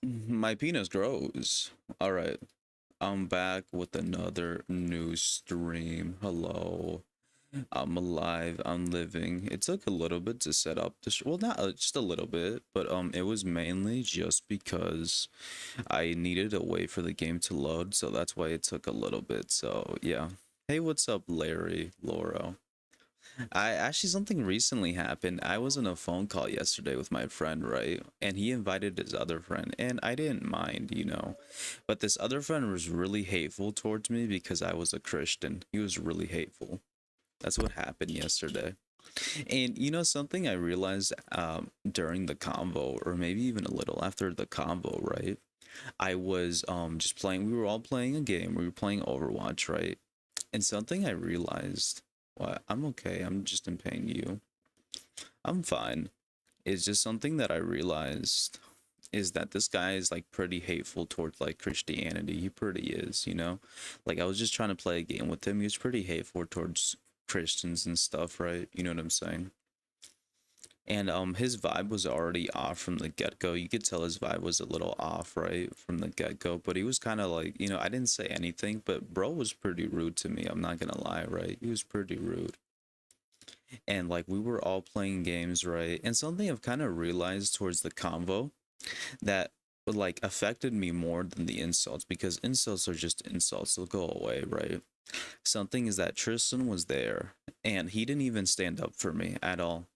My penis grows. All right. I'm back with another new stream. Hello. I'm alive. I'm living. It took a little bit to set up the well, not just a little bit, but it was mainly just because I needed a way for the game to load, so that's why it took a little bit. So, yeah. Hey, what's up, Larry, Laura? I actually something recently happened. I was on a phone call yesterday with my friend, right? And he invited his other friend, and I didn't mind. But this other friend was really hateful towards me because I was a Christian. He was really hateful. That's what happened yesterday. And something I realized during the convo, or maybe even a little after the convo, right? I was just playing. We were all playing a game. We were playing Overwatch, right? And something I realized, what? I'm okay. I'm just in pain. I'm fine. It's just something that I realized is that this guy is like pretty hateful towards like Christianity. He pretty is. Like I was just trying to play a game with him. He was pretty hateful towards Christians and stuff, right? You know what I'm saying? And his vibe was already off from the get-go. You could tell his vibe was a little off, right, from the get-go. But he was kind of like, I didn't say anything, but bro was pretty rude to me. I'm not gonna lie, right? He was pretty rude. And like we were all playing games, right? And something I've kind of realized towards the convo that like affected me more than the insults, because insults are just insults. They'll go away, right? Something is that Tristan was there and he didn't even stand up for me at all.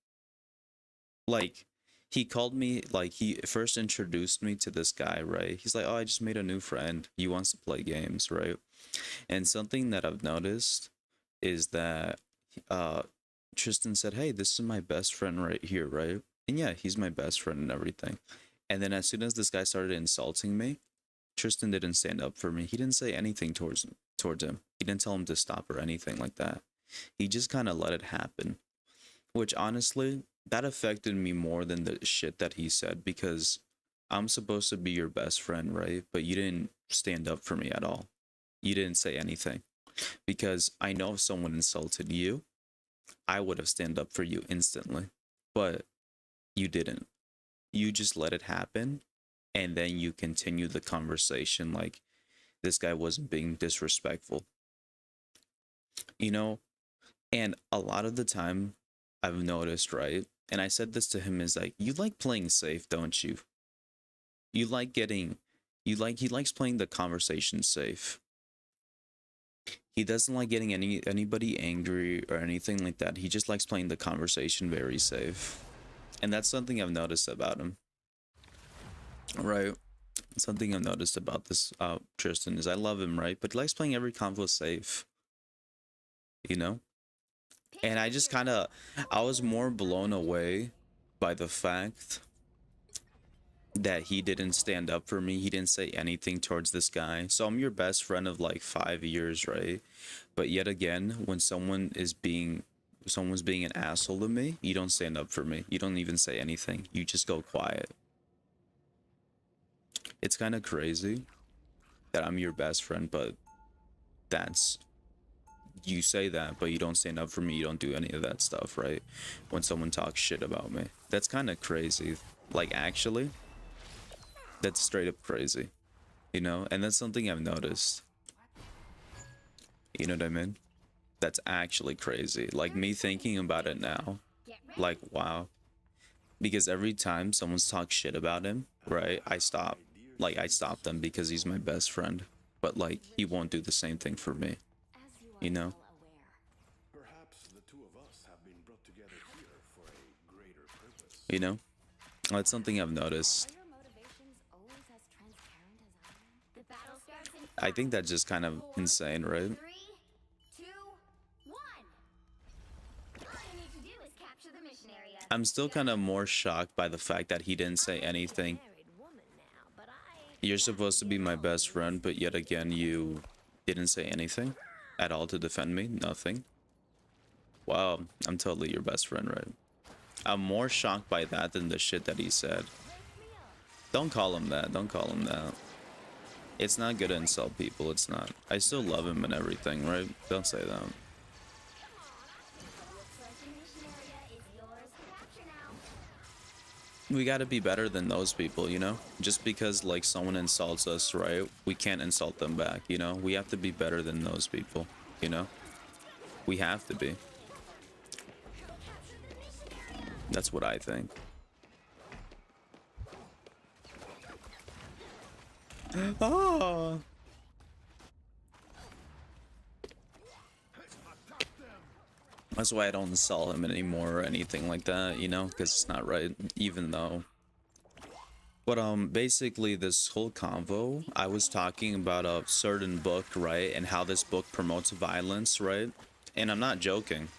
Like he called me, like he first introduced me to this guy, right? He's like, "Oh, I just made a new friend. He wants to play games," right? And something that I've noticed is that uh Tristan said, "Hey, this is my best friend right here," right? And yeah, he's my best friend and everything. And then as soon as this guy started insulting me, Tristan didn't stand up for me. He didn't say anything towards him. He didn't tell him to stop or anything like that. He just kind of let it happen, which honestly, that affected me more than the shit that he said, because I'm supposed to be your best friend, right? But you didn't stand up for me at all. You didn't say anything, because I know if someone insulted you, I would have stand up for you instantly. But you didn't. You just let it happen, and then you continue the conversation like this guy wasn't being disrespectful. You know, And a lot of the time, I've noticed, right? And I said this to him, is like, you like playing safe, don't you? You like getting, he likes playing the conversation safe. He doesn't like getting anybody angry or anything like that. He just likes playing the conversation very safe. And that's something I've noticed about him, right? Something I've noticed about this Tristan is I love him, right? But he likes playing every convo safe, you know? And I just kind of, I was more blown away by the fact that he didn't stand up for me. He didn't say anything towards this guy. So I'm your best friend of like 5 years, right? But yet again, when someone's being an asshole to me, you don't stand up for me. You don't even say anything. You just go quiet. It's kind of crazy that I'm your best friend, but that's you say that, but you don't stand up for me. You don't do any of that stuff, right? When someone talks shit about me, that's kind of crazy. Like, actually, that's straight up crazy. And that's something I've noticed. You know what I mean? That's actually crazy. Like, me thinking about it now, like, wow. Because every time someone's talk shit about him, right, I stop. Like, I stop them because he's my best friend. But, like, he won't do the same thing for me, you know? Perhaps the two of us have been brought together here for a greater purpose. You know? That's something I've Are noticed. your motivations always as transparent as I am? The battle starts in I think five, that's just kind of four, insane, right? three, two, one. All you need to do is capture the mission area. I'm still Go. kind of more shocked by the fact that he didn't say I'm a anything. married woman now, but You're I supposed to be my best friend, but yet again, you didn't say anything at all to defend me. Nothing. Wow, I'm totally your best friend, right? I'm more shocked by that than the shit that he said. wake me up. Don't call him that. Don't call him that. It's not good to insult people. It's not. I still love him and everything, right? Don't say that. Looks like the mission area is yours to capture now. We got to be better than those people, you know? Just because like someone insults us, right? We can't insult them back, you know? We have to be better than those people, you know? We have to be. That's what I think. Oh. That's why I don't insult him anymore or anything like that, you know? Because it's not right, even though. But basically this whole convo, I was talking about a certain book, right? And how this book promotes violence, right? And I'm not joking.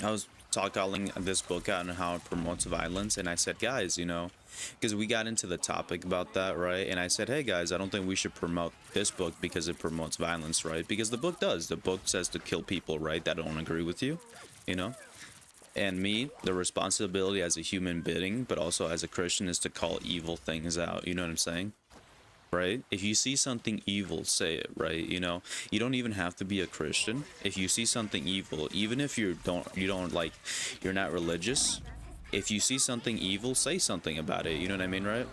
I was calling this book out and how it promotes violence, and I said, guys, you know, because we got into the topic about that, right? And I said, hey guys, I don't think we should promote this book because it promotes violence, right? Because the book does. The book says to kill people, right? That don't agree with you, you know? And me, the responsibility as a human being, but also as a Christian, is to call evil things out. You know what I'm saying? Right? If you see something evil, say it, right? You know, you don't even have to be a Christian. If you see something evil, even if you don't like, you're not religious, if you see something evil, say something about it. You know what I mean, right?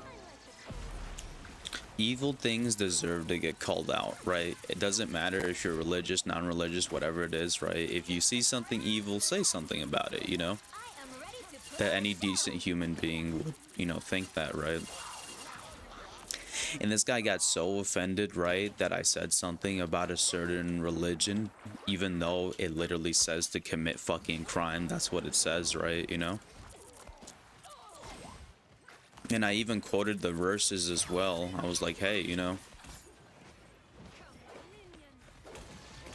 Evil things deserve to get called out, right? It doesn't matter if you're religious, non-religious, whatever it is, right? If you see something evil, say something about it, you know? I am ready to That any decent human being would, you know, think that, right? And this guy got so offended, right, that I said something about a certain religion, even though it literally says to commit fucking crime. That's what it says, right? You know? And I even quoted the verses as well. I was like, hey, you know,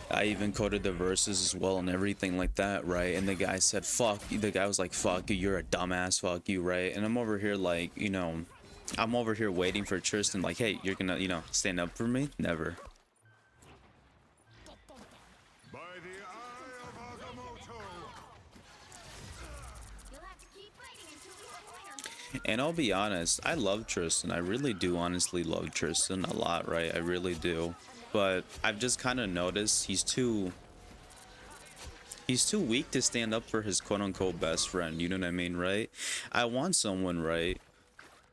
I even quoted the verses as well and everything like that, right? And the guy said, fuck. The guy was like, fuck you, you're a dumbass, fuck you, right? And I'm over here like, you know, I'm over here waiting for Tristan, like, hey, you're gonna, you know, stand up for me? Never. By the eye of Agamotto! You'll have to keep fighting until we have a winner. And I'll be honest, I love Tristan. I really do honestly love Tristan a lot, right? I really do. But I've just kind of noticed he's too weak to stand up for his quote-unquote best friend. You know what I mean, right? I want someone, right,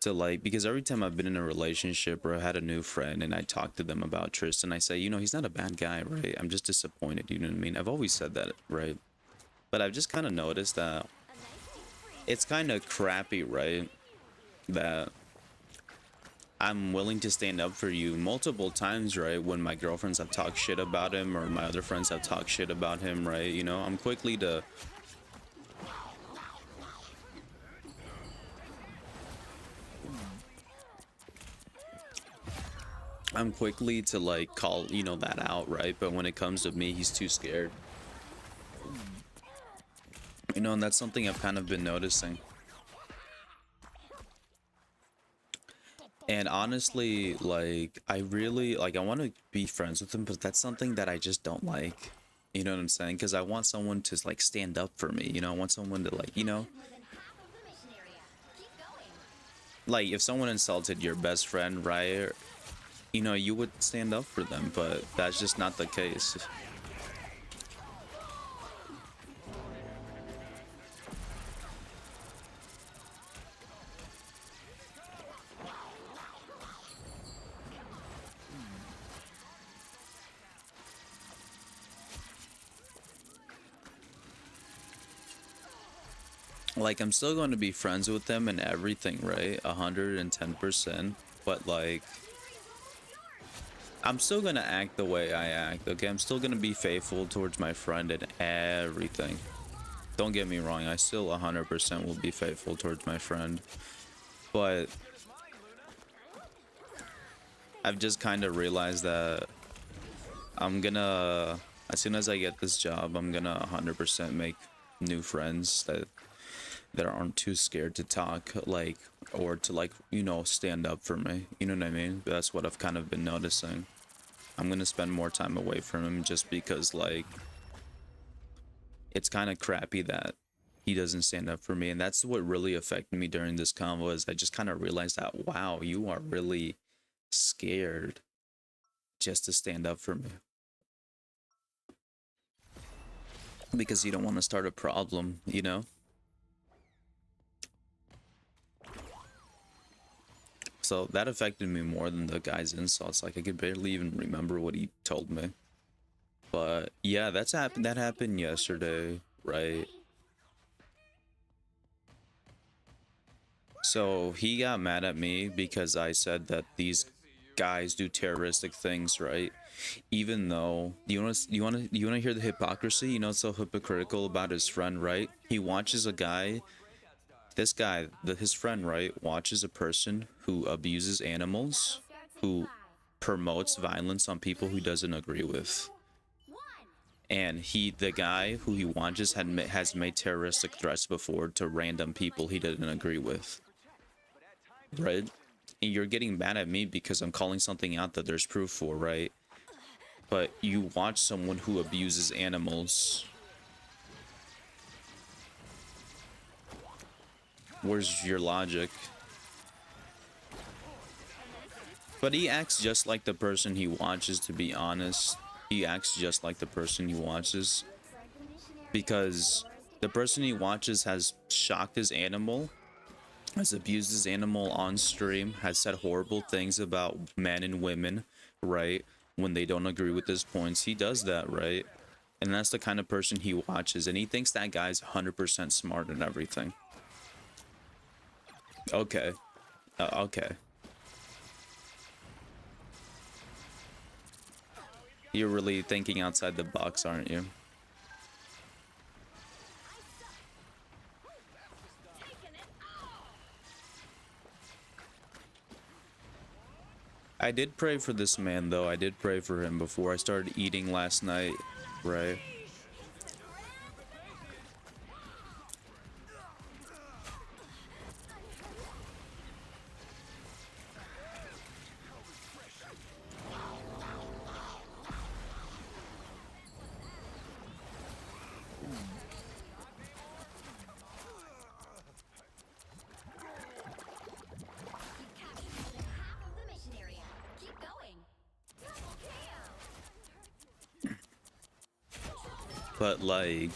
to like, because every time I've been in a relationship or I had a new friend and I talk to them about Tristan, I say, you know, he's not a bad guy, right? I'm just disappointed, you know what I mean? I've always said that, right? But I've just kind of noticed that it's kind of crappy, right? That I'm willing to stand up for you multiple times, right? When my girlfriends have talked shit about him or my other friends have talked shit about him, right? You know, I'm quickly to like call, you know, that out, right? But when it comes to me, he's too scared. You know, and that's something I've kind of been noticing. And honestly, like, I really, like, I want to be friends with him, but that's something that I just don't like. You know what I'm saying? Because I want someone to, like, stand up for me. You know, I want someone to, like, you know, More than half of the mission area. Keep going. like, if someone insulted your best friend, right, you know, you would stand up for them, but that's just not the case. Like, I'm still going to be friends with them and everything, right? 110%. But, like, I'm still going to act the way I act, okay? I'm still going to be faithful towards my friend and everything. Don't get me wrong, I still 100% will be faithful towards my friend. But I've just kind of realized that I'm gonna, as soon as I get this job, I'm gonna 100% make new friends that aren't too scared to talk, like, or to, like, you know, stand up for me. You know what I mean? That's what I've kind of been noticing. I'm gonna spend more time away from him just because, like, it's kind of crappy that he doesn't stand up for me. And that's what really affected me during this convo, is I just kind of realized that, wow, you are really scared just to stand up for me. Because you don't want to start a problem, you know? So that affected me more than the guy's insults. Like I could barely even remember what he told me. But yeah, that happened yesterday, right? So he got mad at me because I said that these guys do terroristic things, right? Even though you want to hear the hypocrisy? You know, it's so hypocritical about his friend, right? He watches a guy, this guy, his friend, right, watches a person who abuses animals, who promotes violence on people who doesn't agree with. And the guy who he watches has made terroristic threats before to random people he didn't agree with, right? And you're getting mad at me because I'm calling something out that there's proof for, right? But you watch someone who abuses animals. Where's your logic? But he acts just like the person he watches, to be honest. He acts just like the person he watches. Because the person he watches has shocked his animal, has abused his animal on stream, has said horrible things about men and women, right? When they don't agree with his points. He does that, right? And that's the kind of person he watches. And he thinks that guy's 100% smart and everything. Okay. Okay. You're really thinking outside the box, aren't you? I did pray for this man, though. I did pray for him before I started eating last night, right? But like,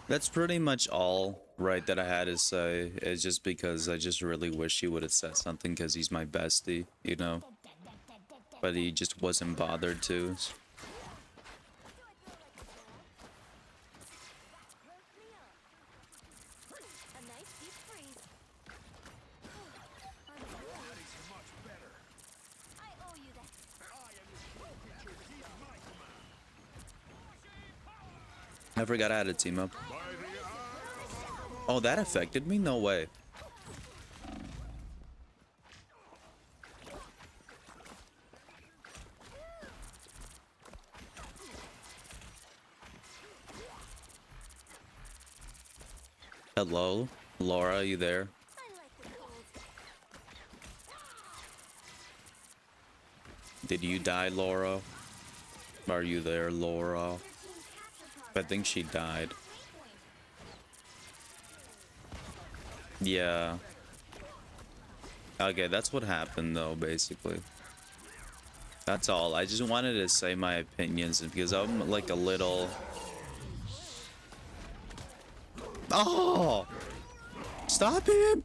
that's pretty much all, right, that I had to say. It's just because I just really wish he would have said something because he's my bestie, you know? But he just wasn't bothered to. I forgot I had a team up. Oh, that affected me? No way. Hello? Laura, you there? Did you die, Laura? Are you there, Laura? I think she died. Yeah. Okay, that's what happened though, basically. That's all. I just wanted to say my opinions because I'm like a little... Oh! Stop him!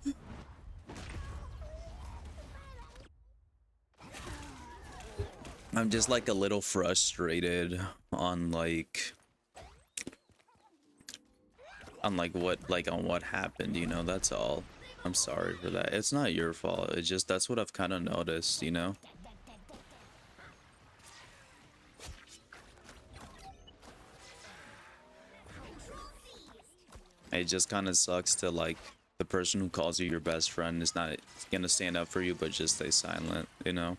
I'm just like a little frustrated on what happened, you know, that's all. I'm sorry for that. It's not your fault. It's just that's what I've kind of noticed, you know. It just kind of sucks to like the person who calls you your best friend is not gonna stand up for you but just stay silent, you know.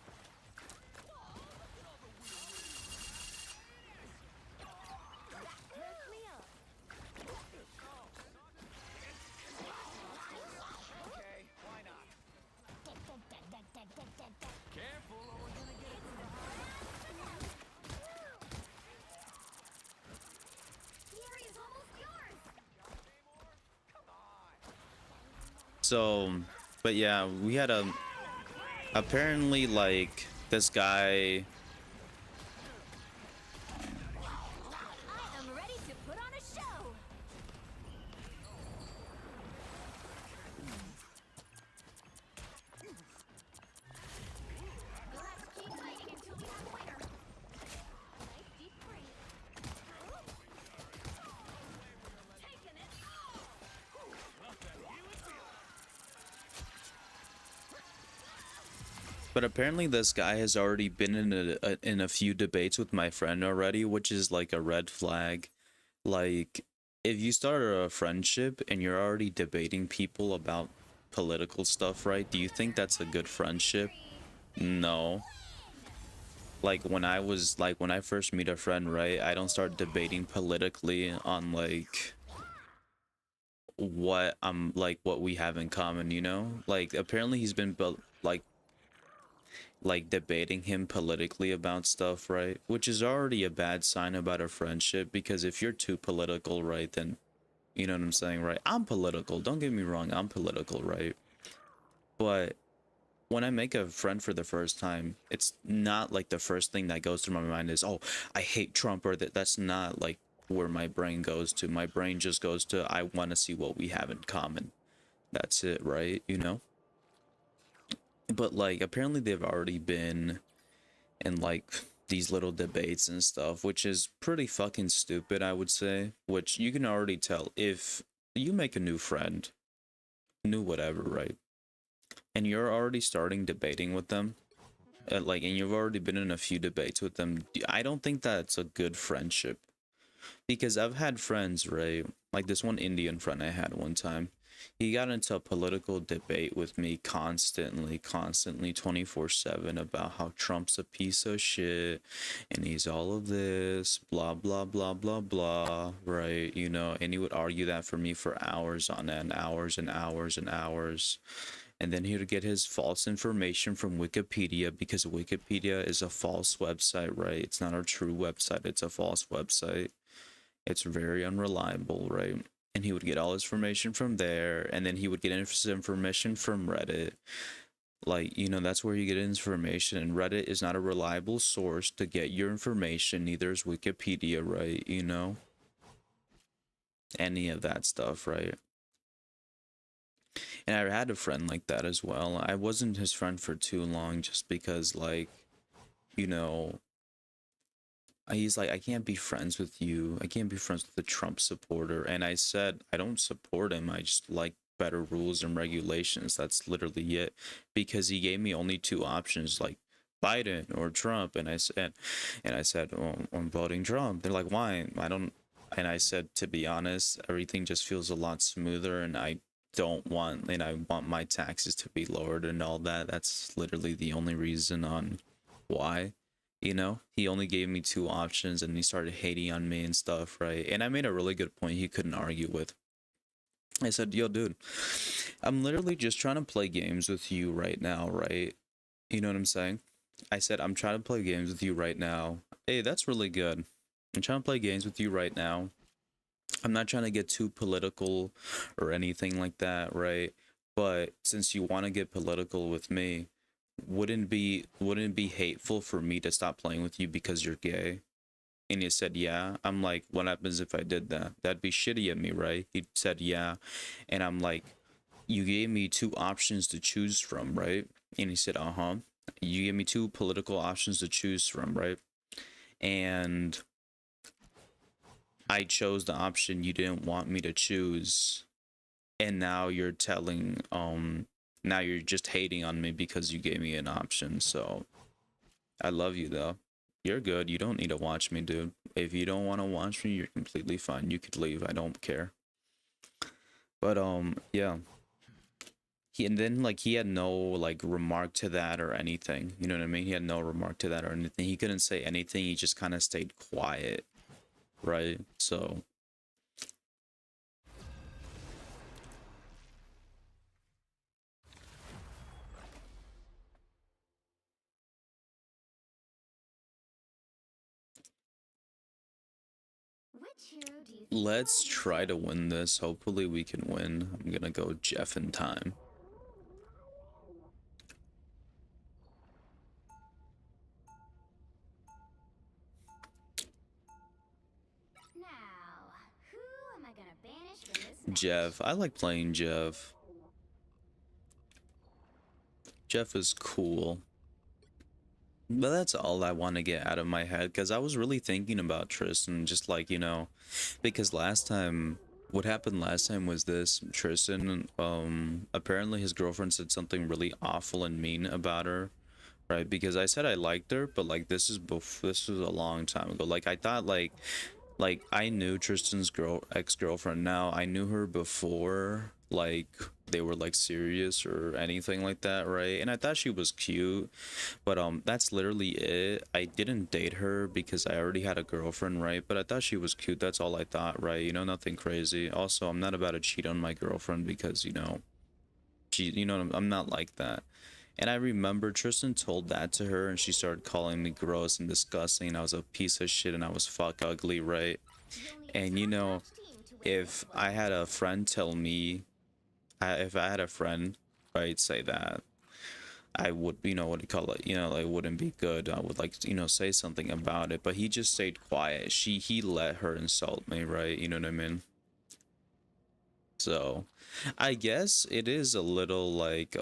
So, but yeah, we had apparently like this guy. I'm ready to put on a show. But apparently this guy has already been in a few debates with my friend already, which is like a red flag. Like, if you start a friendship and you're already debating people about political stuff, right? Do you think that's a good friendship? No. Like when I first meet a friend, right? I don't start debating politically on like what we have in common, you know? Like apparently he's been like debating him politically about stuff, right? Which is already a bad sign about a friendship, because if you're too political, right, then you know what I'm saying, right? I'm political, don't get me wrong, I'm political, right? But when I make a friend for the first time, it's not like the first thing that goes through my mind is, oh, I hate Trump, or that's not like where my brain goes to. My brain just goes to, I want to see what we have in common. That's it, right? You know? But like apparently they've already been in like these little debates and stuff, which is pretty fucking stupid, I would say. Which you can already tell if you make a new friend, new whatever, right? And you're already starting debating with them, like, and you've already been in a few debates with them. I don't think that's a good friendship, because I've had friends, right? Like this one Indian friend I had one time. He got into a political debate with me constantly 24/7 about how Trump's a piece of shit and he's all of this, blah, blah, blah, blah, blah, right? You know, and he would argue that for me for hours on end, hours and hours and hours. And then he would get his false information from Wikipedia, because Wikipedia is a false website, right? It's not a true website, it's a false website. It's very unreliable, right? And he would get all his information from there, and then he would get his information from Reddit. Like, you know, that's where you get information, and Reddit is not a reliable source to get your information, neither is Wikipedia, right? You know? Any of that stuff, right? And I had a friend like that as well. I wasn't his friend for too long, just because, like, you know, he's like, I can't be friends with you. I can't be friends with a Trump supporter. And I said, I don't support him. I just like better rules and regulations. That's literally it. Because he gave me only two options, like Biden or Trump. And I said, oh, I'm voting Trump. They're like, why? I don't. And I said, to be honest, everything just feels a lot smoother, and I want my taxes to be lowered and all that. That's literally the only reason on why. You know, he only gave me two options, and he started hating on me and stuff, right? And I made a really good point he couldn't argue with. I said, yo, dude, I'm literally just trying to play games with you right now, right? You know what I'm saying? I said, I'm trying to play games with you right now. Hey, that's really good. I'm trying to play games with you right now. I'm not trying to get too political or anything like that, right? But since you want to get political with me, wouldn't it be hateful for me to stop playing with you because you're gay? And he said, yeah. I'm like, what happens if I did that? That'd be shitty of me, right? He said, yeah. And I'm like, you gave me two options to choose from, right? And he said, uh-huh. You gave me two political options to choose from, right? And I chose the option you didn't want me to choose. And now you're now you're just hating on me because you gave me an option. So I love you though. You're good. You don't need to watch me, dude. If you don't want to watch me, you're completely fine. You could leave. I don't care. But yeah. He had no like remark to that or anything. You know what I mean? He had no remark to that or anything. He couldn't say anything. He just kind of stayed quiet, right? So Which hero do you think let's won? try to win this. Hopefully we can win. I'm gonna go Jeff in time. Now, who am I gonna banish from this match? Jeff. I like playing Jeff. Jeff is cool. But that's all I want to get out of my head, because I was really thinking about Tristan, just like, you know, because what happened last time was this: Tristan, apparently his girlfriend said something really awful and mean about her, right? Because I said I liked her, but like this was a long time ago. Like I thought like I knew Tristan's ex-girlfriend now. I knew her before like they were like serious or anything like that, right? And I thought she was cute, but that's literally it. I didn't date her because I already had a girlfriend, right? But I thought she was cute. That's all I thought, right? You know, nothing crazy. Also, I'm not about to cheat on my girlfriend because, you know, I'm not like that. And I remember Tristan told that to her and she started calling me gross and disgusting. I was a piece of shit and I was fuck ugly, right? And you know, if I had a friend tell me, if I had a friend, right, say that, I would, you know, what do you call it? You know, like wouldn't be good. I would like, you know, say something about it. But he just stayed quiet. He let her insult me, right? You know what I mean? So I guess it is a little like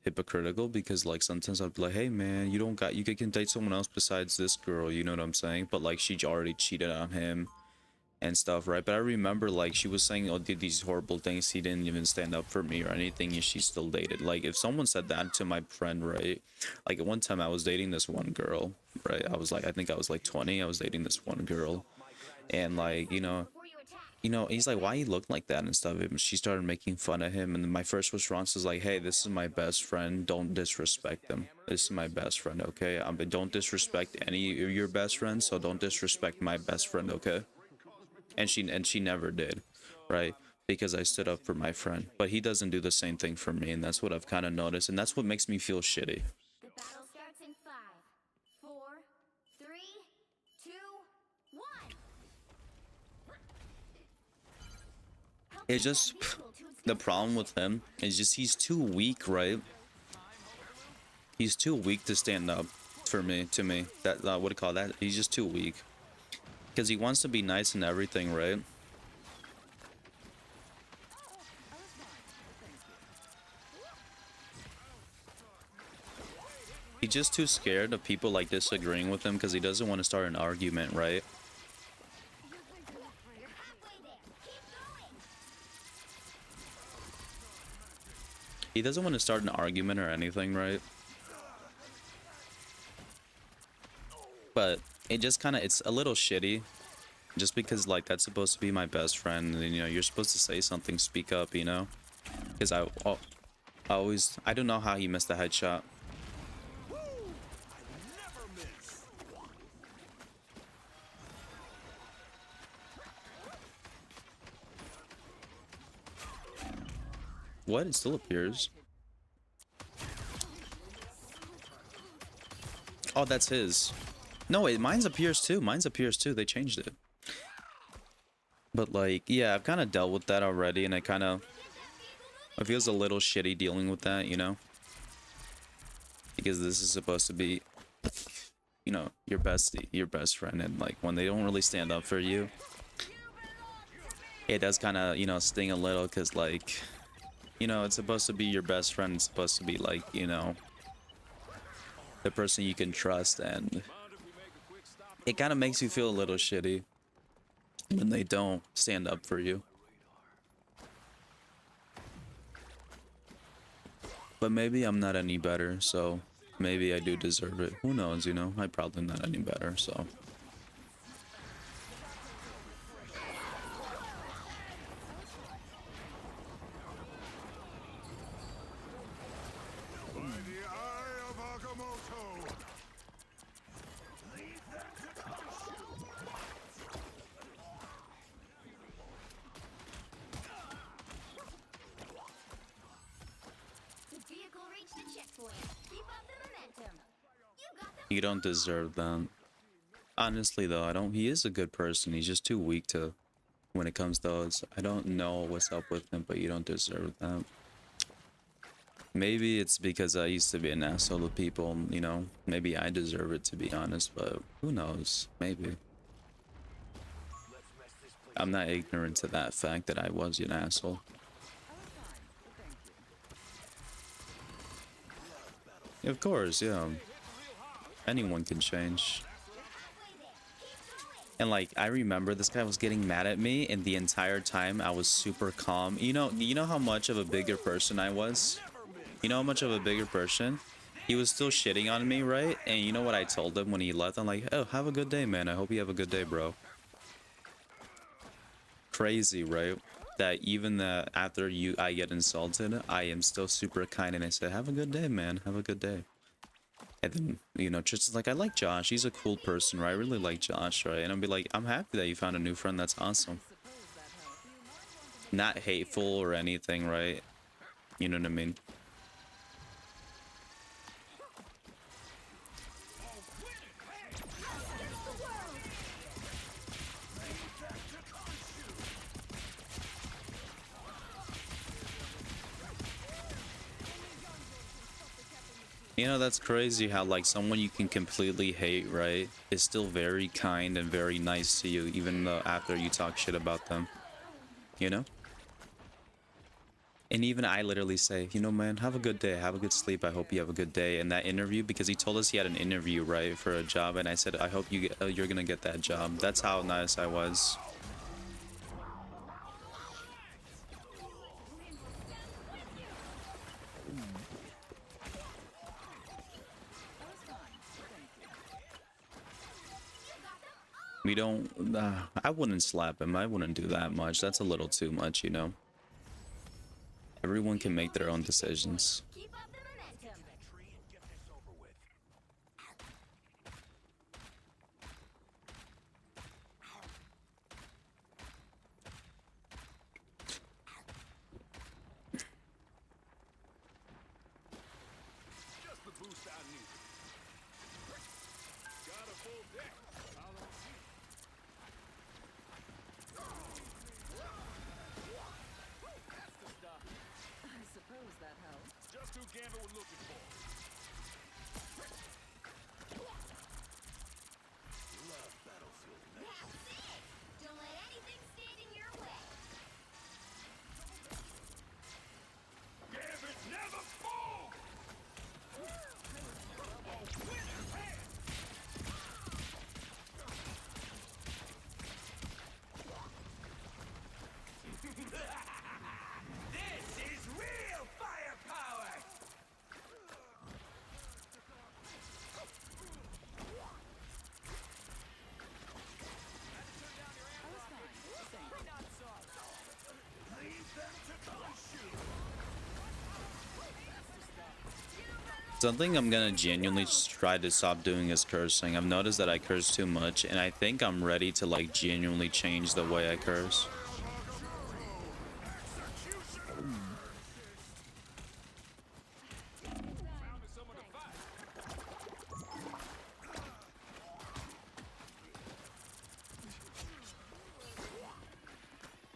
hypocritical because like sometimes I'd be like, hey man, you can date someone else besides this girl, you know what I'm saying? But like she already cheated on him and stuff, right? But I remember like she was saying, oh, did these horrible things, he didn't even stand up for me or anything, and she still dated. Like if someone said that to my friend, right? Like at one time I was dating this one girl, right? I think I was like 20, I was dating this one girl, and like, you know, he's like, why you look like that and stuff. And she started making fun of him. And then my first response is like, hey, this is my best friend. Don't disrespect them. This is my best friend, okay? But don't disrespect any of your best friends. So don't disrespect my best friend, okay? And she never did, right? Because I stood up for my friend. But he doesn't do the same thing for me. And that's what I've kind of noticed. And that's what makes me feel shitty. The battle starts in 5, 4, 3, 2, 1. It's just the problem with him is just he's too weak, right? He's too weak to stand up for me, to me. That what do you call that? He's just too weak. Because he wants to be nice and everything, right? He's just too scared of people like disagreeing with him because he doesn't want to start an argument, right? You're halfway there. Keep going. He doesn't want to start an argument or anything, right? But it just kind of, it's a little shitty. Just because, like, that's supposed to be my best friend. And, you know, you're supposed to say something, speak up, you know? Because I don't know how he missed the headshot. What? It still appears. Oh, that's his. No, wait, mine's appears too. Mine's appears too. They changed it. But like, yeah, I've kind of dealt with that already, and it feels a little shitty dealing with that, you know? Because this is supposed to be, you know, your bestie, your best friend, and like when they don't really stand up for you, it does kind of, you know, sting a little, because like, you know, it's supposed to be your best friend. It's supposed to be like, you know, the person you can trust, and it kind of makes you feel a little shitty when they don't stand up for you. But maybe I'm not any better, so maybe I do deserve it. Who knows, you know? I'm probably not any better, so. By the eye of Agamotto! The vehicle reached the checkpoint. Keep up the momentum. You got You don't deserve that. Honestly, though, he is a good person. He's just too weak to, when it comes to us. I don't know what's up with him, but you don't deserve that. Maybe it's because I used to be an asshole to people, you know? Maybe I deserve it, to be honest, but who knows? Maybe. I'm not ignorant to that fact that I was an asshole. Of course, yeah. Anyone can change. And like, I remember this guy was getting mad at me, and the entire time I was super calm. You know how much of a bigger person I was? You know how much of a bigger person? he was still shitting on me, right? And you know what I told him when he left? I'm like, oh, have a good day, man. I hope you have a good day, bro. Crazy, right? That even that after I get insulted, I am still super kind and I said, have a good day, man. Have a good day. And then, you know, just like, I like Josh. He's a cool person, right? I really like Josh, right? And I'll be like, I'm happy that you found a new friend. That's awesome. Not hateful or anything, right? You know what I mean? You know, that's crazy how, like, someone you can completely hate, right, is still very kind and very nice to you, even though after you talk shit about them, you know? And even I literally say, you know, man, have a good day, have a good sleep, I hope you have a good day. In that interview, because he told us he had an interview, right, for a job, and I said, I hope you're gonna get that job. That's how nice I was. We don't, I wouldn't slap him. I wouldn't do that much. That's a little too much, you know? Everyone can make their own decisions. Keep up the momentum. Just the boost I needed. Got a full deck. I'll see. That's the stuff. I suppose that helps. Just who Gambit was looking for. Love Battlefield. That's it! Don't let anything stand in your way. Gambit never fall! This is real firepower! Something I'm gonna genuinely try to stop doing is cursing. I've noticed that I curse too much, and I think I'm ready to, like, genuinely change the way I curse.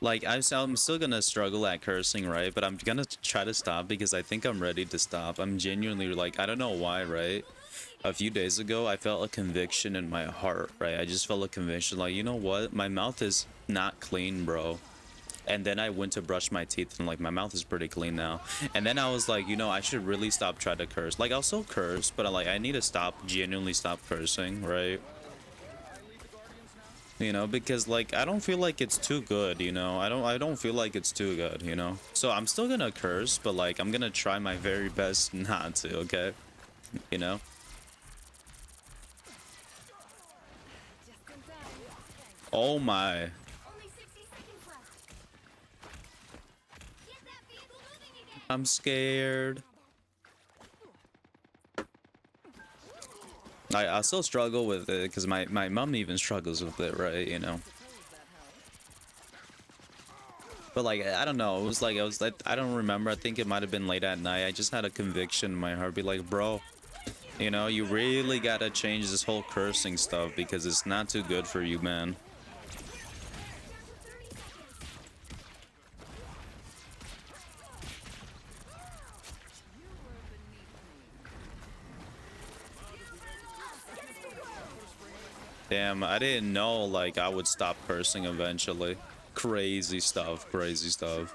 Like, I'm still gonna struggle at cursing, right? But I'm gonna try to stop because I think I'm ready to stop. I'm genuinely, like, I don't know why, right? A few days ago, I felt a conviction in my heart, right? I just felt a conviction, like, you know what? My mouth is not clean, bro. And then I went to brush my teeth and, like, my mouth is pretty clean now. And then I was like, you know, I should really stop trying to curse. Like, I'll still curse, but I need to stop, genuinely stop cursing, right? You know, because, like, I don't feel like it's too good, you know? I don't feel like it's too good, you know? So I'm still gonna curse, but, like, I'm gonna try my very best not to, okay? You know? Oh my. Only 60 seconds left. Get that vehicle moving again. I'm scared. I still struggle with it because my mom even struggles with it, right? You know? But, like, I don't know. It was like, I don't remember. I think it might have been late at night. I just had a conviction in my heart. Be like, bro, you know, you really gotta change this whole cursing stuff because it's not too good for you, man. Damn, I didn't know, like, I would stop cursing eventually. Crazy stuff, crazy stuff.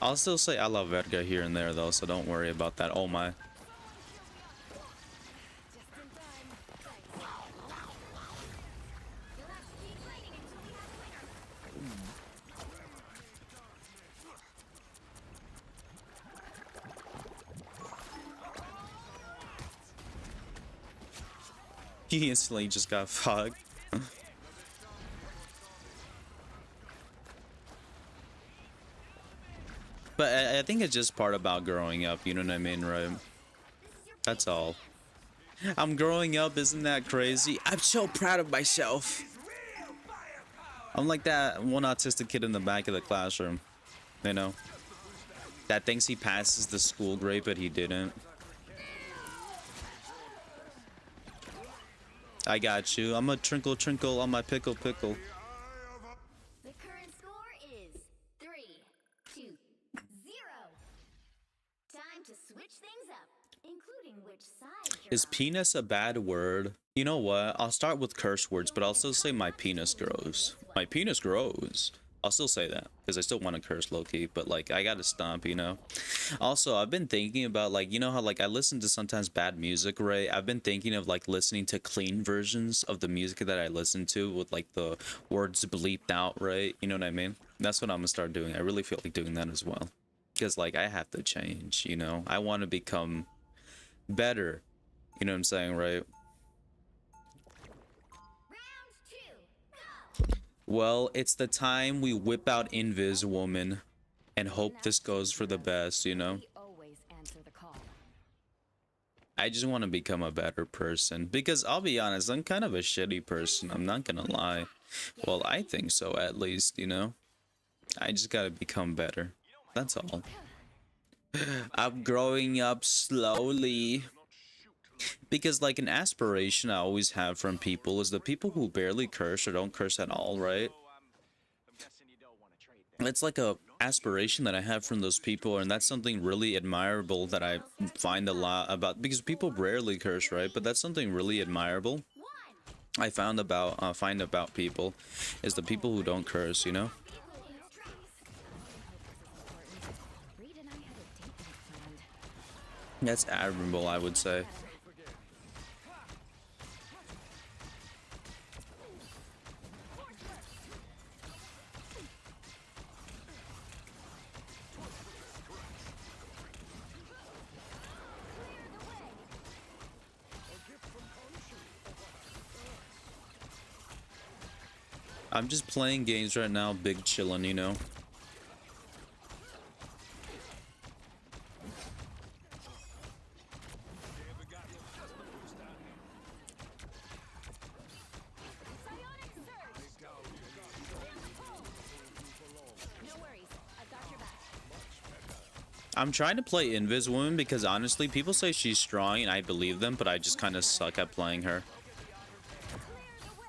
I'll still say I love verga here and there, though, so don't worry about that. Oh my. You'll have to keep fighting until we have a winner. He instantly just got fucked. But I think it's just part about growing up, you know what I mean, right? That's all. I'm growing up, isn't that crazy? I'm so proud of myself. I'm like that one autistic kid in the back of the classroom, you know? That thinks he passes the school grade, but he didn't. I got you. I'm a trinkle trinkle on my pickle pickle. The current score is 3-2-0. Time to switch things up, including which side you're Is on. penis a bad word? You know what? I'll start with curse words, but I'll still say my penis grows. My penis grows. I'll still say that because I still want to curse low-key, but like I gotta stop, you know. Also, I've been thinking about like, you know how like I listen to sometimes bad music, right? I've been thinking of like listening to clean versions of the music that I listen to with like the words bleeped out, right? You know what I mean? That's what I'm gonna start doing. I really feel like doing that as well because like I have to change, you know. I want to become better. You know what I'm saying, right? Round 2, go! Well, it's the time we whip out Invis Woman and hope this goes for the best, you know? We always answer the call. I just want to become a better person because I'll be honest, I'm kind of a shitty person. I'm not gonna lie. Well, I think so at least, you know? I just gotta become better. That's all. I'm growing up slowly. Because like an aspiration I always have from people is the people who barely curse or don't curse at all, right? It's like a aspiration that I have from those people, and that's something really admirable that I find a lot about because people rarely curse, right? But that's something really admirable 1. I find about people is the people who don't curse, you know? Reed and I had a date night planned. That's admirable, I would say. I'm just playing games right now, big chillin', you know? Psionic Surge! No worries, I've got your back. I'm trying to play Invis Woman because honestly, people say she's strong and I believe them, but I just kind of suck at playing her. Clear the way!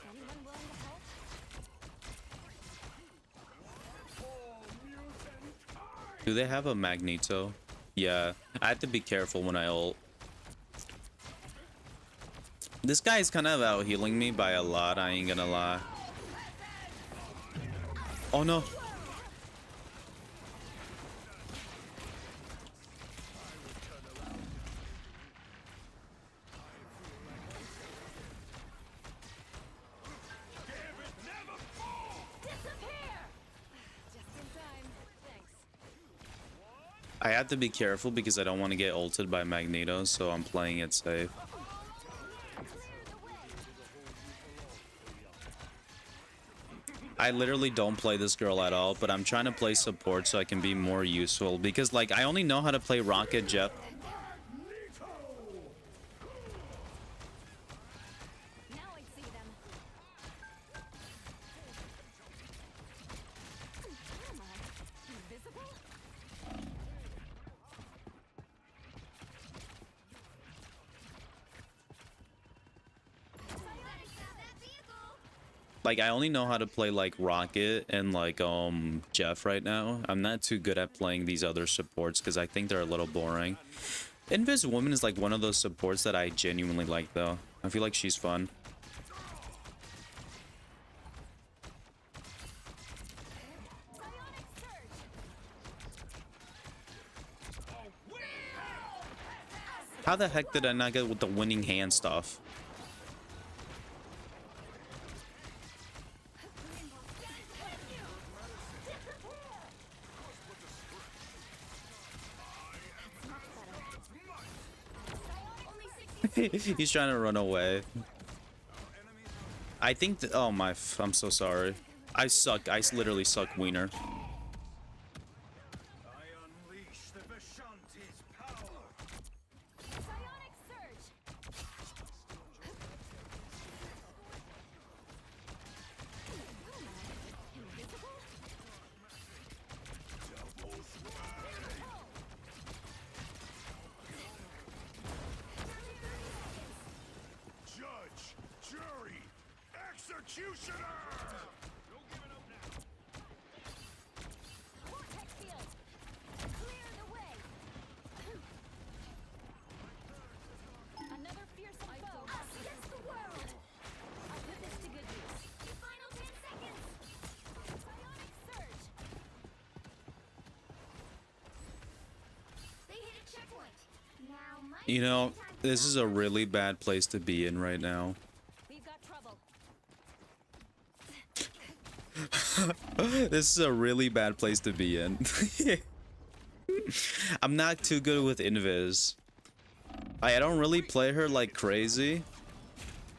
Anyone willing to help? Do they have a Magneto? Yeah, I have to be careful when I ult. This guy is kind of out healing me by a lot, I ain't gonna lie. Oh no. Just in time. Thanks. I have to be careful because I don't want to get ulted by Magneto, so I'm playing it safe. I literally don't play this girl at all, but I'm trying to play support so I can be more useful because like I only know how to play Rocket, Jeff. Now I see them. Where am I? Invisible? Like I only know how to play like Rocket and like Jeff right now. I'm not too good at playing these other supports because I think they're a little boring. Invis Woman is like one of those supports that I genuinely like though. I feel like she's fun. How the heck did I not get with the winning hand stuff? He's trying to run away. I think that, oh my, I'm so sorry. I suck. I literally suck wiener. I unleash the Vishanti's power. Psionic Surge! Judge, jury, executioner! Vortex Field! Clear the way! Another fearsome foe! Us against the world! I'll put this to good use. The final 10 seconds! Psionic Surge! They hit a checkpoint. Now might You be know, the time to this is a stop them. really bad place to be in right now. We've got trouble. This is a really bad place to be in. I'm not too good with Invis. I don't really play her like crazy.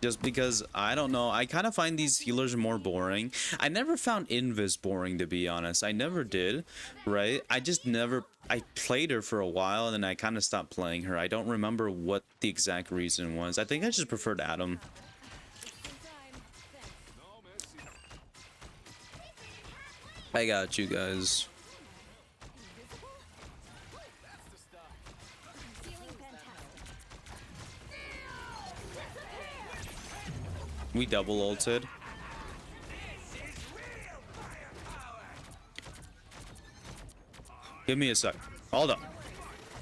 Just because, I don't know, I kind of find these healers more boring. I never found Invis boring, to be honest. I never did, right? I just never, I played her for a while and then I kind of stopped playing her. I don't remember what the exact reason was. I think I just preferred Adam. I got you guys. Feeling fantastic. We double ulted. Give me a sec. Hold up.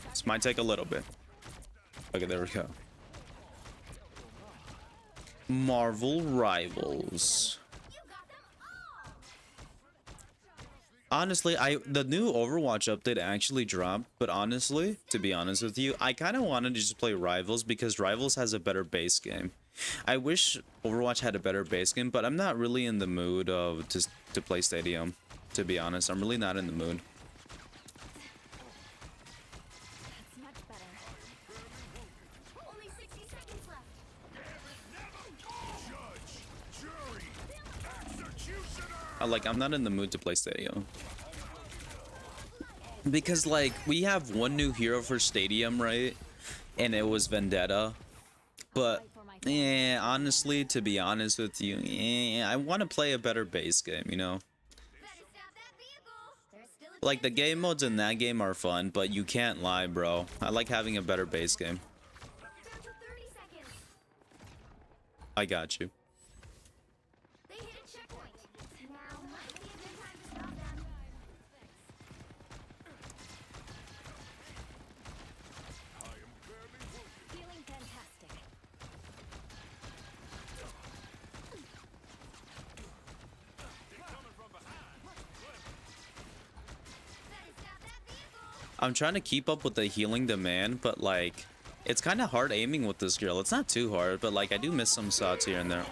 This might take a little bit. Okay, there we go. Marvel Rivals. You got them all! Honestly, the new Overwatch update actually dropped, but honestly, to be honest with you, I kind of wanted to just play Rivals because Rivals has a better base game. I wish Overwatch had a better base game, but I'm not really in the mood of to play Stadium. To be honest, I'm really not in the mood. That's much better. Only 60 seconds left. Judge, jury, executioner! I'm not in the mood to play Stadium. Because, like, we have one new hero for Stadium, right? And it was Vendetta. But, honestly, to be honest with you, I want to play a better base game, you know? Better stop that vehicle. There's still a Like, the game modes in that game are fun, but you can't lie, bro. I like having a better base game. down to 30 seconds. I got you. They hit a checkpoint. Now might be a good time to stop them. Feeling fantastic. Better stop that vehicle. I'm trying to keep up with the healing demand, but, like, it's kind of hard aiming with this girl. It's not too hard, but, like, I do miss some shots here and there.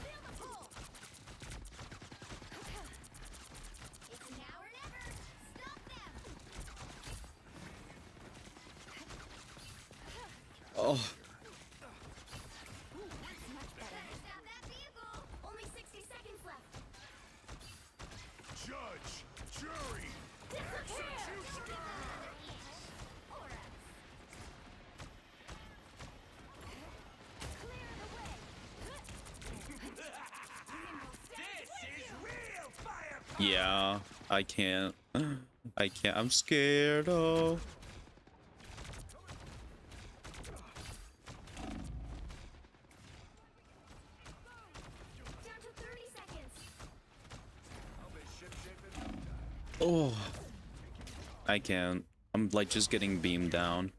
Feel the pull. It's now or never. Stop them. Oh, Better stop that vehicle. Only 60 seconds left. Judge, jury, executioner! Or else. Clear the way. yeah, I can't. I can't. I'm scared. Oh. Down to 30 seconds. Oh. I can't. I'm like just getting beamed down.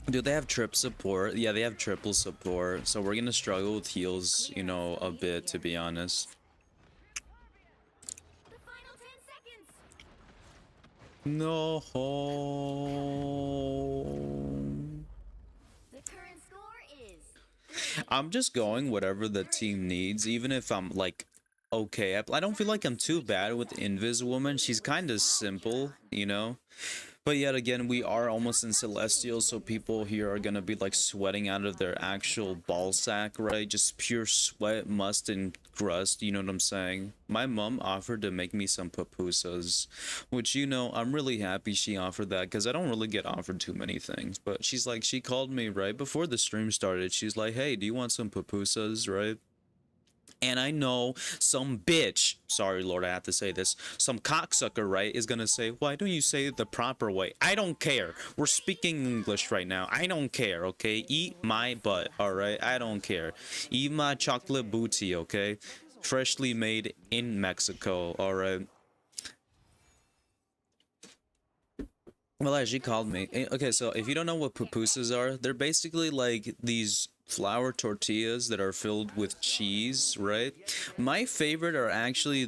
Do they have trip support? Yeah, they have triple support. So we're gonna struggle with heals, you know, a bit, to be honest. The final 10 seconds. No. The current score is I'm just going whatever the team needs, even if I'm like okay. I don't feel like I'm too bad with Invis Woman. She's kind of simple, you know. But yet again, we are almost in Celestial, so people here are gonna be like sweating out of their actual ball sack, right? Just pure sweat, must, and crust, you know what I'm saying? My mom offered to make me some pupusas, which, you know, I'm really happy she offered that, because I don't really get offered too many things. But she's like, she called me right before the stream started. She's like, hey, do you want some pupusas, right? And I know some bitch, sorry Lord, I have to say this, some cocksucker, right, is gonna say, why don't you say it the proper way? I don't care. We're speaking English right now. I don't care, okay? Eat my butt, alright? I don't care. Eat my chocolate booty, okay? Freshly made in Mexico, alright? Well, as she called me. Okay, so if you don't know what pupusas are, they're basically like these flour tortillas that are filled with cheese, right? My favorite are actually I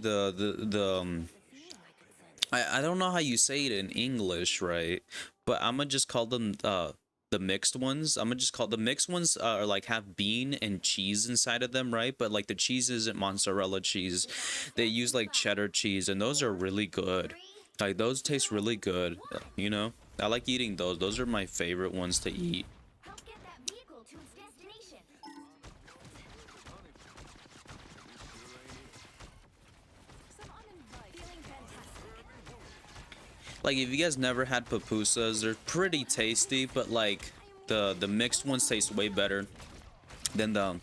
don't know how you say it in English, right? But I'm gonna just call them the mixed ones. I'm gonna just call the mixed ones are like have bean and cheese inside of them, right? But like the cheese isn't mozzarella cheese. They use like cheddar cheese, and those are really good. Like those taste really good, you know? I like eating those. Those are my favorite ones to eat. Help get that vehicle to its destination. Feeling fantastic. Like if you guys never had pupusas, they're pretty tasty, but like the mixed ones taste way better than the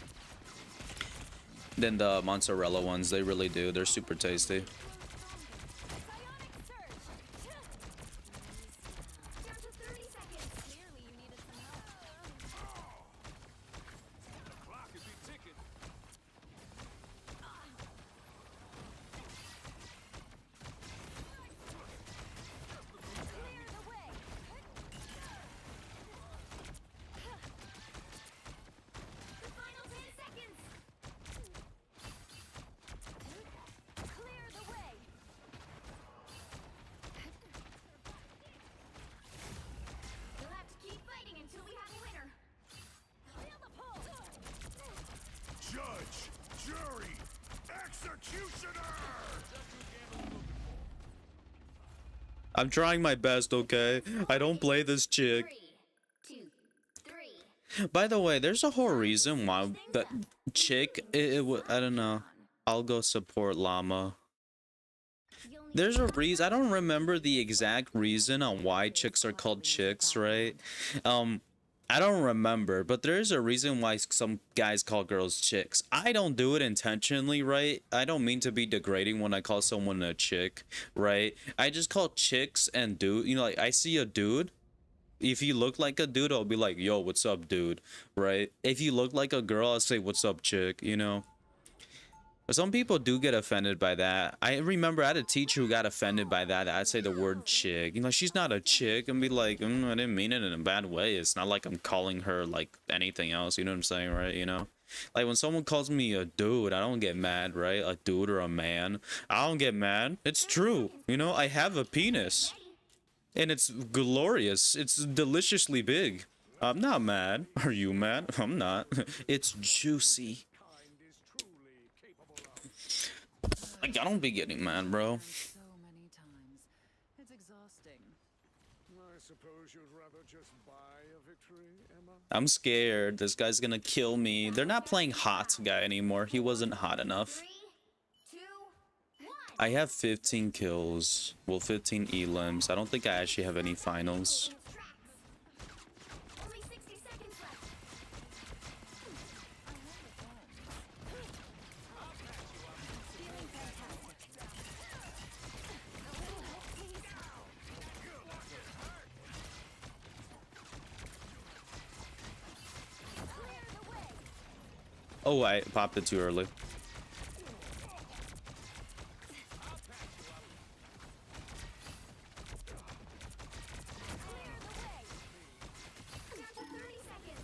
mozzarella ones. They really do. They're super tasty. Psionic surge. Down to 30 seconds. Clearly you needed some help. Clock is ticking. Clear the way. The final 10 seconds. Clear the way. You'll have to keep fighting until we have a winner. Feel the pulse. Judge, jury, executioner! I'm trying my best, okay? I don't play this chick. 3, 2, 3. By the way, there's a whole reason why that chick, I don't know. I'll go support Llama. There's a reason. I don't remember the exact reason on why chicks are called chicks, right? I don't remember, but there's a reason why some guys call girls chicks. I don't do it intentionally, right? I don't mean to be degrading when I call someone a chick, right? I just call chicks and dude, you know, like I see a dude. If you look like a dude, I'll be like, yo, what's up, dude, right? If you look like a girl, I'll say, what's up, chick, you know? Some people do get offended by that. I remember I had a teacher who got offended by that. I'd say the word chick. You know, she's not a chick. And be like, I didn't mean it in a bad way. It's not like I'm calling her like anything else. You know what I'm saying, right? You know? Like when someone calls me a dude, I don't get mad, right? A dude or a man. I don't get mad. It's true. You know, I have a penis. And it's glorious. It's deliciously big. I'm not mad. Are you mad? I'm not. It's juicy. Like, I don't be getting mad, bro. So many times. It's exhausting. I suppose you'd rather just buy a victory, Emma? I'm scared. This guy's gonna kill me. They're not playing hot guy anymore. He wasn't hot enough. 3, 2, 1. I have 15 kills. Well, 15 elims. I don't think I actually have any finals. Only 60 seconds left. Feeling fantastic. Clear the way. Oh, I popped it too early. Clear the way. Down to 30 seconds.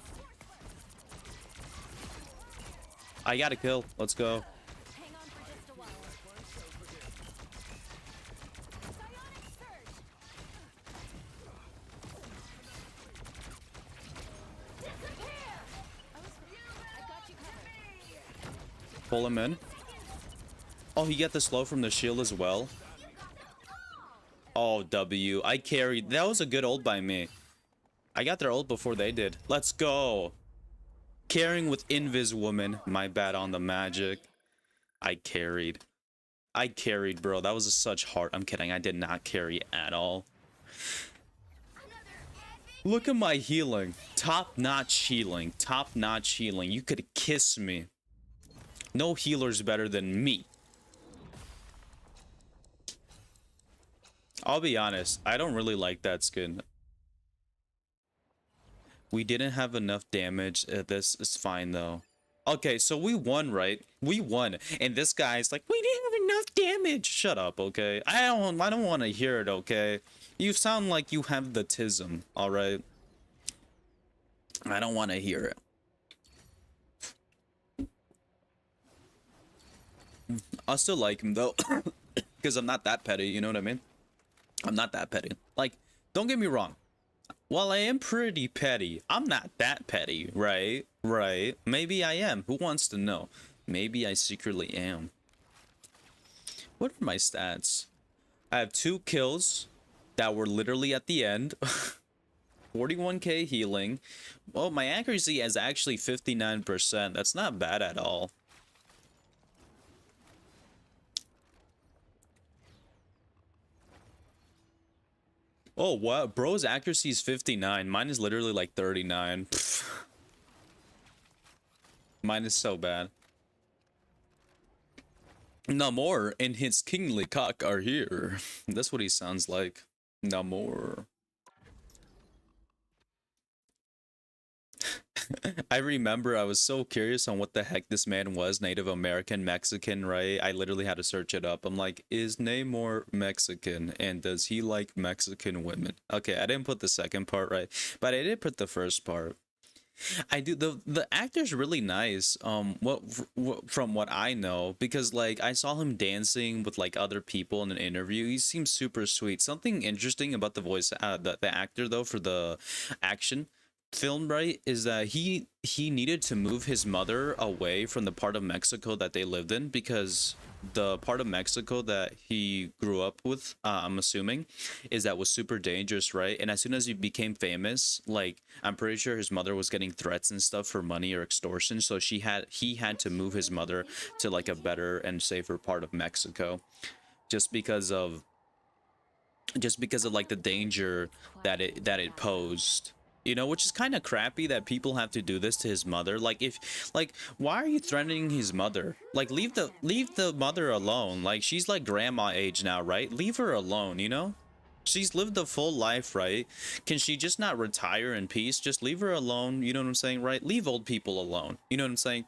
I got a kill. Let's go. Hang on for just a while. Psionic surge. Disappear. I got pull him in. Oh, he got the slow from the shield as well. Oh, W. I carried. That was a good ult by me. I got their ult before they did. Let's go. Carrying with Invis Woman. My bad on the magic. I carried. I carried, bro. That was such hard. I'm kidding. I did not carry at all. Look at my healing. Top-notch healing. Top-notch healing. You could kiss me. No healer's better than me. I'll be honest. I don't really like that skin. We didn't have enough damage. This is fine, though. Okay, so we won, right? We won. And this guy's like, we didn't have enough damage. Shut up, okay? I don't want to hear it, okay? You sound like you have the tism, all right? I don't want to hear it. I still like him, though. Because I'm not that petty, you know what I mean? I'm not that petty. Like, don't get me wrong. While I am pretty petty, I'm not that petty, right? Right. Maybe I am. Who wants to know? Maybe I secretly am. What are my stats? I have 2 kills that were literally at the end. 41k healing. Well, my accuracy is actually 59%. That's not bad at all. Oh, wow. Bro's accuracy is 59. Mine is literally like 39. Mine is so bad. Namor and his kingly cock are here. That's what he sounds like. Namor. I remember I was so curious on what the heck this man was. Native American, Mexican, right? I literally had to search it up. I'm like, is Namor Mexican? And does he like Mexican women? Okay, I didn't put the second part right, but I did put the first part. I do. The actor's really nice. From what I know, because like I saw him dancing with like other people in an interview. He seems super sweet. Something interesting about the voice, the actor though, for the action film, right, is that he needed to move his mother away from the part of Mexico that they lived in, because the part of Mexico that he grew up with, I'm assuming, is that was super dangerous, right? And as soon as he became famous, like I'm pretty sure his mother was getting threats and stuff for money or extortion, so he had to move his mother to like a better and safer part of Mexico, just because of like the danger that it posed. You know, which is kind of crappy that people have to do this to his mother. Like, why are you threatening his mother? Like, leave the mother alone. Like, she's like grandma age now, right? Leave her alone, you know? She's lived a full life, right? Can she just not retire in peace? Just leave her alone, you know what I'm saying, right? Leave old people alone, you know what I'm saying?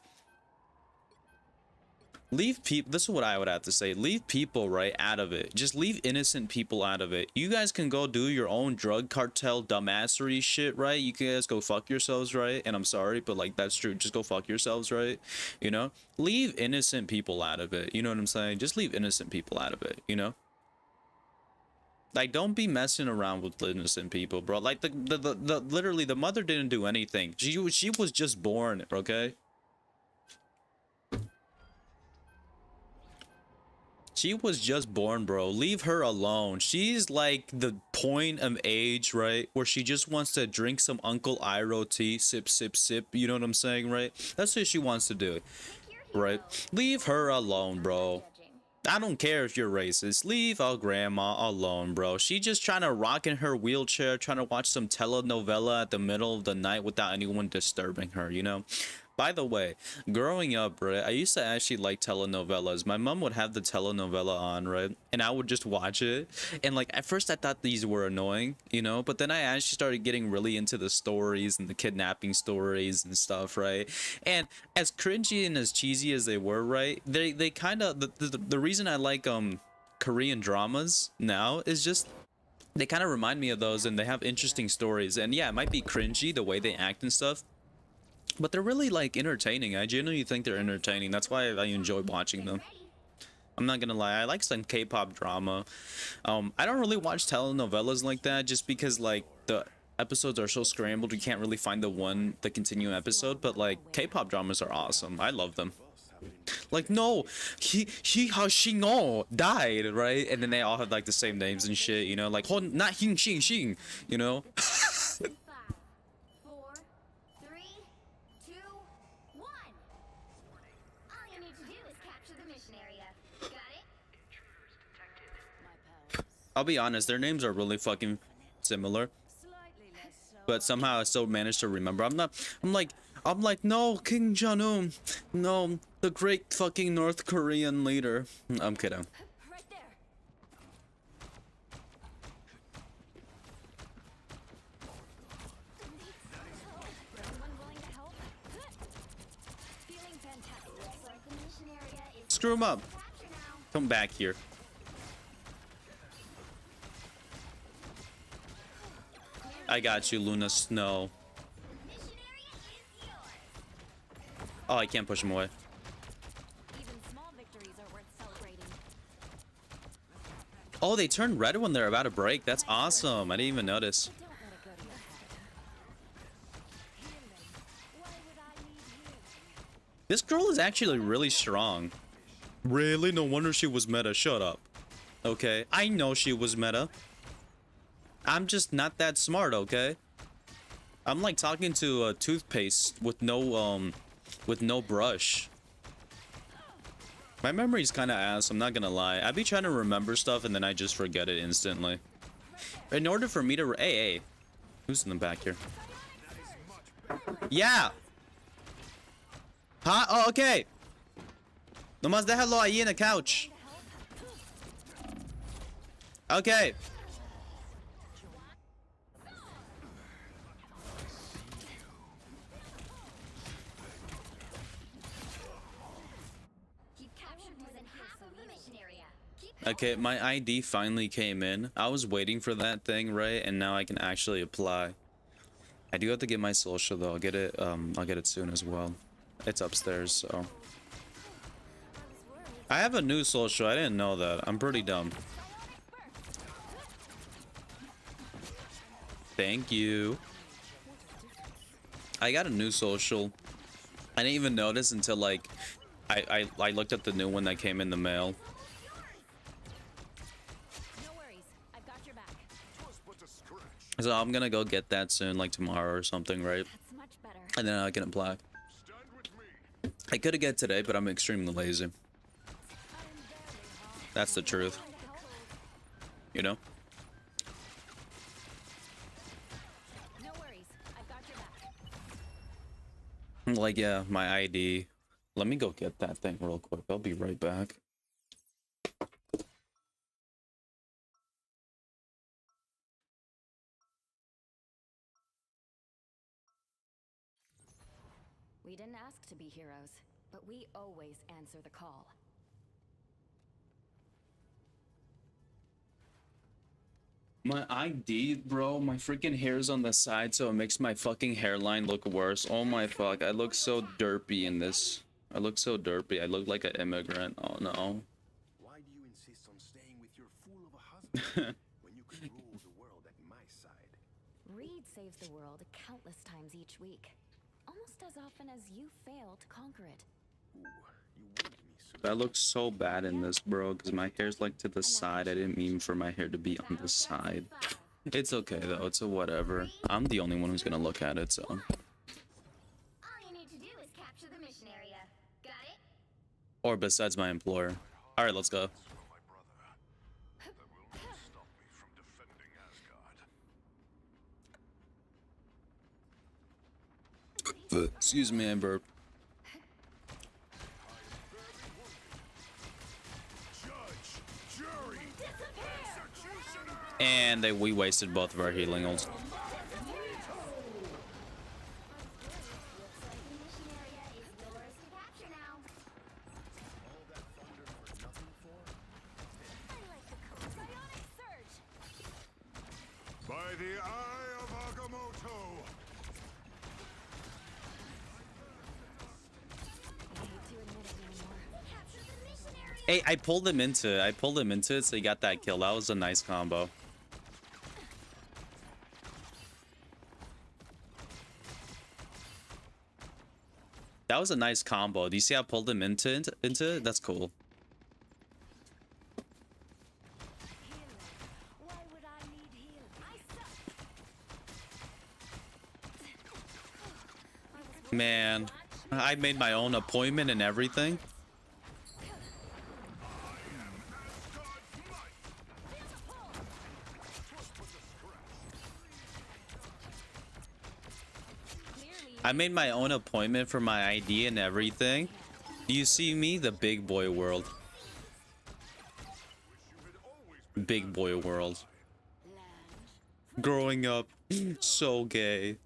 Leave people, this is what I would have to say, leave people right out of it. Just leave innocent people out of it. You guys can go do your own drug cartel dumbassery shit, right? You guys go fuck yourselves, right? And I'm sorry, but like that's true. Just go fuck yourselves, right? You know, leave innocent people out of it. You know what I'm saying? Just leave innocent people out of it, you know? Like, don't be messing around with innocent people, bro. Like the literally the mother didn't do anything. She was just born, okay? She was just born, bro. Leave her alone. She's like the point of age, right, where she just wants to drink some Uncle Iroh tea, sip, sip, sip. You know what I'm saying, right? That's what she wants to do, right? Leave her alone, bro. I don't care if you're racist. Leave our grandma alone, bro. She just trying to rock in her wheelchair, trying to watch some telenovela at the middle of the night without anyone disturbing her, you know? By the way, growing up, right, I used to actually like telenovelas. My mom would have the telenovela on, right, and I would just watch it. And like at first I thought these were annoying, you know, but then I actually started getting really into the stories and the kidnapping stories and stuff, right? And as cringy and as cheesy as they were, right, they kind of, the reason I like Korean dramas now is just they kind of remind me of those, and they have interesting stories. And yeah, it might be cringy the way they act and stuff, but they're really like entertaining. I genuinely think they're entertaining. That's why I enjoy watching them. I'm not gonna lie, I like some K-pop drama. I don't really watch telenovelas like that, just because like the episodes are so scrambled, you can't really find the continuing episode. But like K-pop dramas are awesome. I love them. Like, no, she no died, right? And then they all have like the same names and shit, you know, like Hon not Hing Xing Xing, you know. 5, 4, 3, 2, 1. All you need to do is capture the mission area. Got it? My pals. I'll be honest, their names are really fucking similar, Slightly less so. but somehow I still managed to remember. I'm like, no, King Jong-un, no, the great fucking North Korean leader. I'm kidding. Right there. Anyone willing to help? Feeling fantastic. Looks like the mission area is Screw him up. captured now. Come back here. I got you, Luna Snow. The mission area is yours. Oh, I can't push him away. Even small victories are worth celebrating. Oh, they turned red when they're about to break. That's awesome. I didn't even notice. Don't let it go to your head. Healing. Why would I need healing? This girl is actually really strong. Really? No wonder she was meta. Shut up. Okay, I know she was meta. I'm just not that smart, okay? I'm like talking to a toothpaste with no brush. My memory's kind of ass, I'm not gonna lie. I be trying to remember stuff and then I just forget it instantly. In order for me to... Hey. Who's in the back here? Yeah! Huh? Oh, okay. Nomás déjalo ahí en the couch. Okay. You've captured more than half of the mission area. Keep Okay, my ID finally came in. I was waiting for that thing, right? And now I can actually apply. I do have to get my social though. I'll get it soon as well. It's upstairs, so. I have a new social. I didn't know that. I'm pretty dumb. Thank you. I got a new social. I didn't even notice until like I looked at the new one that came in the mail. No worries. I've got your back. So I'm gonna go get that soon, like tomorrow or something, right? That's much better. And then I can apply. I could have get today, but I'm extremely lazy. That's the truth. You know? No worries. I've got your back. Like, yeah, my ID. Let me go get that thing real quick. I'll be right back. We didn't ask to be heroes, but we always answer the call. My ID, bro, my freaking hair's on the side, so it makes my fucking hairline look worse. Oh my fuck, I look so derpy in this. I look so derpy. I look like an immigrant. Oh no. Why do you insist on staying with your fool of a husband when you could rule the world at my side? Reed saves the world countless times each week. Almost as often as you fail to conquer it. Ooh, you wounded me, sir. I look so bad in this, bro, because my hair's like to the side. I didn't mean for my hair to be on the side. It's okay though, it's a whatever. I'm the only one who's gonna look at it, so. All you need to do is capture the mission area. Got it? Or besides my employer. Alright, let's go. My brother, that will not stop me from defending Asgard. Excuse me, Amber. Judge, jury, executioner. And we wasted both of our healing ults. Looks like the mission area is yours to capture now. All that thunder for nothing for? I like the color. Psionic surge. By the eye of Agamotto. I hate to admit it anymore. Capture the mission area. Hey, I pulled him into it, so he got that kill. That was a nice combo. That was a nice combo. Do you see I pulled him into it? That's cool. Why would I need healing? I suck. Man, I made my own appointment and everything. I made my own appointment for my ID and everything. Do you see me? The big boy world. Big boy world. Growing up, so gay.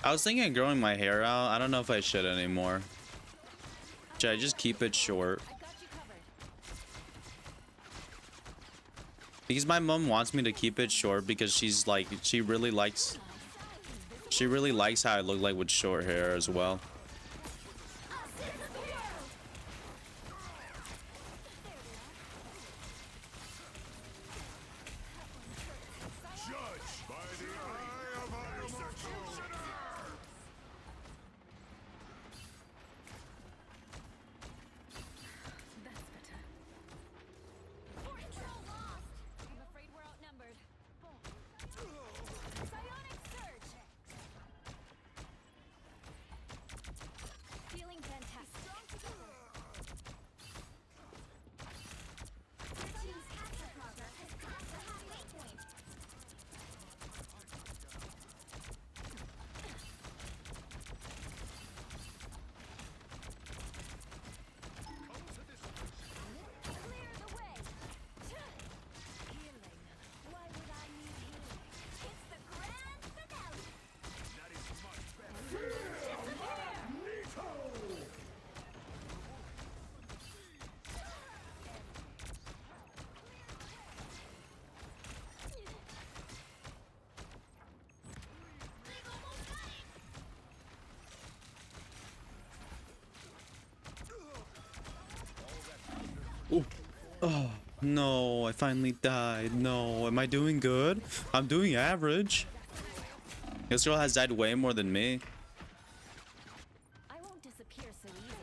I was thinking of growing my hair out. I don't know if I should anymore. Should I just keep it short? Because my mom wants me to keep it short because she's like, she really likes how I look like with short hair as well. I'm afraid we're outnumbered. Psionic surge. Feeling fantastic. Your team's capture progress has passed the halfway point. Clear the way. Healing. Why would I need healing? It's the grand finale. No, I finally died. No, am I doing good? I'm doing average. This girl has died way more than me. I won't disappear so easily.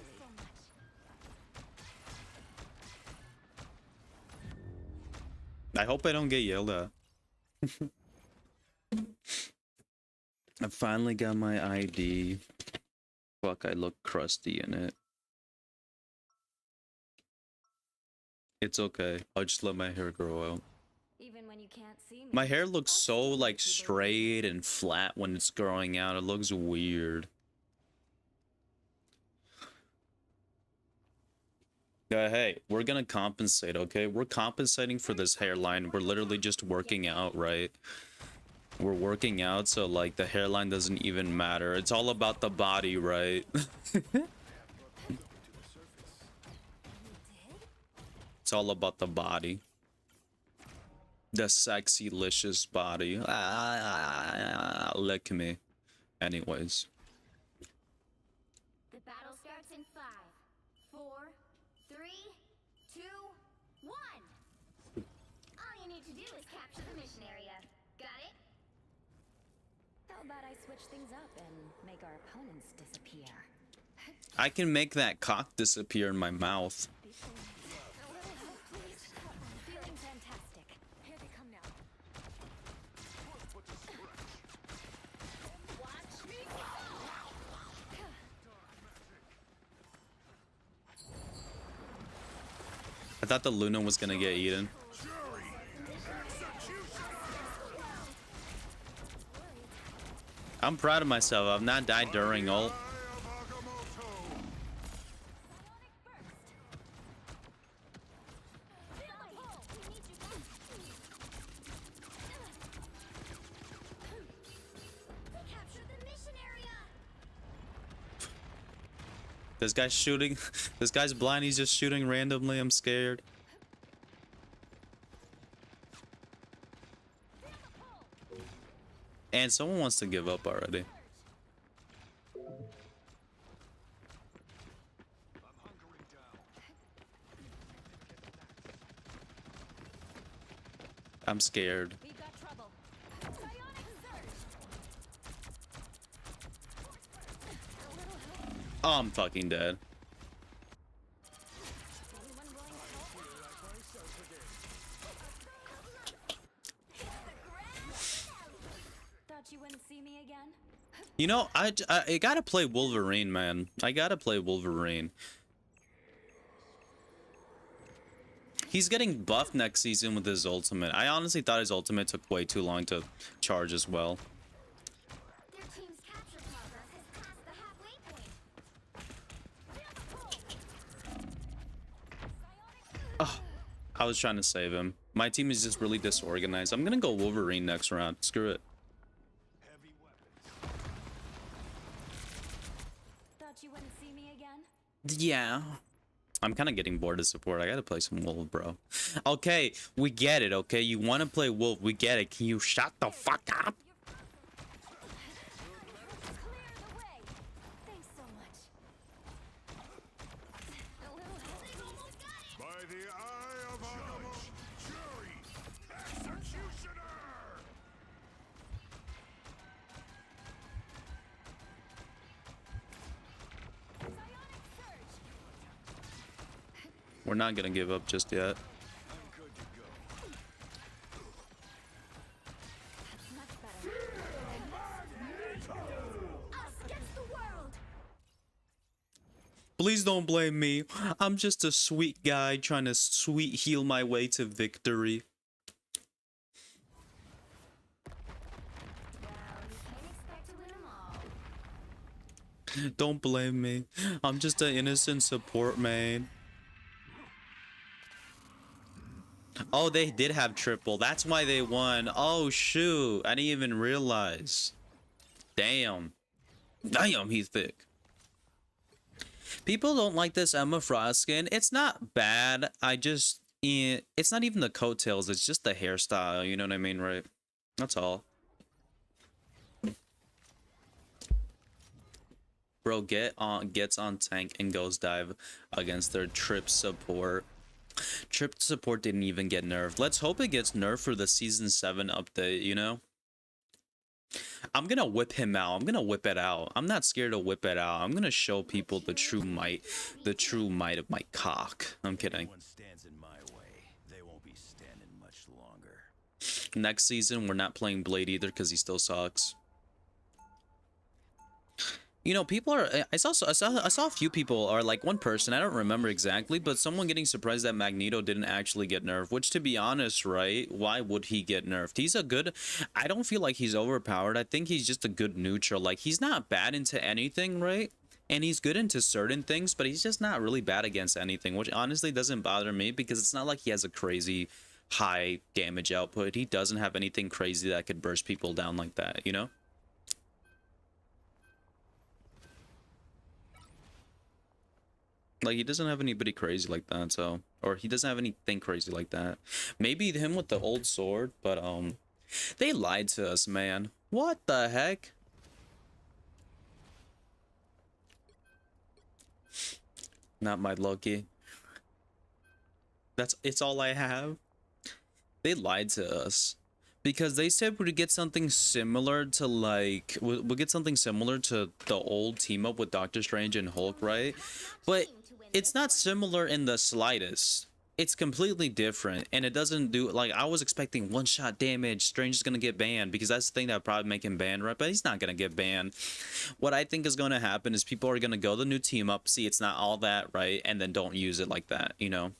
I hope I don't get yelled at. I finally got my ID. Fuck, I look crusty in it. It's okay. I'll just let my hair grow out. Even when you can't see me. My hair looks so like straight and flat when it's growing out. It looks weird. Hey, we're gonna compensate, okay? We're compensating for this hairline. We're literally just working out, right? We're working out, so like the hairline doesn't even matter. It's all about the body, right? It's all about the body. The sexy, licious body. Lick me. Anyways. The battle starts in 5, 4, 3, 2, 1. All you need to do is capture the mission area. Got it? How about I switch things up and make our opponents disappear? I can make that cock disappear in my mouth. A little help, please. Feeling fantastic. Here they come now. Watch me I thought the Luna was gonna get eaten. I'm proud of myself. I've not died during ult. capture the mission area. This guy's shooting. This guy's blind. He's just shooting randomly. I'm scared. And someone wants to give up already. I'm scared. We've got trouble. Psionic surge. A little help. Oh, I'm fucking dead. Anyone willing to help? Thought you wouldn't see me again? You know, I gotta play Wolverine, man. I gotta play Wolverine. He's getting buffed next season with his ultimate. I honestly thought his ultimate took way too long to charge as well. Their team's capture progress has passed the halfway point. I was trying to save him. My team is just really disorganized. I'm gonna go Wolverine next round. Screw it. Heavy weapons. Thought you wouldn't see me again? Yeah. I'm kind of getting bored of support. I gotta play some Wolf, bro. Okay, we get it, okay? You want to play Wolf. We get it. Can you shut the fuck up? Clear the way. Thanks so much. A little help. By the eye of Agamo, jury, executioner! Psionic surge. We're not gonna give up just yet. I'm good to go. Much better. Us against the world. Please don't blame me. I'm just a sweet guy trying to sweet heal my way to victory. Well, you can't expect to win them all. Don't blame me. I'm just an innocent support main. Oh, they did have triple. That's why they won. Oh, shoot. I didn't even realize. Damn. Damn, he's thick. People don't like this Emma Frost skin. It's not bad. It's not even the coattails. It's just the hairstyle. You know what I mean, right? That's all. Bro, gets on tank and goes dive against their trip support. Trip support didn't even get nerfed. Let's hope it gets nerfed for the season 7 update, you know? I'm gonna whip him out. I'm gonna whip it out. I'm not scared to whip it out. I'm gonna show people the true might of my cock. I'm kidding. Anyone stands in my way, they won't be standing much longer. Next season, we're not playing Blade either because he still sucks. You know, people are. I saw a few people, or like one person, I don't remember exactly, but someone getting surprised that Magneto didn't actually get nerfed. Which, to be honest, right? Why would he get nerfed? He's a good. I don't feel like he's overpowered. I think he's just a good neutral. Like, he's not bad into anything, right? And he's good into certain things, but he's just not really bad against anything, which honestly doesn't bother me because it's not like he has a crazy high damage output. He doesn't have anything crazy that could burst people down like that, you know? Like, he doesn't have anybody crazy like that, so... Or he doesn't have anything crazy like that. Maybe him with the old sword, but, they lied to us, man. What the heck? Not my Loki. It's all I have. They lied to us. Because they said we'd get something similar to, like... We'll get something similar to the old team-up with Doctor Strange and Hulk, right? But... it's not similar in the slightest. It's completely different, and it doesn't do, like, I was expecting one-shot damage. Strange is gonna get banned because that's the thing that would probably make him banned, right? But he's not gonna get banned. What I think is gonna happen is people are gonna go the new team up, see it's not all that, right, and then don't use it like that, you know?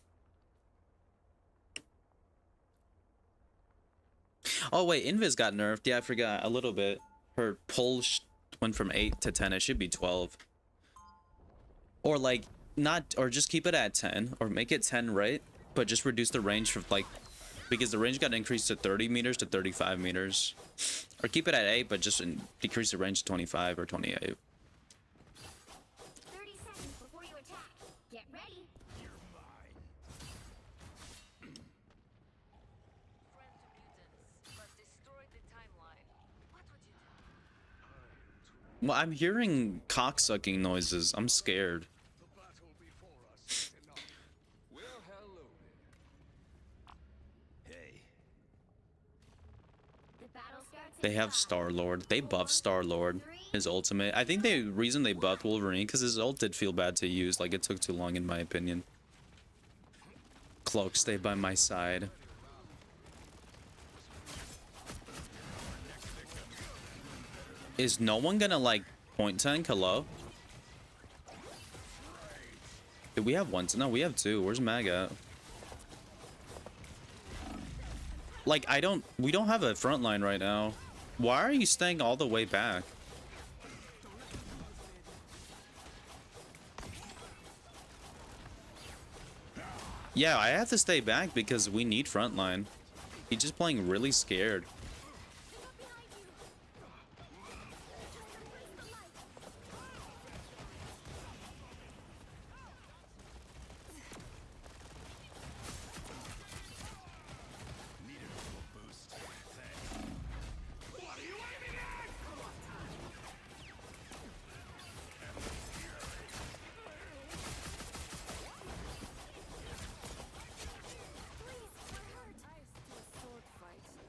Oh wait, Invis got nerfed. Yeah, I forgot a little bit. Her pull went from 8 to 10. It should be 12. Or like. Not, or just keep it at 10, or make it 10, right? But just reduce the range from, like, because the range got increased to 30 meters to 35 meters. Or keep it at 8, but just decrease the range to 25 or 28. 30 seconds before you attack. Get ready. You're mine. Friends of mutants must destroy the timeline. What would you do? Well, I'm hearing cocksucking noises. I'm scared. The battle before us is enough. Well, hello. Hey, They have Star-Lord. They buffed Star-Lord. His ultimate. I think the reason they buffed Wolverine because his ult did feel bad to use. Like, it took too long in my opinion. Cloak, stay by my side. Is no one gonna, like, point tank? Hello? Do we have one? No, we have two. Where's Mag at? Like, we don't have a front line right now. Why are you staying all the way back? Yeah, I have to stay back because we need front line. He's just playing really scared.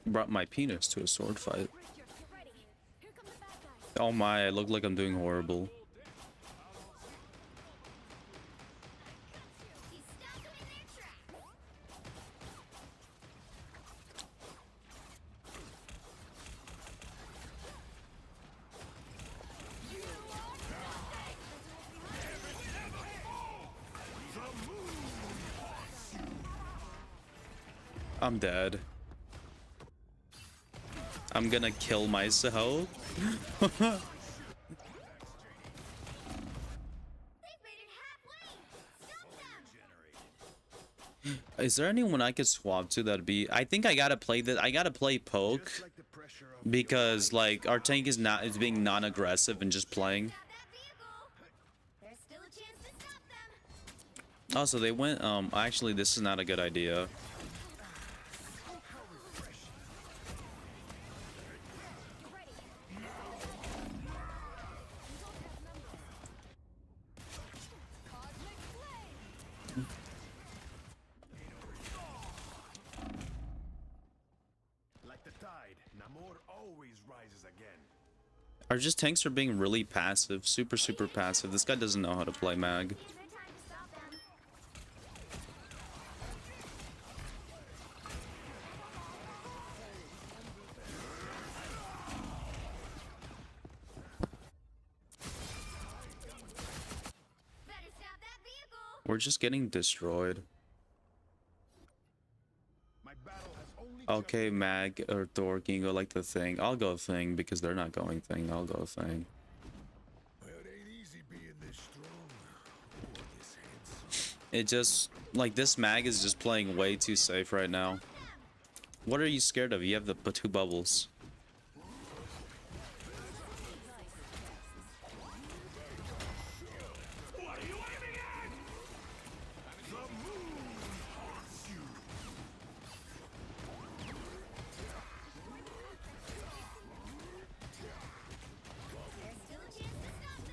Brought my penis to a sword fight. Oh my, I look like I'm doing horrible. He's stopped them in their tracks. I'm dead. I'm gonna kill myself. They've made it halfway. Stop them. Is there anyone I could swap to that'd be? I think I gotta play that. I gotta play poke Just like the pressure of because like our tank is being non-aggressive and just playing. Stop that vehicle. There's still a chance to stop them. Also, they went. Actually, this is not a good idea. like the tide, Namor always rises again. Our just tanks are being really passive, super passive. This guy doesn't know how to play Mag. Is there time to stop them? Better stop that vehicle. We're just getting destroyed. My battle has only Okay, Mag or Thor, can you go like the thing? I'll go thing because they're not going thing. I'll go thing. Well, it ain't easy being this strong or this handsome. It just like this Mag is just playing way too safe right now. What are you scared of? You have the two bubbles. There's still a chance to stop them.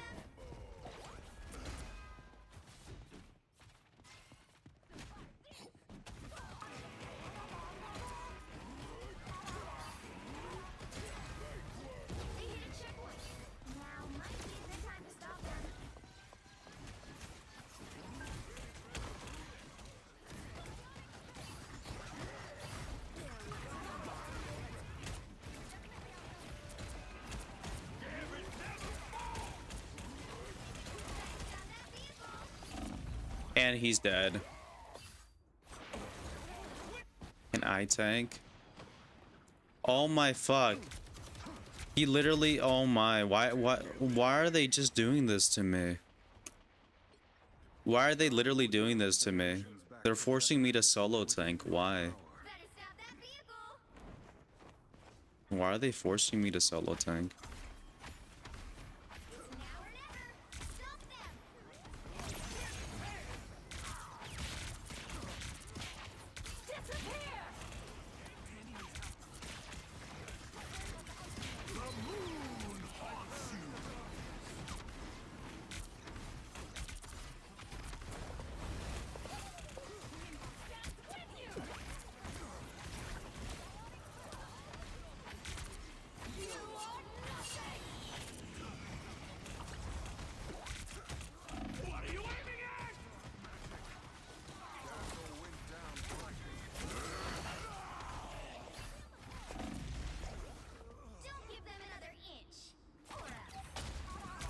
They hit a checkpoint. Now might be a good time to stop them. And he's dead. Can I tank? Oh my fuck. He literally, oh my, why are they just doing this to me? Why are they literally doing this to me? They're forcing me to solo tank. Why? Better stop that vehicle. Why are they forcing me to solo tank? It's now or never. Stop them. Disappear.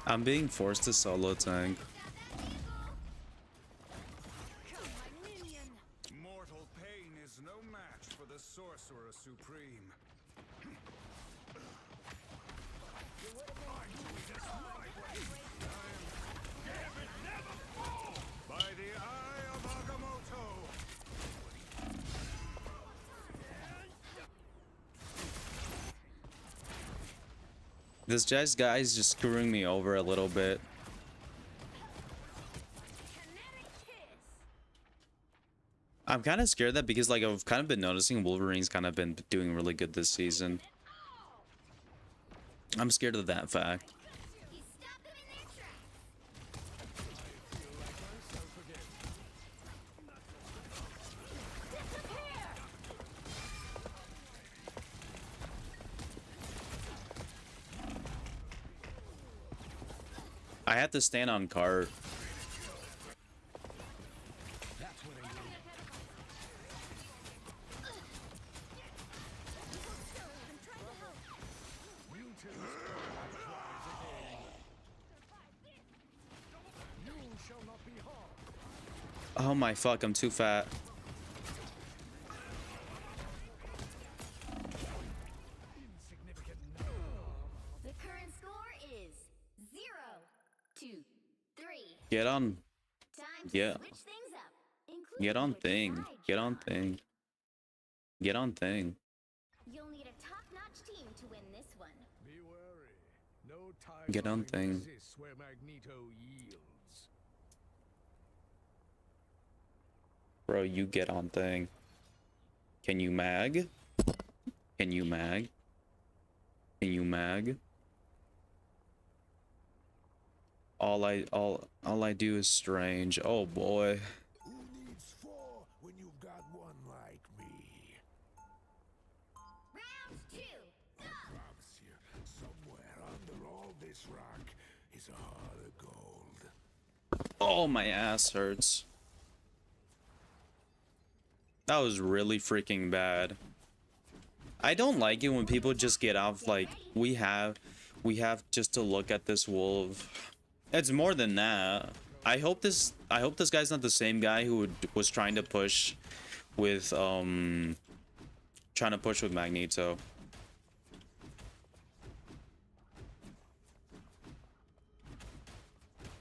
I'm being forced to solo tank. Mortal pain is no match for the Sorcerer Supreme. By the eye of Agamotto! This guy's just screwing me over a little bit. I'm kind of scared that because like I've kind of been noticing Wolverine's kind of been doing really good this season. I'm scared of that fact. You stopped them in their tracks. I have to stand on cart. Oh my fuck, I'm too fat. The current score is 0-3. Get on. Time to Yeah. switch things up. including Get on your thing. side Get on job. thing. Get on thing. You'll need a top-notch team to win this one. Be wary. No timeline Get on thing. exists where Magneto yields. Bro, you get on thing. Can you mag? Can you mag? Can you mag? All I do is strange. Oh boy. Who needs four when you've got one like me? Round 2, go! Promise you, somewhere under all this rock is a heart of gold. Oh, my ass hurts. That was really freaking bad. I don't like it when people just get off like we have just to look at this wolf. It's more than that. I hope this guy's not the same guy who was trying to push with Magneto.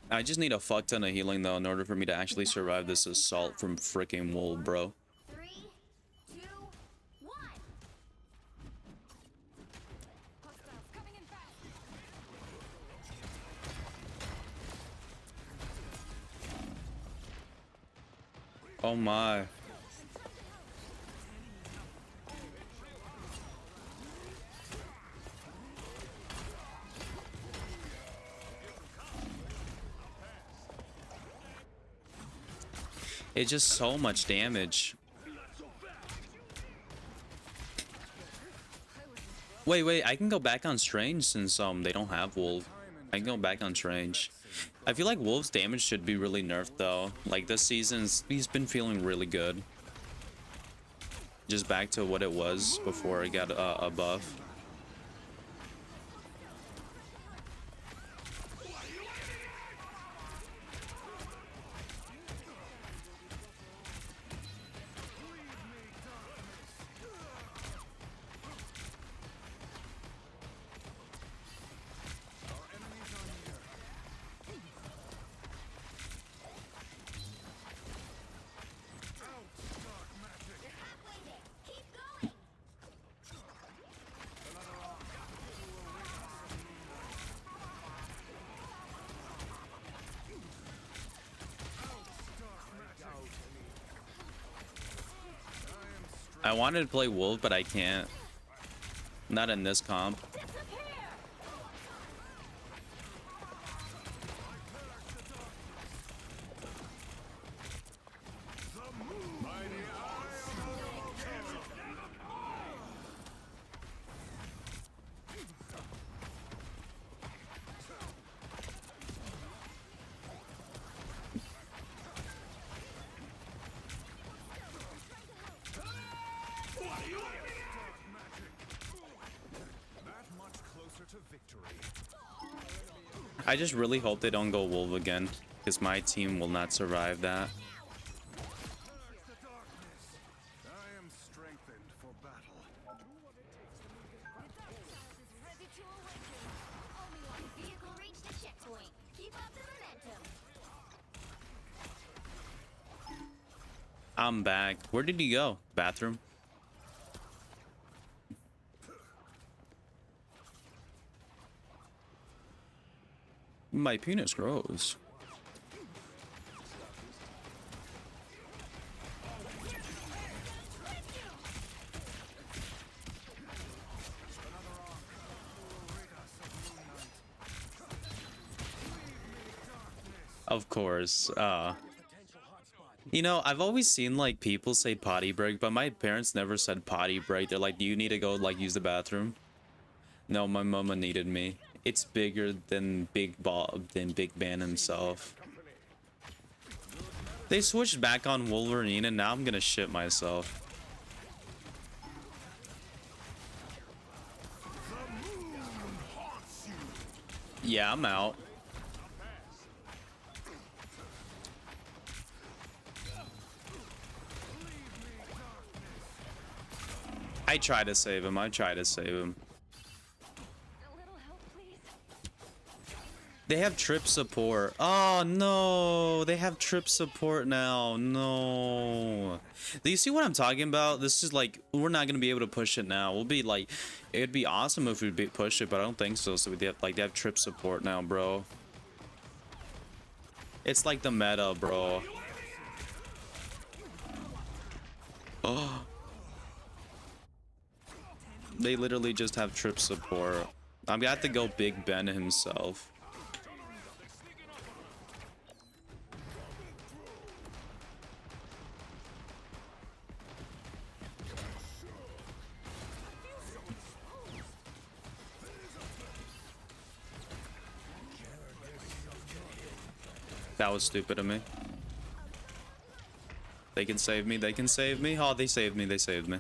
I just need a fuck ton of healing though in order for me to actually survive this assault from freaking wolf, bro. 3, 2, 1. Hostiles coming in fast. Oh my. It's just so much damage. Wait, I can go back on Strange since they don't have Wolf. I can go back on Strange. I feel like Wolf's damage should be really nerfed though. Like this season's, he's been feeling really good. Just back to what it was before it got a buff. You're halfway there. Keep going. I wanted to play Wolf, but I can't. Not in this comp. I just really hope they don't go wolf again, because my team will not survive that. I am strengthened for battle. Ready to awaken. Only one vehicle reached the checkpoint. Keep up the momentum. I'm back. Where did he go? Bathroom? My penis grows. Of course. You know, I've always seen like people say potty break, but my parents never said potty break. They're like, "Do you need to go like use the bathroom?" No, my mama needed me. It's bigger than Big Ben himself. They switched back on Wolverine, and now I'm gonna shit myself. Yeah, I'm out. I try to save him. I try to save him. A little help, please. They have trip support. Oh no, they have trip support now. No. Do you see what I'm talking about? This is like, we're not gonna be able to push it now. We'll be like, it'd be awesome if we push it, but I don't think so. So they have trip support now, bro. It's like the meta, bro. Oh. They literally just have trip support. I'm gonna have to go Big Ben himself. That was stupid of me. They can save me. They can save me. Oh, they saved me. They saved me.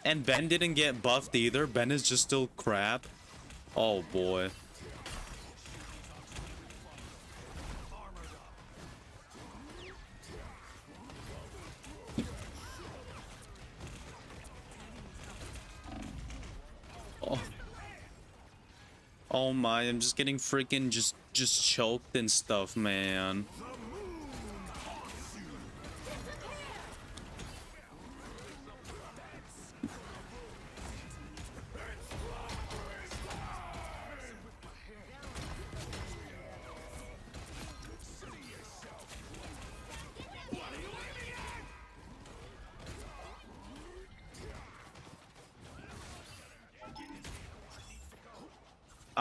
And Ben didn't get buffed either. Ben is just still crap. Oh boy. Oh. Oh my, I'm just getting freaking just choked and stuff, man.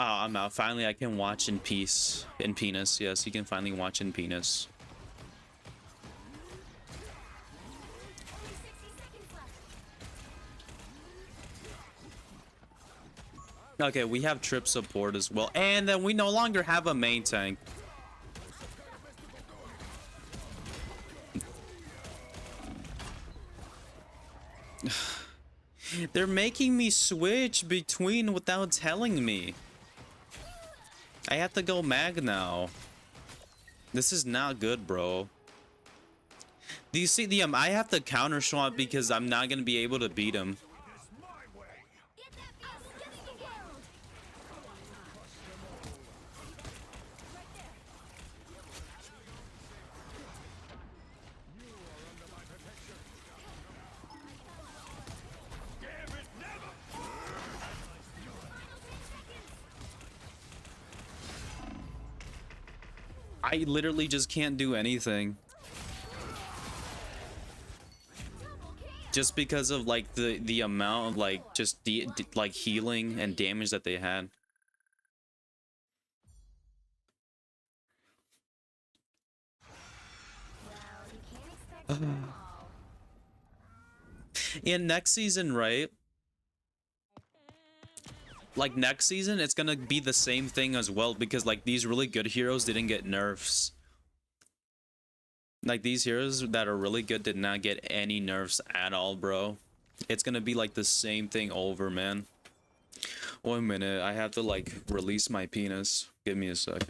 Oh, I'm out. Finally, I can watch in peace. In penis. Yes, you can finally watch in penis. Okay, we have trip support as well. And then we no longer have a main tank. They're making me switch between without telling me. I have to go mag now. This is not good, bro. Do you see the I have to counter swap because I'm not gonna be able to beat him. Get that vehicle getting the world. I literally just can't do anything. Just because of like the amount of like just like healing and damage that they had. In next season, right? Like next season, it's gonna be the same thing as well because like these really good heroes didn't get nerfs. Like these heroes that are really good did not get any nerfs at all, bro. It's gonna be like the same thing over, man. 1 minute. I have to like release my penis. Give me a sec.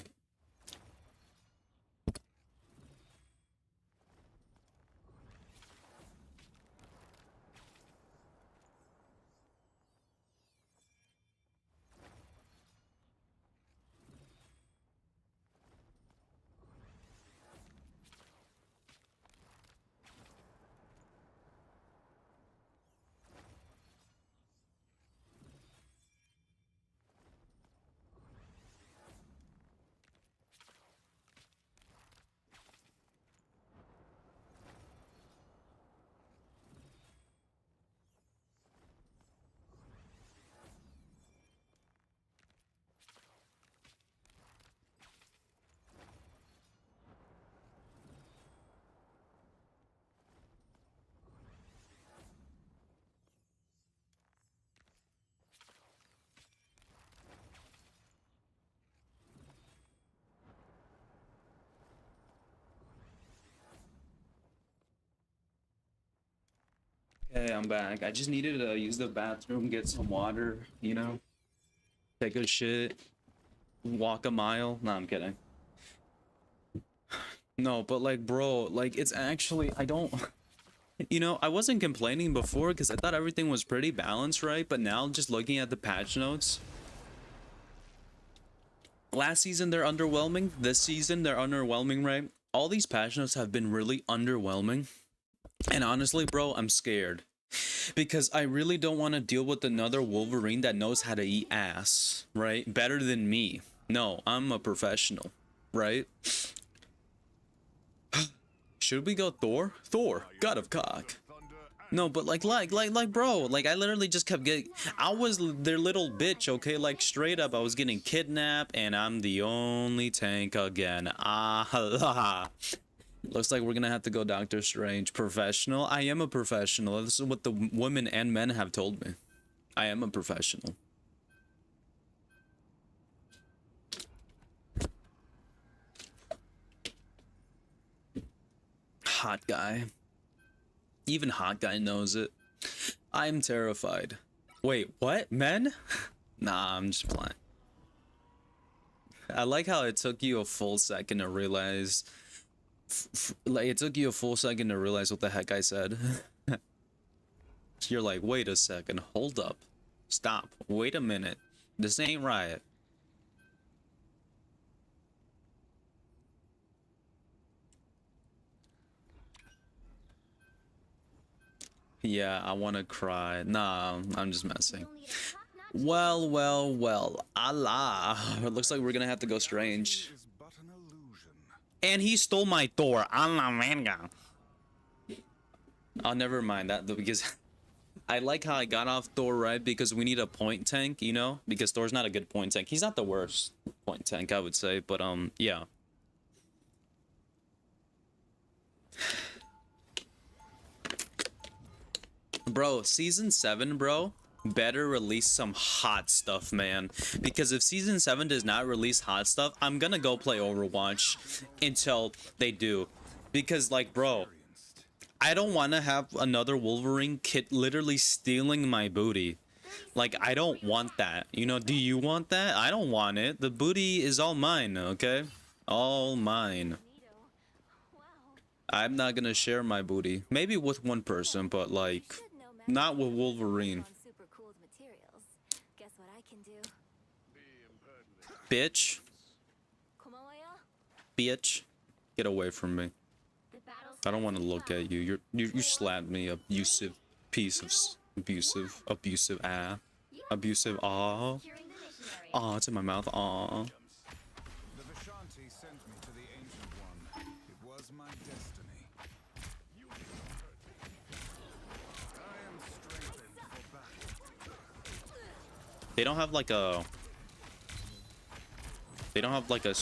Okay, I'm back. I just needed to use the bathroom, get some water, you know, take a shit, walk a mile. No, I'm kidding. No, but like, bro, like, it's actually, I don't, you know, I wasn't complaining before because I thought everything was pretty balanced, right? But now, just looking at the patch notes, last season they're underwhelming. This season they're underwhelming, right? All these patch notes have been really underwhelming. And honestly, bro, I'm scared. Because I really don't want to deal with another Wolverine that knows how to eat ass, right? Better than me. No, I'm a professional, right? Should we go Thor? Thor, God of Cock. No, but like, bro, like, I literally just kept getting, I was their little bitch, okay? Like, straight up, I was getting kidnapped, and I'm the only tank again. Ah, looks like we're gonna have to go Doctor Strange. Professional? I am a professional. This is what the women and men have told me. I am a professional. Hot guy. Even hot guy knows it. I'm terrified. Wait, what? Men? Nah, I'm just playing. I like how it took you a full second to realize. Like, it took you a full second to realize what the heck I said. You're like, wait a second, hold up, stop, wait a minute, this ain't right. Yeah, I want to cry. Nah, I'm just messing. You'll need a top-notch Well, Allah. It looks like we're gonna have to go Strange. Is but an illusion. And he stole my Thor. Allah manga. Oh, never mind that, though, because I like how I got off Thor, right? Because we need a point tank, you know? Because Thor's not a good point tank. He's not the worst point tank, I would say, but yeah. Bro, season 7, bro, better release some hot stuff, man. Because if season 7 does not release hot stuff, I'm gonna go play Overwatch until they do. Because, like, bro, I don't want to have another Wolverine kid literally stealing my booty. Like, I don't want that. You know, do you want that? I don't want it. The booty is all mine, okay? All mine. Wow. I'm not gonna share my booty. Maybe with one person, but like, Should know Matt not with Wolverine. on super cool materials. Guess what I can do? Bitch. Komawaya? Bitch. Get away from me. The battle's I don't want to look at you. You slapped me, abusive piece of abusive aw. securing the missionary. Aw, it's in my mouth. Aw. The Vishanti sent me to the Ancient One. It was my destiny. I am strengthened for battle. They don't have like a. They don't have like a.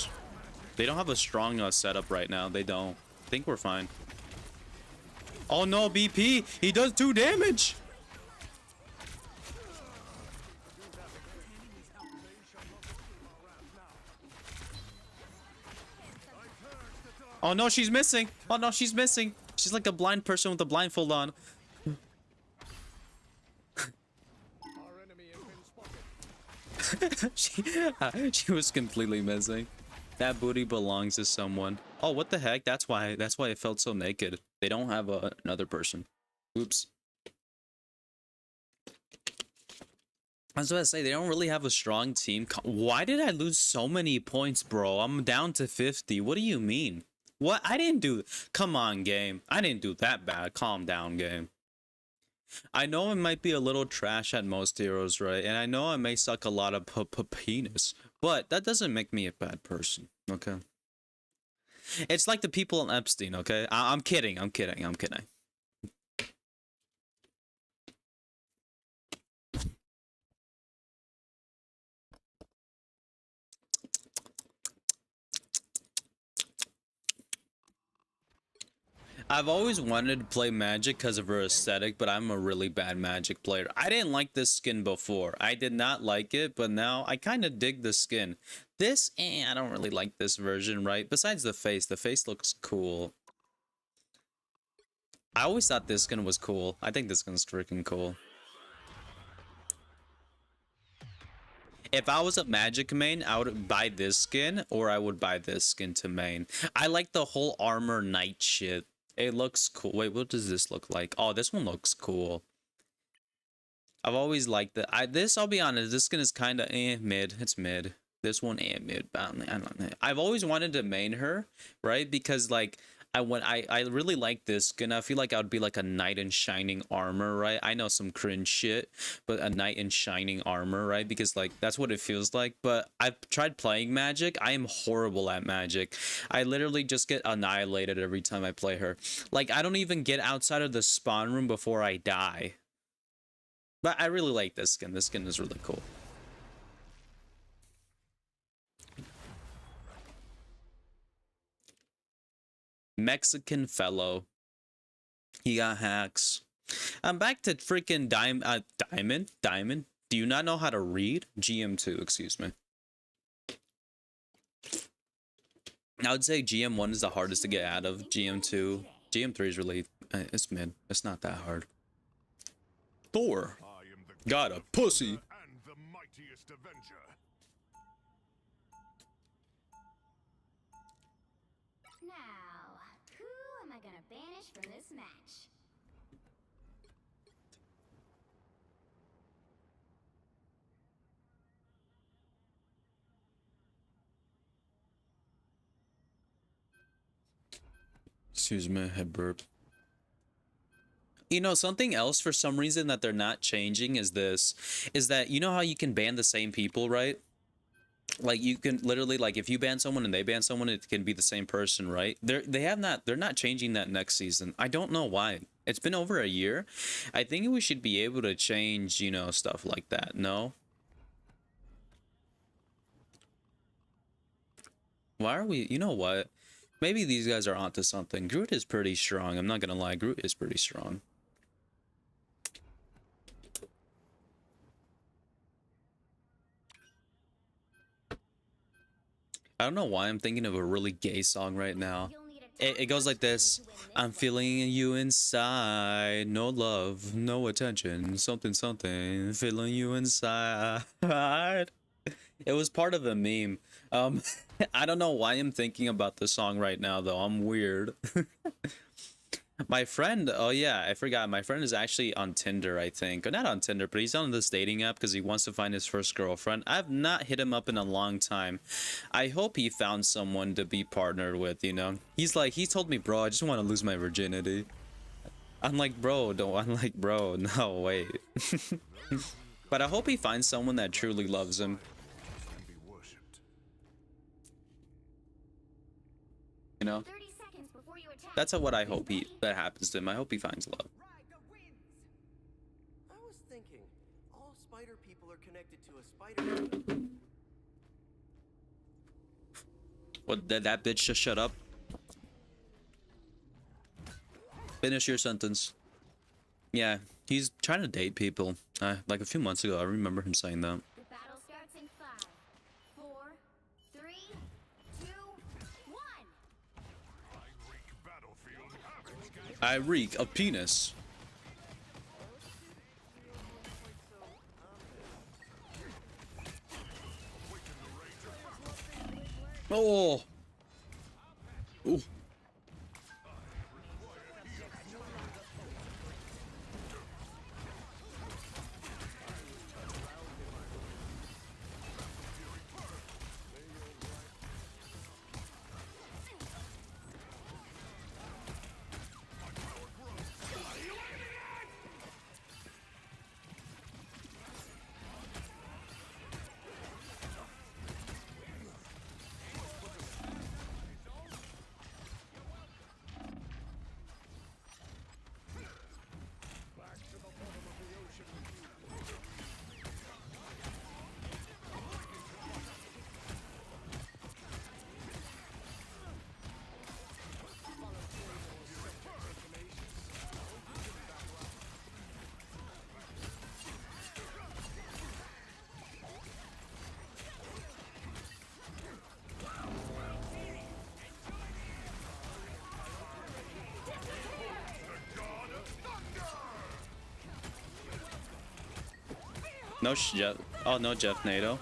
They don't have a strong setup right now. They don't. I think we're fine. Oh no, BP! He does 2 damage! Oh no, she's missing! Oh no, she's missing! She's like a blind person with a blindfold on. she was completely missing. That booty belongs to someone. Oh, what the heck? That's why it felt so naked. They don't have another person. Oops. I was about to say, they don't really have a strong team. Why did I lose so many points, bro? I'm down to 50. What do you mean? What? I didn't do... Come on, game. I didn't do that bad. Calm down, game. I know it might be a little trash at most heroes, right? And I know I may suck a lot of penis. But that doesn't make me a bad person, okay? It's like the people on Epstein, okay? I'm kidding. I'm kidding. I'm kidding. I've always wanted to play Magic because of her aesthetic, but I'm a really bad Magic player. I didn't like this skin before. I did not like it, but now I kind of dig the skin. This, I don't really like this version, right? Besides the face looks cool. I always thought this skin was cool. I think this skin's freaking cool. If I was a Magic main, I would buy this skin, or I would buy this skin to main. I like the whole armor knight shit. It looks cool. Wait, what does this look like? Oh, this one looks cool. I've always liked that. I'll be honest, this skin is kind of mid. It's mid. This one mid. I don't know. I've always wanted to main her, right? Because like I really like this skin. I feel like I would be like a knight in shining armor, right? I know some cringe shit, but a knight in shining armor, right? Because like that's what it feels like. But I've tried playing Magic. I am horrible at Magic. I literally just get annihilated every time I play her. Like I don't even get outside of the spawn room before I die. But I really like this skin. This skin is really cool. Mexican fellow. He got hacks. I'm back to freaking Diamond. Do you not know how to read? GM2, excuse me. I would say GM1 is the hardest to get out of. GM2. GM3 is really... it's mid. It's not that hard. Thor. Got a pussy. And the mightiest avenger. Now, who am I gonna banish from this match? Excuse me, head burp. You know, something else for some reason that they're not changing is this. Is that, you know how you can ban the same people, right? Like you can literally, like if you ban someone and they ban someone, it can be the same person, right? They're not changing that next season. I don't know why. It's been over a year. I think we should be able to change, you know, stuff like that. No? Why are we, you know what? Maybe these guys are onto something. Groot is pretty strong. I'm not gonna lie, Groot is pretty strong. I don't know why I'm thinking of a really gay song right now. It goes like this. I'm feeling you inside. No love, no attention. Something, something. Feeling you inside. It was part of a meme. I don't know why I'm thinking about this song right now, though. I'm weird. My friend, oh yeah, I forgot. My friend is actually on Tinder, I think. Or not on Tinder, but he's on this dating app because he wants to find his first girlfriend. I've not hit him up in a long time. I hope he found someone to be partnered with, you know? He told me, bro, I just want to lose my virginity. I'm like, bro, no, wait. But I hope he finds someone that truly loves him. Can be worshipped. You know? 30 seconds before you attack. That's what I hope that happens to him. I hope he finds love. I was thinking, all spider people are connected to a spider. What, that bitch just shut up? Finish your sentence. Yeah, he's trying to date people. Like a few months ago, I remember him saying that. The battle starts in 5, 4, 3, 2, 1. I wreak battlefield havoc. I reek of penis. Oh. Ooh. No Jeff. Oh no, Jeff NATO.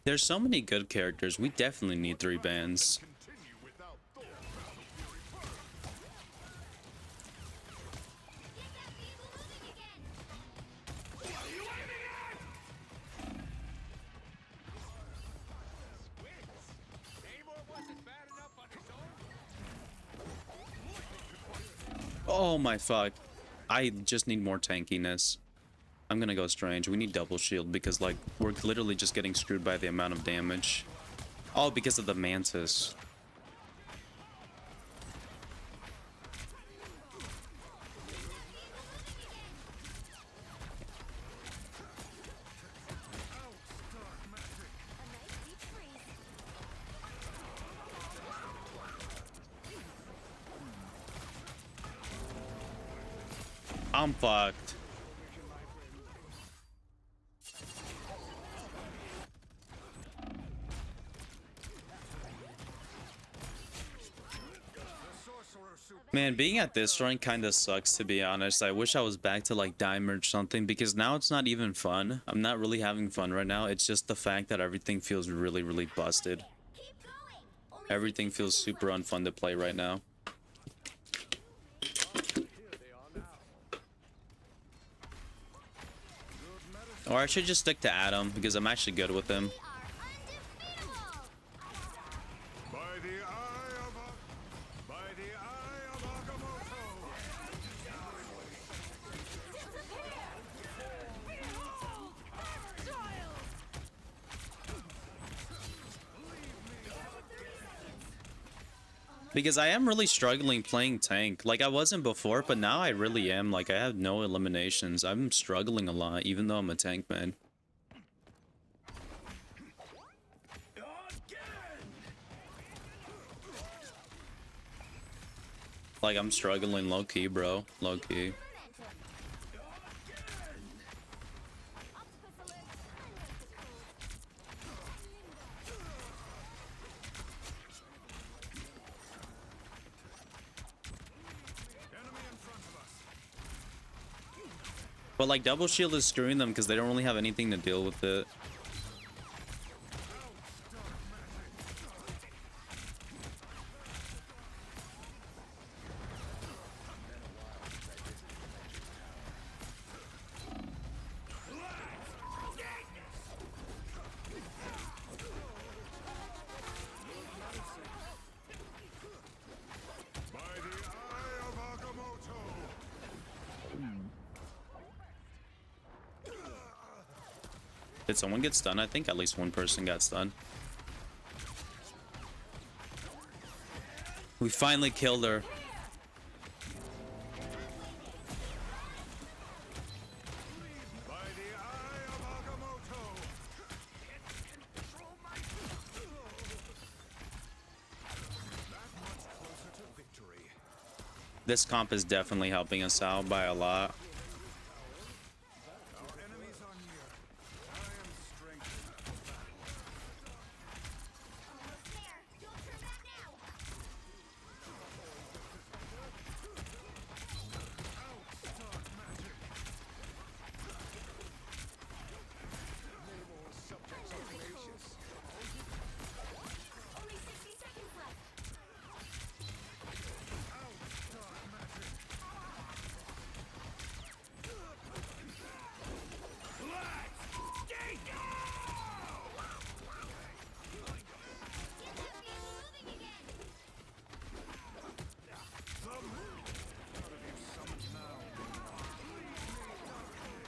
There's so many good characters. We definitely need 3 bans. Continue without thought. Get that vehicle moving again! Oh my fuck. I just need more tankiness. I'm gonna go Strange. We need double shield because, like, we're literally just getting screwed by the amount of damage. Oh, because of the Mantis. I'm fucked. Man, being at this rank kind of sucks, to be honest. I wish I was back to like Diamond or something, because now it's not even fun. I'm not really having fun right now. It's just the fact that everything feels really, really busted. Keep going! Only Everything feels super unfun to play right now. Or I should just stick to Adam, because I'm actually good with him. we are undefeatable! By the eye of Agamotto. Because I am really struggling playing tank. Like, I wasn't before, but now I really am. Like, I have no eliminations. I'm struggling a lot, even though I'm a tank man. Like, I'm struggling low-key, bro. Low-key. But, like, double shield is screwing them because they don't really have anything to deal with it. By the eye of Agamotto. Did someone get stunned? I think at least one person got stunned. We finally killed her. By the eye of Agamotto. That much closer to victory. This comp is definitely helping us out by a lot. Our enemies are near. I am strengthened for battle.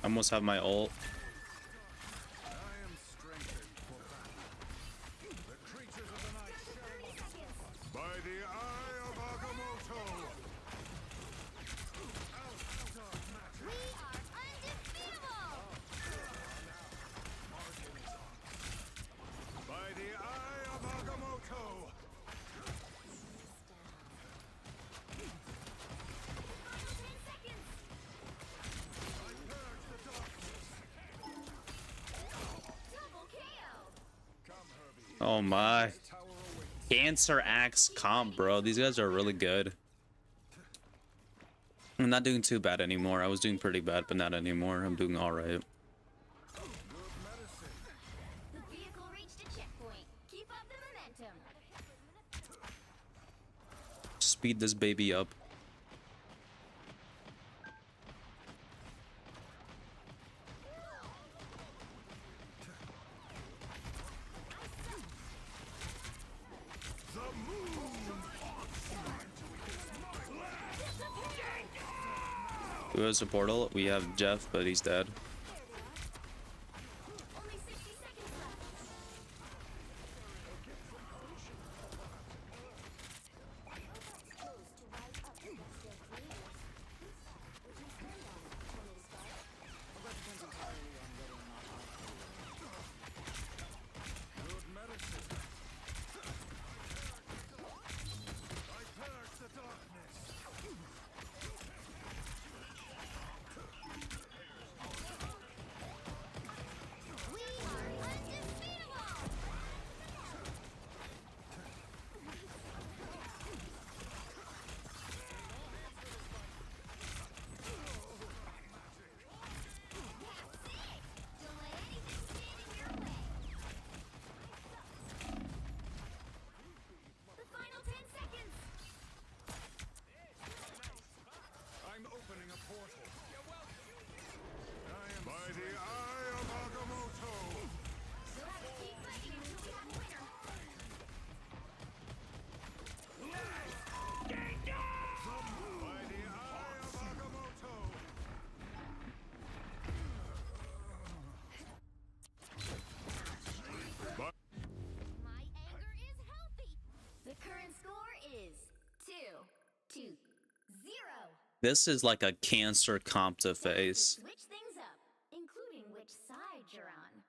I almost have my ult. I am strengthened for battle. The creatures of the night shall by the eye of Agamotto. Out of matter. We are undefeatable! By the eye of Agamotto. 10 seconds! I purge the darkness. Double KO! Come, Herbie. Oh my. Tower awaits. Cancer Axe comp, bro. These guys are really good. I'm not doing too bad anymore. I was doing pretty bad, but not anymore. I'm doing alright. Good medicine. The vehicle reached a checkpoint. Keep up the momentum. Speed this baby up. Who has a portal? We have Jeff, but he's dead. Only 60 seconds left. Good medicine. I purge the darkness. We are undefeatable! Don't let anything stand in your way. The final 10 seconds. I'm opening a portal. I am by the eye of Agamotto. You'll have to keep fighting until we have a winner. By the eye of Agamotto. My anger is healthy. The current score is 2-0. This is like a cancer comp to face. Switch things up, including which side you're on.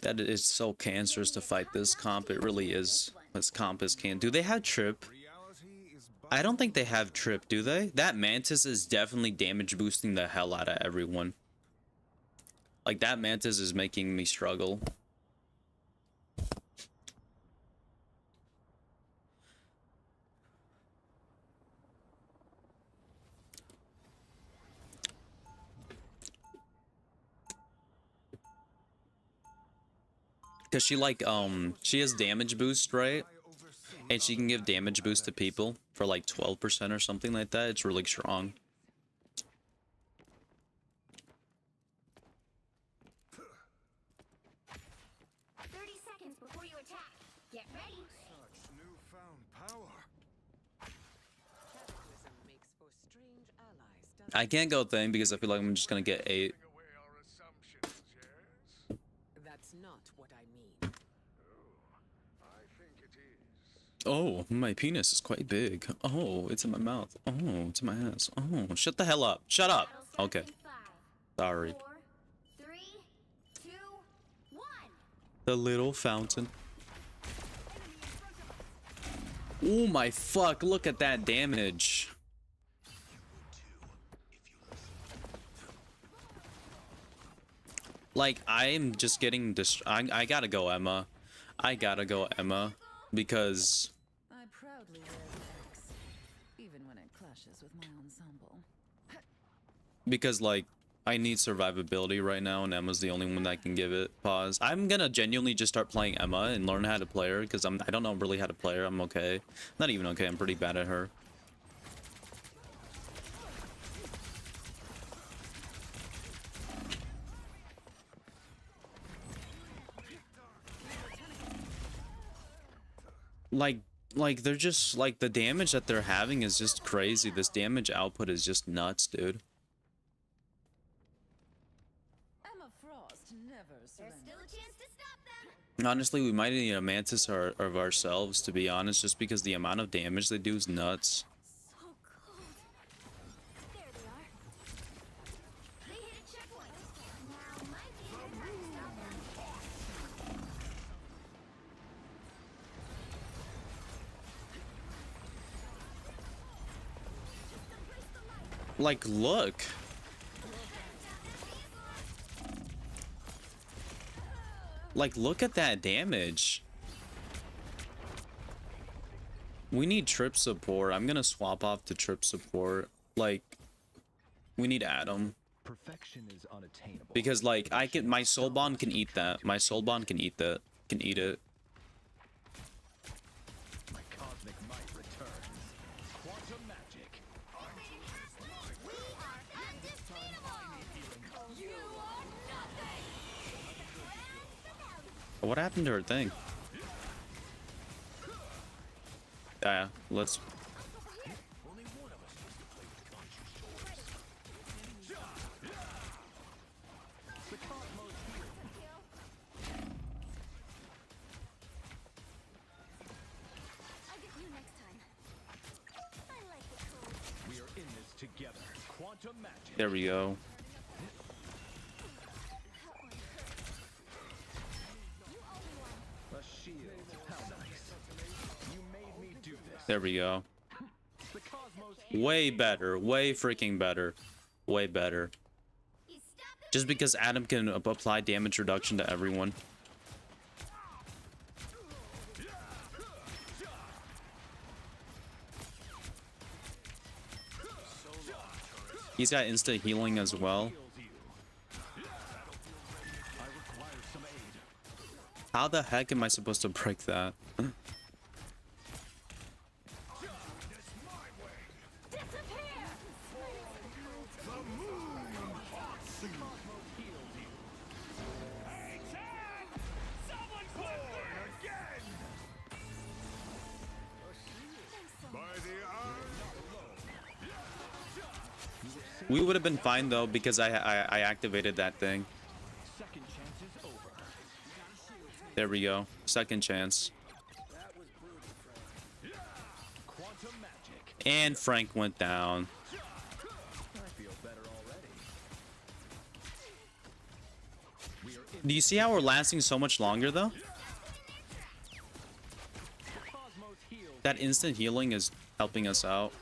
That is so cancerous to fight this comp. It really is. This comp is can. Do they have trip? Reality is I don't think they have trip, do they? That Mantis is definitely damage boosting the hell out of everyone. Like, that Mantis is making me struggle. Cause she like she has damage boost, right? And she can give damage boost to people for like 12% or something like that. It's really strong. 30 seconds before you attack. Get ready. such newfound power. Capitalism makes for strange allies, doesn't I can't go thing because I feel like I'm just gonna get 8. Away our assumptions, yes? it? That's not what I mean. I think it is. Oh, my penis is quite big. Oh, it's in my mouth. Oh, it's in my ass. Oh, shut the hell up. Shut up. Battle starts Okay, in 5, sorry. 4, 3, 2, 1. The little fountain. Oh my fuck, look at that damage. Like, I'm just getting I gotta go Emma. I gotta go Emma because I proudly wear the X, even when it clashes with my ensemble. like I need survivability right now, and Emma's the only one that can give it. Pause. I'm gonna genuinely just start playing Emma and learn how to play her because I don't know really how to play her. I'm okay. Not even okay. I'm pretty bad at her. Like they're just like the damage that they're having is just crazy. This damage output is just nuts, dude. Still a chance to stop them. Honestly, we might need a mantis of ourselves, to be honest, just because the amount of damage they do is nuts. So cold. There they are. They hit a checkpoint. Now might be a good time to stop them. Like, look. Like, look at that damage. We need trip support. I'm gonna swap off to trip support. Like, we need Adam. Perfection is unattainable. Because, like, my soul bond can eat that. My soul bond can eat that. Can eat it. My cosmic might returns. Quantum magic. We are undefeatable. You are nothing. What happened to her thing? Yeah, let's. I'll get you next time. I like the cold. We are in this together. Quantum magic. There we go. A shield. How nice. You made me do this. There we go. The cosmos heals. Way better. Way freaking better. Way better. You stop them. Just because Adam can apply damage reduction to everyone. He's got instant healing as well. Heals you. I require some aid. How the heck am I supposed to break that? By the eye. We would have been fine though because I activated that thing. Second chance is over. There we go. Second chance. Quantum magic. And Frank went down. I feel better already. We are in Do you see how we're lasting so much longer though? cosmos heals. That instant healing is helping us out.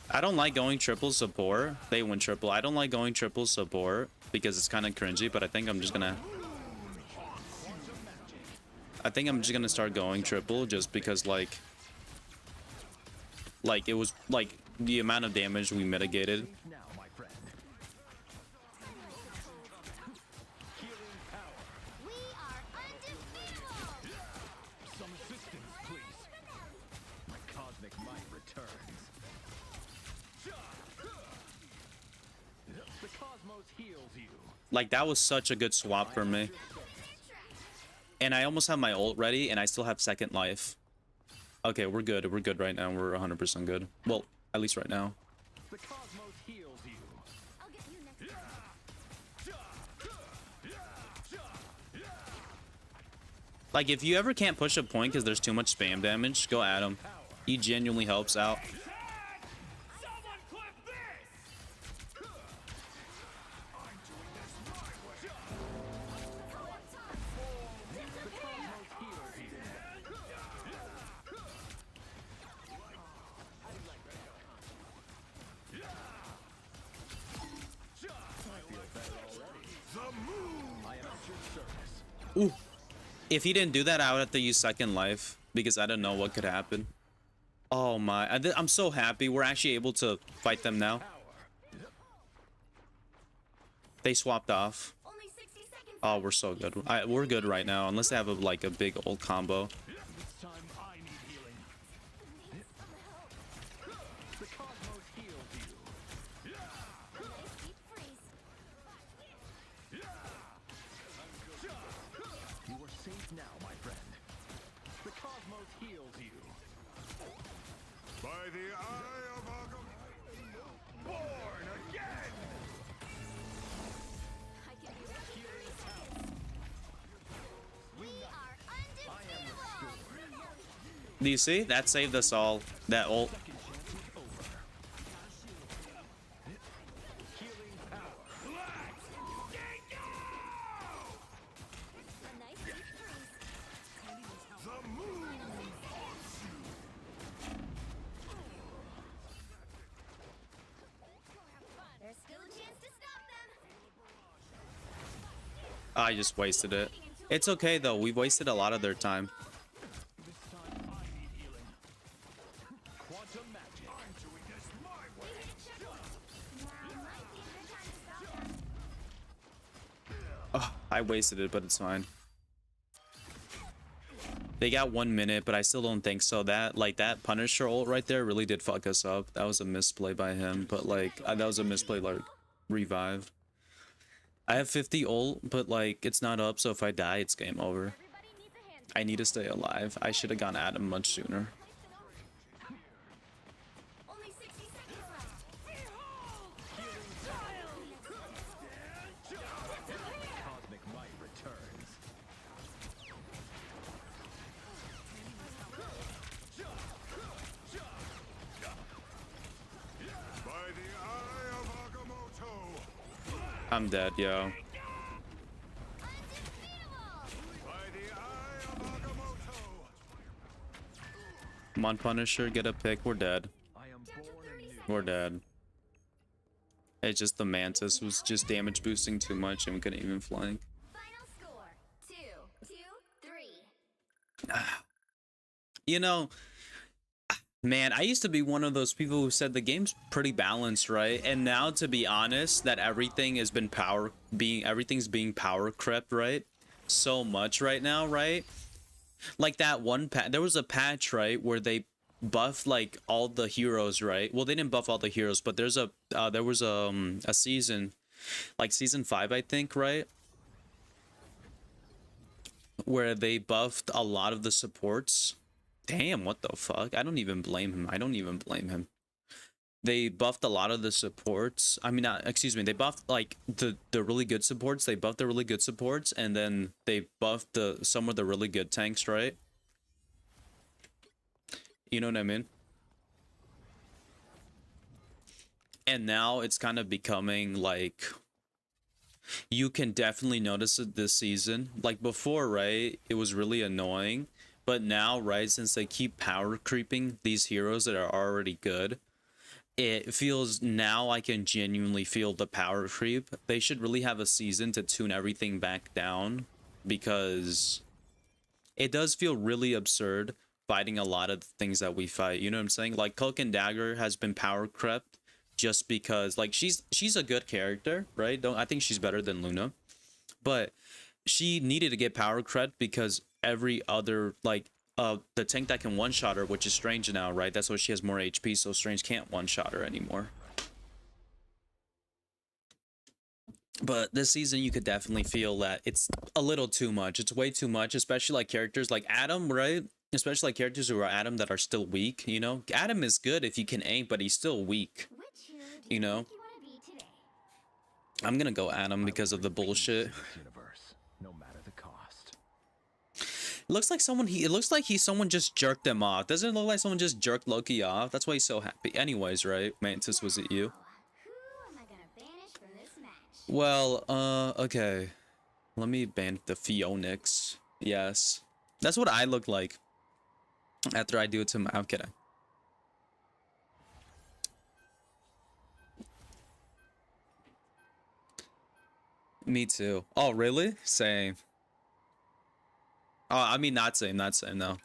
I don't like going triple support. They win triple. I don't like going triple support because it's kind of cringy, but I think I'm just gonna... I think I'm just gonna start going triple just because like it was like the amount of damage we mitigated. Now, my friend. Healing power. We are undefeatable. Some assistance, please. My cosmic might returns. The cosmos heals you. Like that was such a good swap for me. And I almost have my ult ready and I still have second life. Okay, we're good. We're good right now. We're 100% good. Well, at least right now. The cosmos heals you. I'll get you next time. Like if you ever can't push a point because there's too much spam damage, go at him. He genuinely helps out. Ooh. If he didn't do that, I would have to use second life because I don't know what could happen. Oh my, I'm so happy. We're actually able to fight them now. They swapped off. Only 60 seconds. Oh, we're so good. We're good right now, unless they have like a big old combo. This time I need healing. The cosmos heals you. Deep freeze. You are safe now, my friend. The cosmos heals you. By the eye of Agamotto. Born again. Do you see? That saved us all. That ult. There's still a chance to stop them. I just wasted it. It's okay though. We've wasted a lot of their time. Quantum magic. I'm doing this my way. Now might be a good time to stop them. Oh, I wasted it, but it's fine. They got 1 minute, but I still don't think so. That Punisher ult right there really did fuck us up. That was a misplay by him, but like that was a misplay like revive. I have 50 ult, but like it's not up, so if I die, it's game over. Everybody needs a hand. I need to stay alive. I should have gone at him much sooner. Only 60 seconds left. Cosmic might returns. By the eye of Agamotto. I'm dead, yo. By the eye of Agamotto. Come on, Punisher, get a pick. We're dead. I am born anew. We're dead. It's just the Mantis was just damage boosting too much and we couldn't even flank. Final score 2-2-3. You know, man, I used to be one of those people who said the game's pretty balanced, right? And now, to be honest, that everything's being power crept, right? So much right now, right? Like that one patch, there was a patch, right, where they buffed like all the heroes, right? Well, they didn't buff all the heroes, but there was a season, like season 5, I think, right? Where they buffed a lot of the supports. Damn, what the fuck? I don't even blame him. I don't even blame him. They buffed a lot of the supports. I mean, excuse me. They buffed like the really good supports. They buffed the really good supports, and then they buffed some of the really good tanks, right? You know what I mean? And now it's kind of becoming like, you can definitely notice it this season. Like before, right? It was really annoying. But now, right, since they keep power creeping these heroes that are already good, it feels, now I can genuinely feel the power creep. They should really have a season to tune everything back down, because it does feel really absurd fighting a lot of the things that we fight. You know what I'm saying? Like Cloak and Dagger has been power crept just because, like, she's a good character, right? I think she's better than Luna, but she needed to get power crept because every other, like, the tank that can one-shot her, which is Strange now, right? That's why she has more HP, so Strange can't one-shot her anymore. But this season, you could definitely feel that it's a little too much. It's way too much, especially like characters like Adam, right? Especially like characters who are Adam that are still weak, you know? Adam is good if you can aim, but he's still weak, Which hero do you know? think you want to be today? I'm gonna go Adam because of the bullshit. Universe, no matter the cost. It looks like someone just jerked them off. Doesn't it look like someone just jerked Loki off? That's why he's so happy. Anyways, right? Mantis, was it you? Who am I gonna banish from this match? Well, okay. Let me ban the Phoenix. Yes. That's what I look like after I do it to my... I'm kidding. Me too. Oh, really? Same. Oh, I mean, not same, no.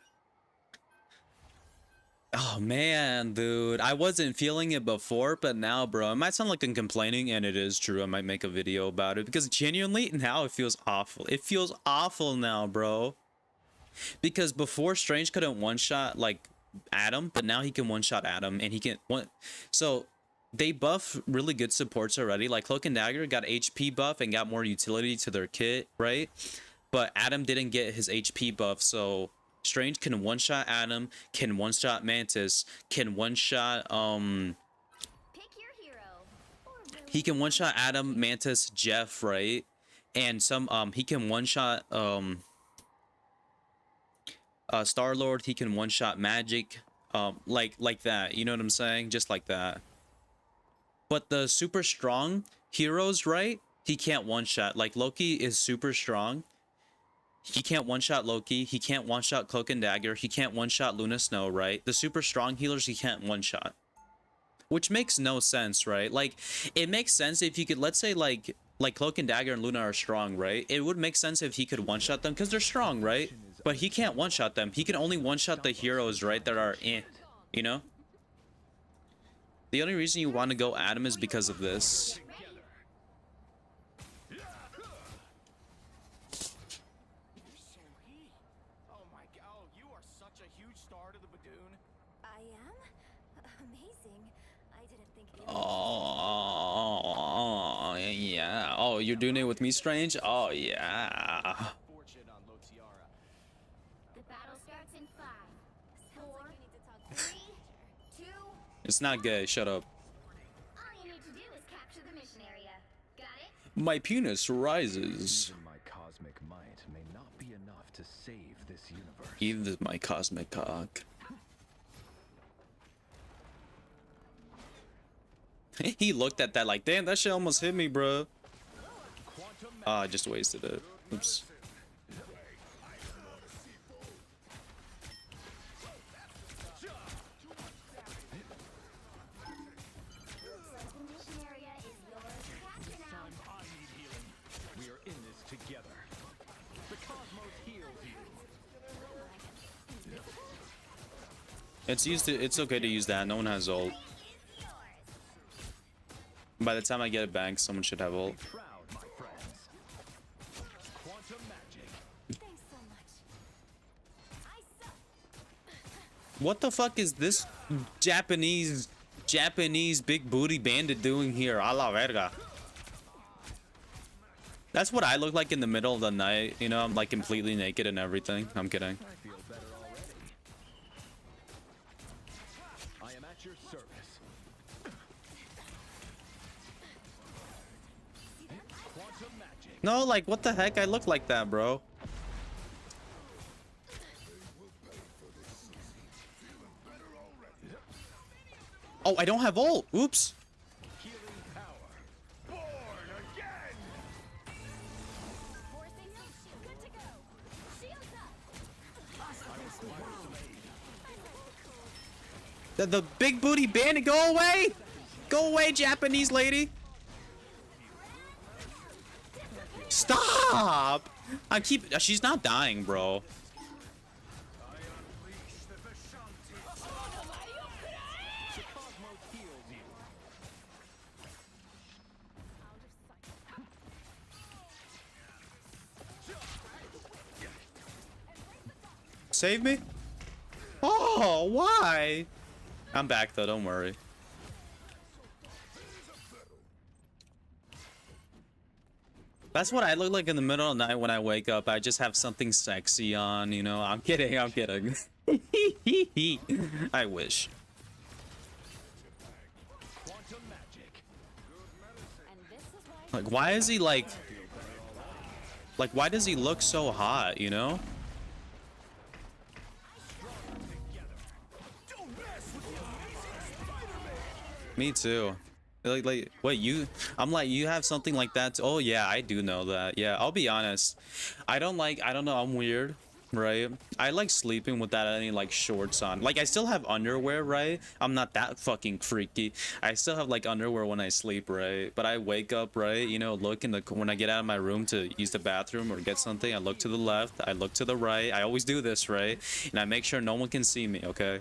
Oh, man, dude. I wasn't feeling it before, but now, bro, it might sound like I'm complaining, and it is true. I might make a video about it, because genuinely, now it feels awful. It feels awful now, bro. Because before, Strange couldn't one-shot, like, Adam, but now he can one-shot Adam, and he can... So, they buff really good supports already. Like, Cloak and Dagger got HP buff and got more utility to their kit, right? But Adam didn't get his HP buff, so... Strange can one-shot Adam, can one-shot Mantis, can one-shot, Pick your hero. Or will he can one-shot Adam, Mantis, Jeff, right? And he can one-shot, Star-Lord, he can one-shot magic, like that, you know what I'm saying? Just like that. But the super strong heroes, right? He can't one-shot. Like, Loki is super strong. He can't one-shot Loki. He can't one-shot Cloak and Dagger. He can't one-shot Luna Snow, right? The super strong healers, he can't one-shot. Which makes no sense, right? Like, it makes sense if you could, let's say, like Cloak and Dagger and Luna are strong, right? It would make sense if he could one-shot them, because they're strong, right? But he can't one-shot them. He can only one-shot the heroes, right, that are you know? The only reason you want to go at him is because of this. Oh my god, oh, you are such a huge star to the Badoon. I am? Amazing. I didn't think you Oh, yeah. Oh, you're doing it with me, Strange? Oh, yeah. Fortune on Lotiara. The battle starts in 5, 4, 3, 2. It's not gay. Shut up. All you need to do is capture the mission area. Got it? My penis rises. Even my cosmic might may not be enough to save this universe. Even my cosmic cock. He looked at that like, damn, that shit almost hit me, bro. Oh, I just wasted it. Oops. The mission area is yours to capture now. I need healing. We are in this together. The cosmos heals you. It's okay to use that. No one has ult. By the time I get it back, someone should have ult. Proud, my friends. Quantum magic. Thanks so much. I suck. What the fuck is this Japanese big booty bandit doing here? A la verga. That's what I look like in the middle of the night. You know, I'm like completely naked and everything. I'm kidding. I feel better already. I am at your service. Quantum magic. No, like, what the heck? I look like that, bro. Oh, I don't have ult. Oops. Healing power. Born again. Forcing no shield. Good to go. Shields up. The big booty bandit, go away! Go away, Japanese lady! Stop! She's not dying, bro. The cosmos heals you. Save me? Oh, why? I'm back though, don't worry. That's what I look like in the middle of the night when I wake up. I just have something sexy on, you know. I'm kidding, I'm kidding. I wish. Quantum magic. And this is why Like, why is he like, why does he look so hot, you know? Me too. Like, wait, I'm like, you have something like that? Oh yeah, I do know that. Yeah, I'll be honest. I don't know, I'm weird, right? I like sleeping without any like shorts on. Like, I still have underwear, right? I'm not that fucking freaky. I still have like underwear when I sleep, right? But I wake up, right? You know, look when I get out of my room to use the bathroom or get something, I look to the left, I look to the right. I always do this, right? And I make sure no one can see me, okay?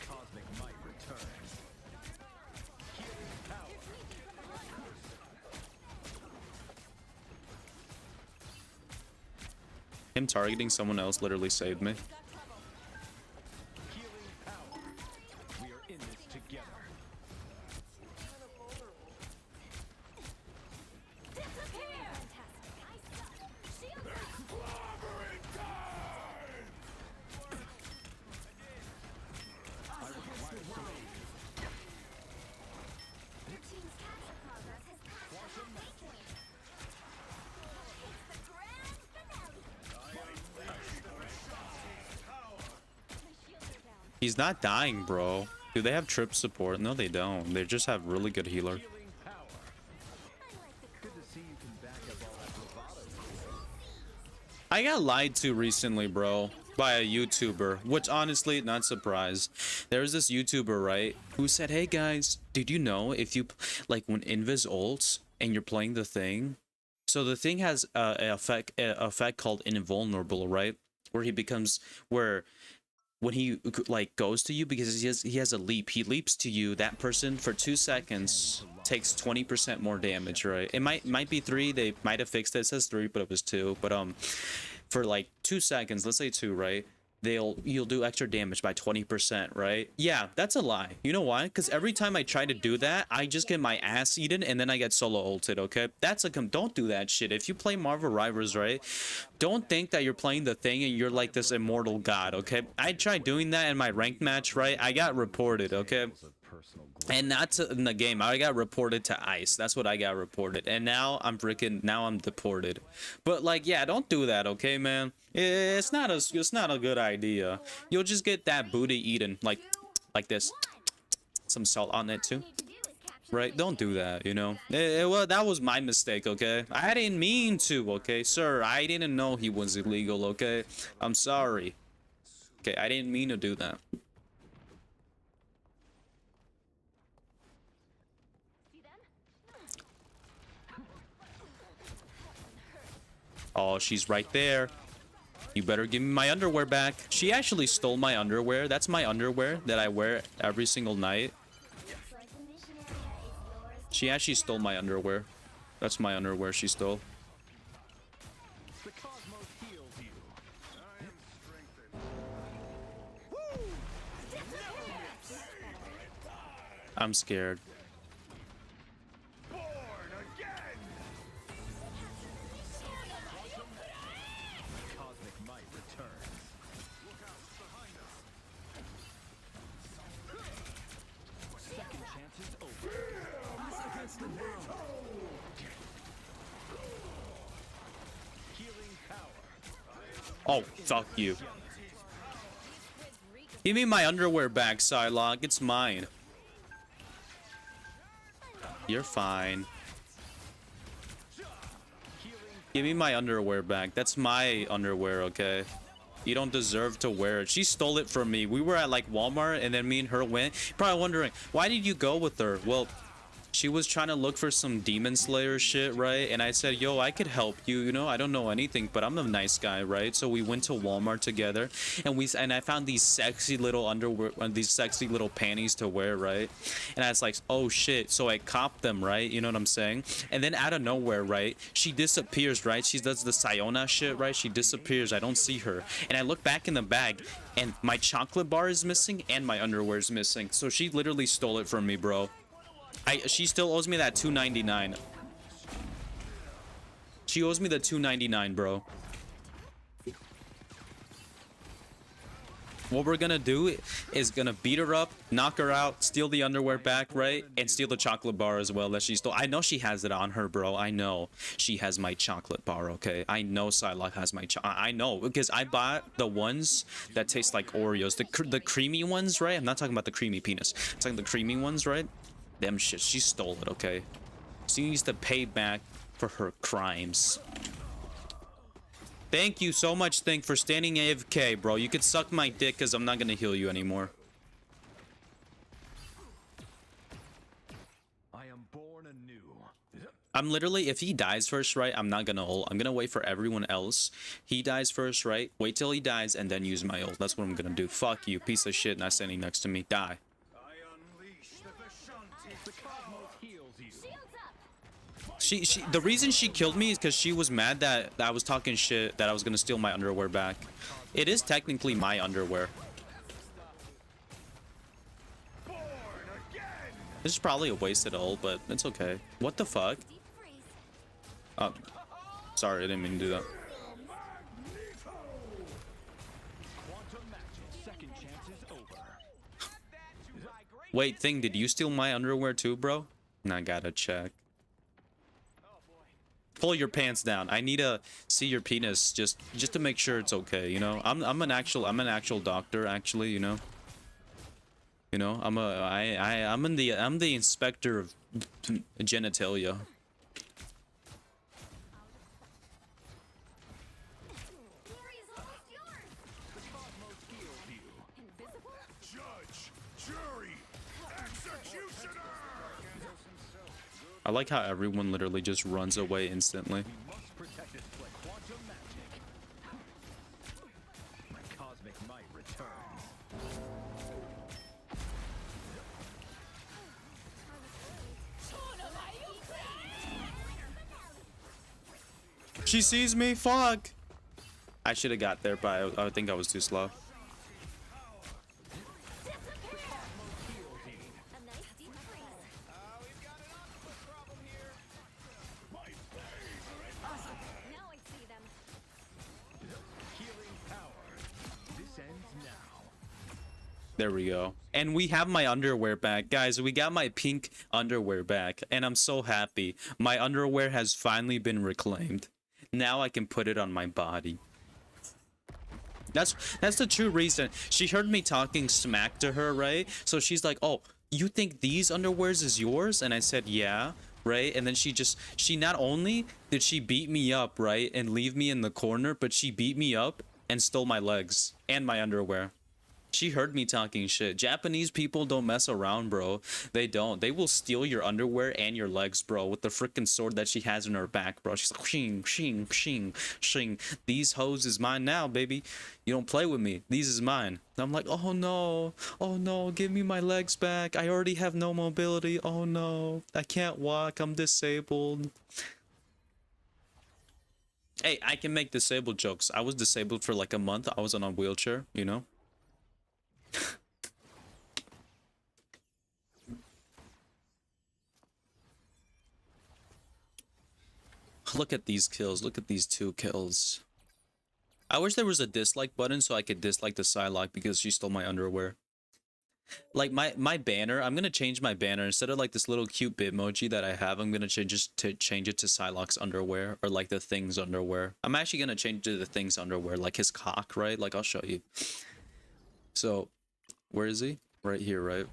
Cosmic might returns. Healing power. Him targeting someone else literally saved me. Healing power. We are in this together. Your team's capture progress has passed the making. It's the grand finale. He's not dying, bro. Do they have trip support? No, they don't. They just have really good healer. Healing power. Good to see you can back up all that bravado. I got lied to recently, bro, by a YouTuber, which honestly, not surprised. There's this YouTuber, right, who said, hey guys, did you know if you, like when Invis ults and you're playing the thing, so the thing has a effect called invulnerable, right, where he becomes, where when he like goes to you, because he has a leap, he leaps to you, that person for 2 seconds takes 20% more damage, right? It might be 3, they might have fixed it. It says 3, but it was 2. But for like 2 seconds, let's say 2, right, you'll do extra damage by 20%, right? Yeah, that's a lie. You know why? Because every time I try to do that, I just get my ass eaten and then I get solo ulted, okay? That's a don't do that shit. If you play Marvel Rivals, right, don't think that you're playing the thing and you're like this immortal god, okay? I tried doing that in my ranked match, right? I got reported, okay? And not in the game, I got reported to ICE. That's what I got reported. And now I'm deported. But like, yeah, don't do that, okay, man? It's not a good idea. You'll just get that booty eaten like this. Some salt on it too. Right? Don't do that, you know? Well, that was my mistake, okay? I didn't mean to, okay? Sir, I didn't know he was illegal, okay? I'm sorry. Okay, I didn't mean to do that. Oh, she's right there. You better give me my underwear back. She actually stole my underwear. That's my underwear that I wear every single night. She actually stole my underwear. That's my underwear she stole. The cosmos heals you. I am strengthened. I'm scared. Born again. Cosmic might returns. Look out behind us. Second chances over. Healing power. Oh, fuck you. Give me my underwear back, Psylocke. It's mine. You're fine. Give me my underwear back. That's my underwear, okay? You don't deserve to wear it. She stole it from me. We were at like Walmart and then me and her went. Probably wondering, why did you go with her? Well, she was trying to look for some Demon Slayer shit, right? And I said, yo, I could help you, you know? I don't know anything, but I'm a nice guy, right? So we went to Walmart together and I found these sexy little underwear, these sexy little panties to wear, right? And I was like, oh shit. So I copped them, right? You know what I'm saying? And then out of nowhere, right, she disappears, right? She does the Sayona shit, right? She disappears. I don't see her. And I look back in the bag and my chocolate bar is missing and my underwear is missing. So she literally stole it from me, bro. She still owes me that $2.99. She owes me the $2.99, bro. What we're gonna do is gonna beat her up, knock her out, steal the underwear back, right? And steal the chocolate bar as well that she stole. I know she has it on her, bro. I know she has my chocolate bar, okay? I know Psylocke has my I know, because I bought the ones that taste like Oreos. The creamy ones, right? I'm not talking about the creamy penis. I'm talking the creamy ones, right? Them shit. She stole it, okay? She needs to pay back for her crimes. Thank you so much, Think, for standing AFK, bro. You could suck my dick because I'm not going to heal you anymore. I am born anew. I'm literally, if he dies first, right, I'm not going to ult. I'm going to wait for everyone else. He dies first, right? Wait till he dies and then use my ult. That's what I'm going to do. Fuck you, piece of shit, not standing next to me. Die. The cosmos heals you. The reason she killed me is because she was mad that I was talking shit, that I was gonna steal my underwear back. It is technically my underwear. This is probably a wasted ult, but it's okay. What the fuck? Oh, sorry, I didn't mean to do that. Quantum matches. Second chances over. Wait, Thing, did you steal my underwear too, bro? I gotta check. Pull your pants down. I need to see your penis just to make sure it's okay, you know? I'm an actual doctor, actually, you know? You know, I'm the inspector of genitalia. Glory is almost yours. Judge, jury, executioner! I like how everyone literally just runs away instantly. Must protect it like quantum magic. My cosmic might returns. She sees me. Fuck. I should have got there, but I think I was too slow. A nice deep freeze. Now I see them. Healing power. This ends now. There we go. And we have my underwear back. Guys, we got my pink underwear back. And I'm so happy. My underwear has finally been reclaimed. Now I can put it on my body. That's the true reason. She heard me talking smack to her, right? So she's like, oh, you think these underwears is yours? And I said, yeah, right? And then she not only did she beat me up, right? And leave me in the corner, but she beat me up and stole my legs and my underwear. She heard me talking shit. Japanese people don't mess around, bro. They don't. They will steal your underwear and your legs, bro, with the freaking sword that she has in her back, bro. She's like, shing, shing, shing, shing. These hoes is mine now, baby. You don't play with me. These is mine. And I'm like, oh no. Oh no, give me my legs back. I already have no mobility. Oh no. I can't walk. I'm disabled. Hey, I can make disabled jokes. I was disabled for like a month. I was on a wheelchair, you know? Look at these kills. Look at these 2 kills. I wish there was a dislike button so I could dislike the Psylocke because she stole my underwear. Like my banner, I'm gonna change my banner instead of like this little cute bitmoji that I have. I'm gonna change it to Psylocke's underwear, or like the Thing's underwear. I'm actually gonna change it to the Thing's underwear, like his cock, right? Like I'll show you. So, where is he? Right here, right?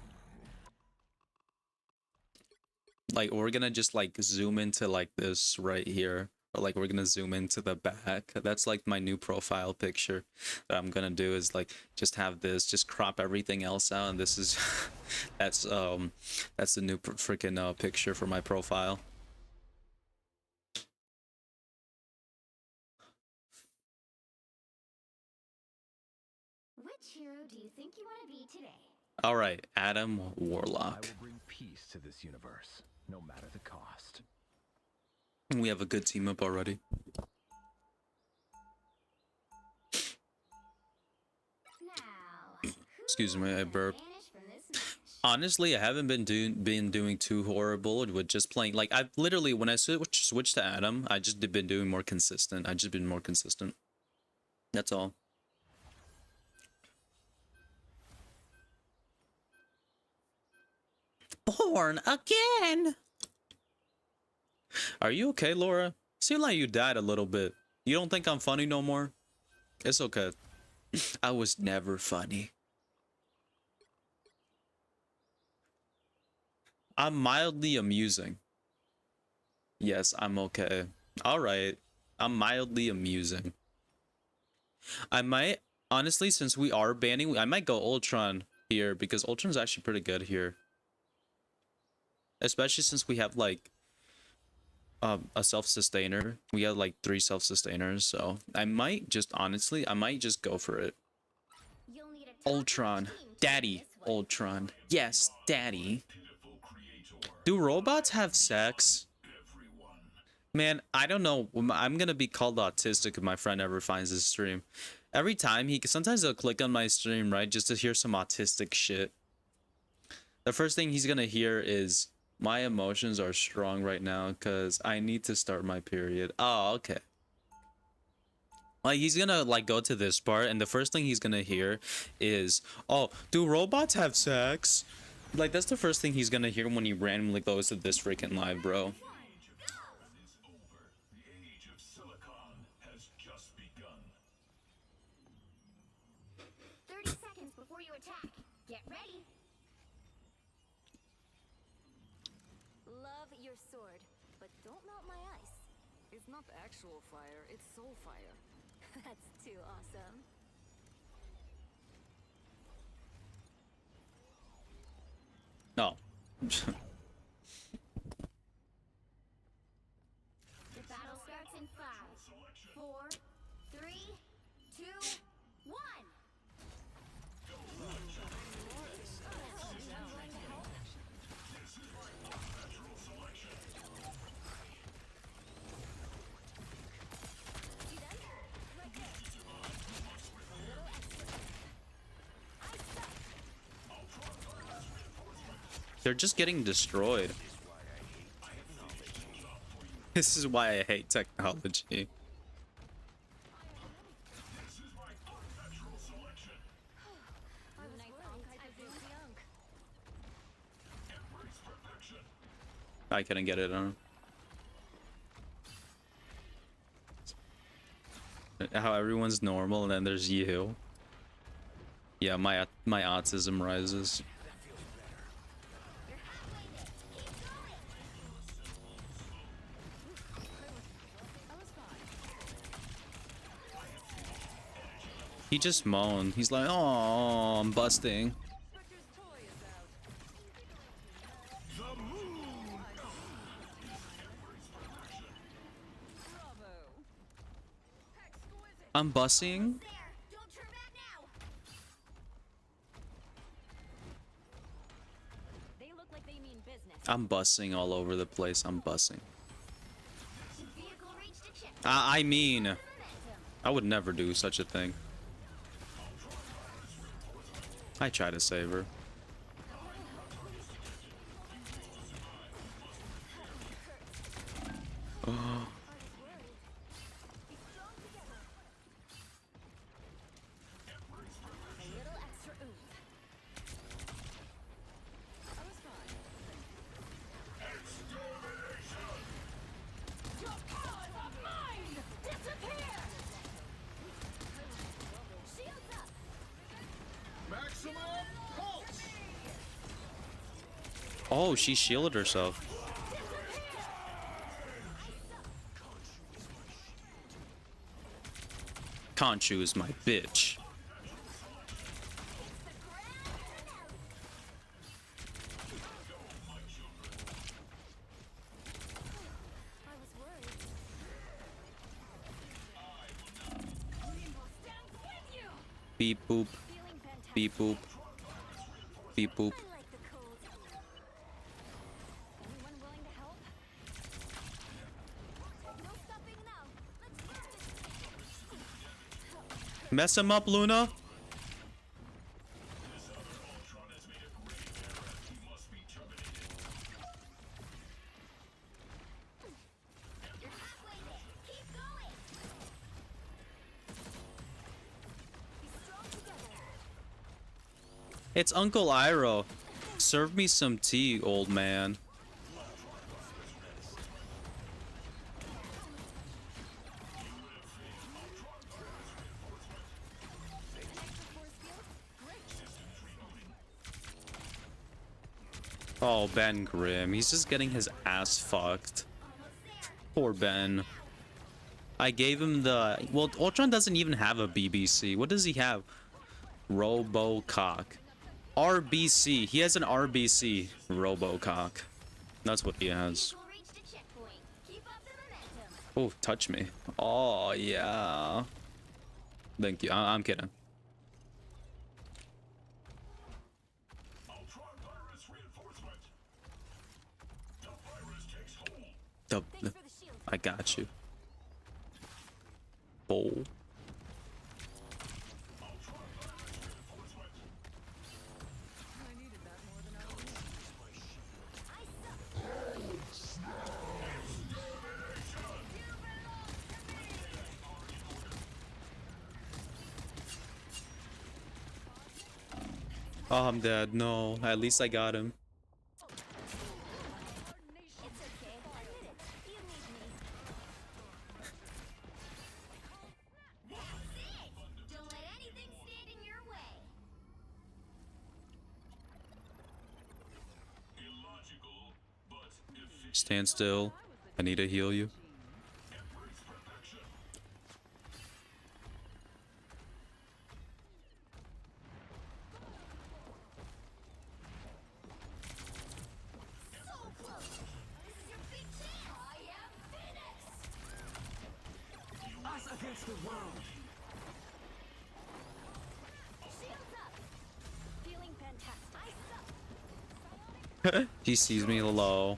Like we're gonna just like zoom into like this right here, or like we're gonna zoom into the back. That's like my new profile picture that I'm gonna do, is like just have this, just crop everything else out, and this is that's the new freaking picture for my profile. Which hero do you think you want to be today? All right, Adam I Warlock. will bring peace to this universe, no matter the cost. We have a good team up already. Now, who Excuse me, I can burped. vanish from this match? Honestly, I haven't been doing too horrible with just playing. Like I've literally, when I switched to Adam, I just been doing more consistent. I just been more consistent. That's all. Born again. Are you okay, Laura? Seem like you died a little bit. You don't think I'm funny no more? It's okay. I was never funny. I'm mildly amusing. Yes, I'm okay. All right. I'm mildly amusing. I might, honestly, since we are banning, I might go Ultron here because Ultron's actually pretty good here. Especially since we have like a self-sustainer. We have like 3 self-sustainers, so I might just, honestly, I might just go for it. You'll need a top Ultron. team to Daddy. win this one. Ultron. Yes, daddy. Do robots have sex? Man, I don't know. I'm gonna be called autistic if my friend ever finds this stream. Every time sometimes he'll click on my stream, right, just to hear some autistic shit. The first thing he's gonna hear is, my emotions are strong right now because I need to start my period. Oh, okay. Like, he's gonna, like, go to this part, and the first thing he's gonna hear is, oh, do robots have sex? Like, that's the first thing he's gonna hear when he randomly goes to this freaking live, bro. 30 seconds before you attack. Get ready. sword, but don't melt my ice. It's not actual fire, it's soul fire. That's too awesome. No. The battle starts in 5, 4, 3, 2, 1. They're just getting destroyed. This is why I hate technology. I couldn't get it on. How everyone's normal and then there's you. Yeah, my autism rises. He just moaned. He's like, "Oh, I'm busting." Spectre's toy is out. Bravo. Exquisite. I'm bussing. There! Don't turn back now! They look like they mean business. I'm bussing all over the place. I'm bussing. Vehicle reached a checkpoint. I mean, Momentum. I would never do such a thing. I try to save her. Oh. A little extra oomph. I was fine. Your powers are mine! Disappear! Shields up! Maximum pulse! Oh, she shielded herself. Conchu is my bitch. I was worried. Beep boop. Feeling fantastic. Beep boop. Beep boop. I like the cold. Anyone willing to help? No stopping now. Let's get this. Mess him up, Luna. You're halfway there! Keep going! Be strong together! It's Uncle Iroh. Serve me some tea, old man. Oh, Ben Grimm. He's just getting his ass fucked. Poor Ben. I gave him the... Well, Ultron doesn't even have a BBC. What does he have? Robocock. RBC. He has an RBC. Robocock. That's what he has. Vehicle reached a checkpoint. Keep up the momentum. Oh, touch me. Oh, yeah. Thank you. I'm kidding. The, Thanks for the shield. I got you. Bowl. I needed that more than I was. Oh, I'm dead. No, at least I got him. It's okay. I did it. You need me. That's it! Don't let anything stand in your way. Stand still. I need to heal you. Us against the world. Shields up. Feeling fantastic. He sees me low.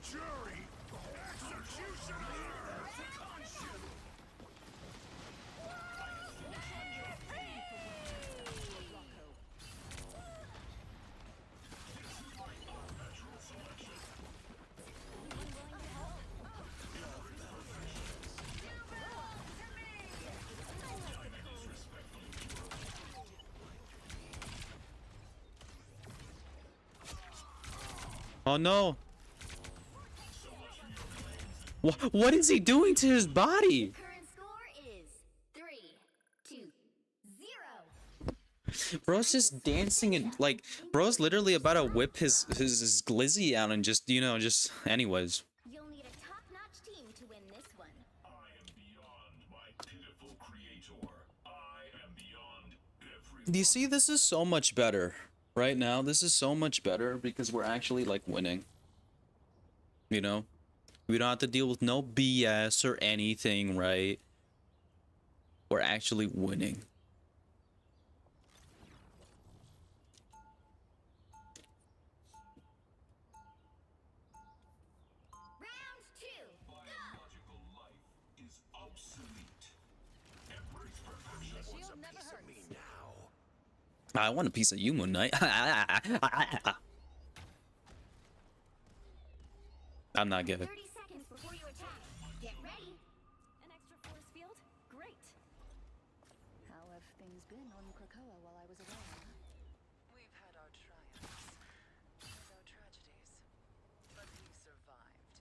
Oh no! What is he doing to his body? Current score is 3-2-0. Bro's just dancing and like, bro's literally about to whip his glizzy out and just, you know, just anyways. You'll need a top-notch team to win this one. I am beyond my pitiful creator. I am beyond every. Do you see, this is so much better right now. This is so much better because we're actually like winning. You know? We don't have to deal with no BS or anything, right? We're actually winning. Round 2. Go! Biological life is obsolete. Embrace perfection. Shield never hurts. I want a piece of you, Moon Knight. I'm not giving. 30 seconds before you attack. Get ready. An extra force field? Great. How have things been on Krakoa while I was away? We've had our triumphs and our tragedies, but we've survived.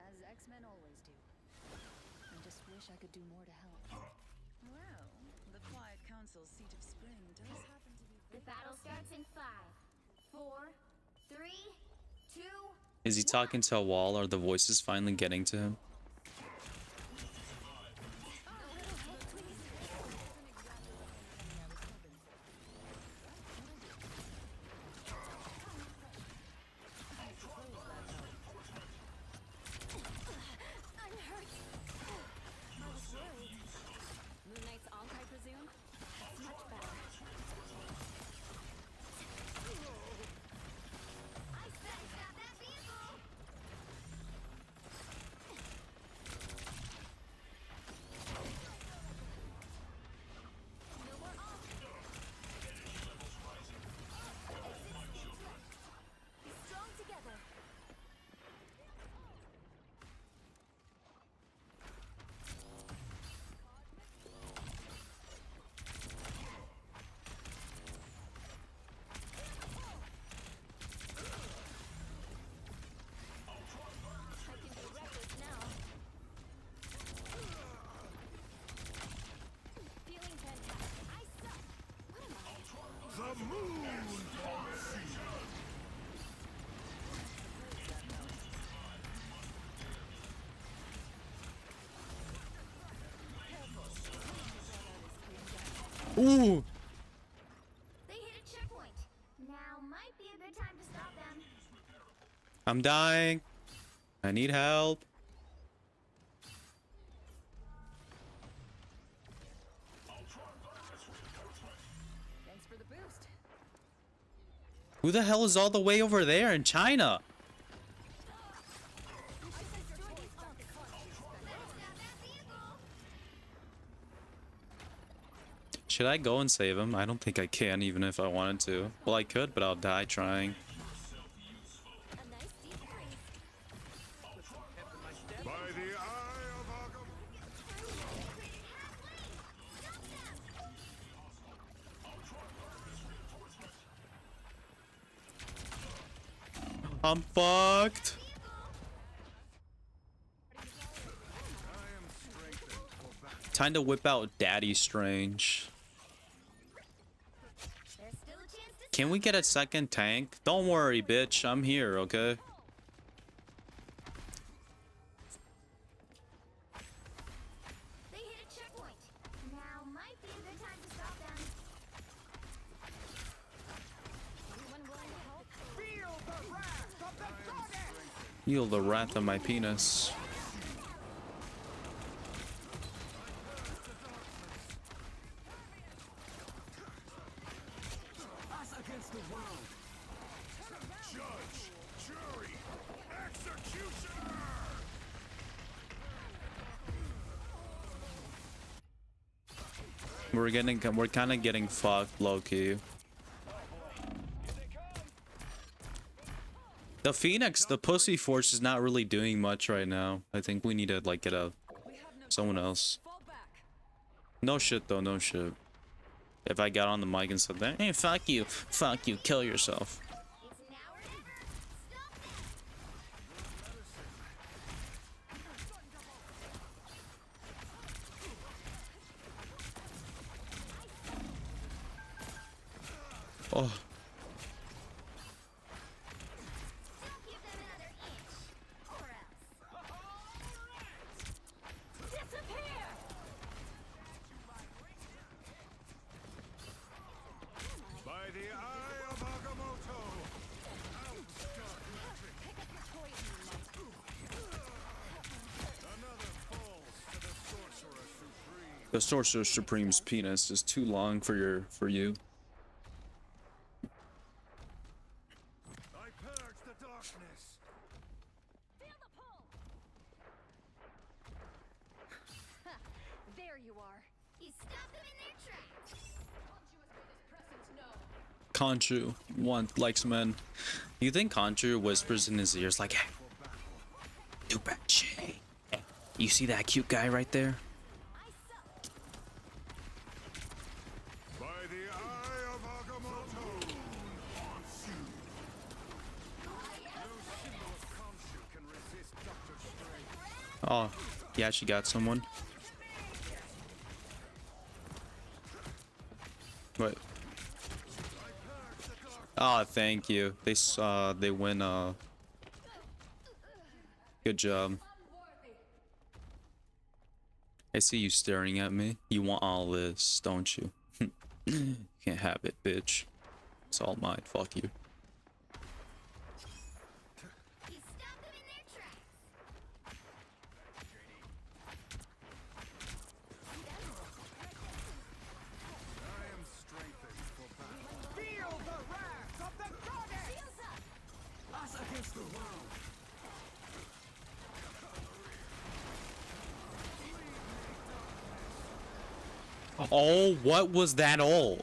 As X-Men always do. I just wish I could do more to help. Well, the Quiet Council's seat of spring does happen to be. The battle starts in 5, 4, 3, 2. Is he talking to a wall? Or are the voices finally getting to him? I'm hurt. I was worried. Moon Knight's Ankh, I presume? That's much better. I said stop that vehicle! No more off. Be strong together. I can be reckless now. Feeling fantastic. I suck. What am I? The moon. Ooh! They hit a checkpoint. Now might be a good time to stop them. I'm dying. I need help. Thanks for the boost. Who the hell is all the way over there in China? Should I go and save him? I don't think I can, even if I wanted to. Well, I could, but I'll die trying. A nice deep freeze. By the eye of Agamotto. I'm fucked. Time to whip out Daddy Strange. There's still a chance to Can we get a second tank? Don't worry, bitch. I'm here, okay? Feel the wrath of my penis. Us against the world. Judge, jury, executioner. We're kind of getting fucked, low-key. The Phoenix, the pussy force is not really doing much right now. I think we need to like get a someone else. Fall back. No shit though, no shit. If I got on the mic and said that, hey, fuck you, kill yourself. It's now or never. Stop that. Oh, Don't give them another inch, or else. Disappear! By the eye of Agamotto! Pick up your poison, you might. Another falls to the Sorcerer Supreme. the Sorcerer Supreme's penis is too long for you. I purge the darkness. Feel the pull! There you are. You stop them in their tracks. Conchu likes men. You think Conchu whispers in his ears like, hey, do bad shit. Hey, you see that cute guy right there? By the eye of Agamotto! No symbol of Khonshu can resist Dr. Strange. Oh, yeah, she got someone. Wait. Oh, thank you. They win. Good job. I see you staring at me. You want all this, don't you? Can't have it, bitch. It's all mine. Fuck you. You stop them in their tracks. I am strengthened for battle. Feel the wrath of the goddess. Shields up. Us against the world. Oh, what was that all?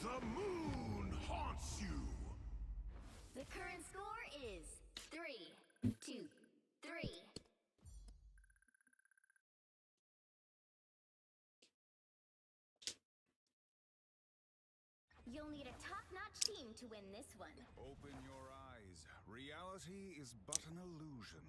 The moon haunts you. The current score is 3-2-3. You'll need a top-notch team to win this one. Open your eyes. Reality is but an illusion.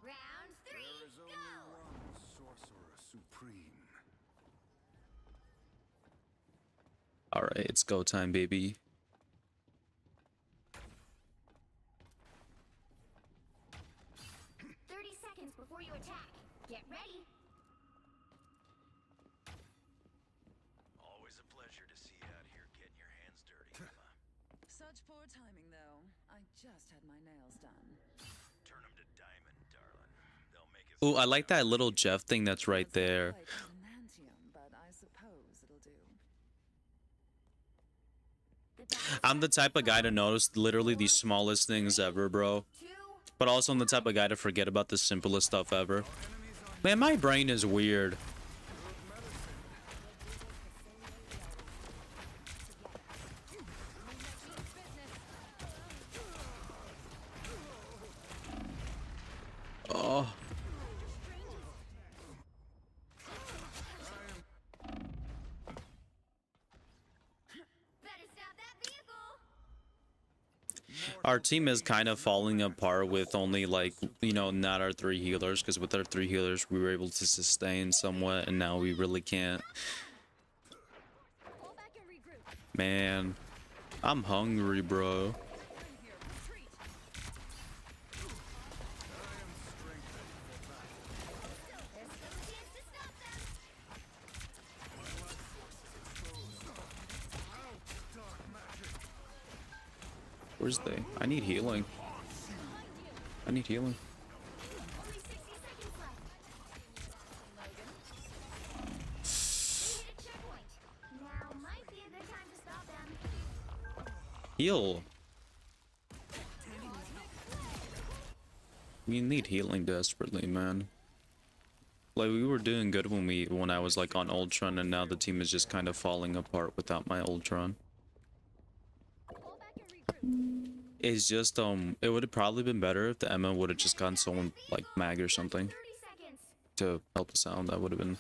Round 3, There is only go! one Sorcerer Supreme. All right, it's go time, baby. 30 seconds before you attack. Get ready. Always a pleasure to see you out here getting your hands dirty, Emma. Such poor timing, though. I just had my nails done. Turn them to diamond, darling. They'll make it. Ooh, I like that little Jeff thing that's right there. Quite adamantium, but I suppose it'll do. I'm the type of guy to notice literally the smallest things ever, bro. 2, But also I'm the type of guy to forget about the simplest stuff ever. Man, my brain is weird. Oh. better stop that vehicle. Our team is kind of falling apart with only like, you know, not our 3 healers, because with our 3 healers we were able to sustain somewhat, and now we really can't. Fall back and regroup. Man, I'm hungry, bro. There's still a chance to stop them. Where's they? I need healing. I need healing. Only 60 seconds left. They hit a checkpoint. Now might be a good time to stop them. Heal. We need healing desperately, man. Like, we were doing good when I was like on Ultron, and now the team is just kind of falling apart without my Ultron. Fall back and regroup. It's just it would have probably been better if the Emma would have just gotten someone like Mag or something 30 seconds. to help us out. That would have been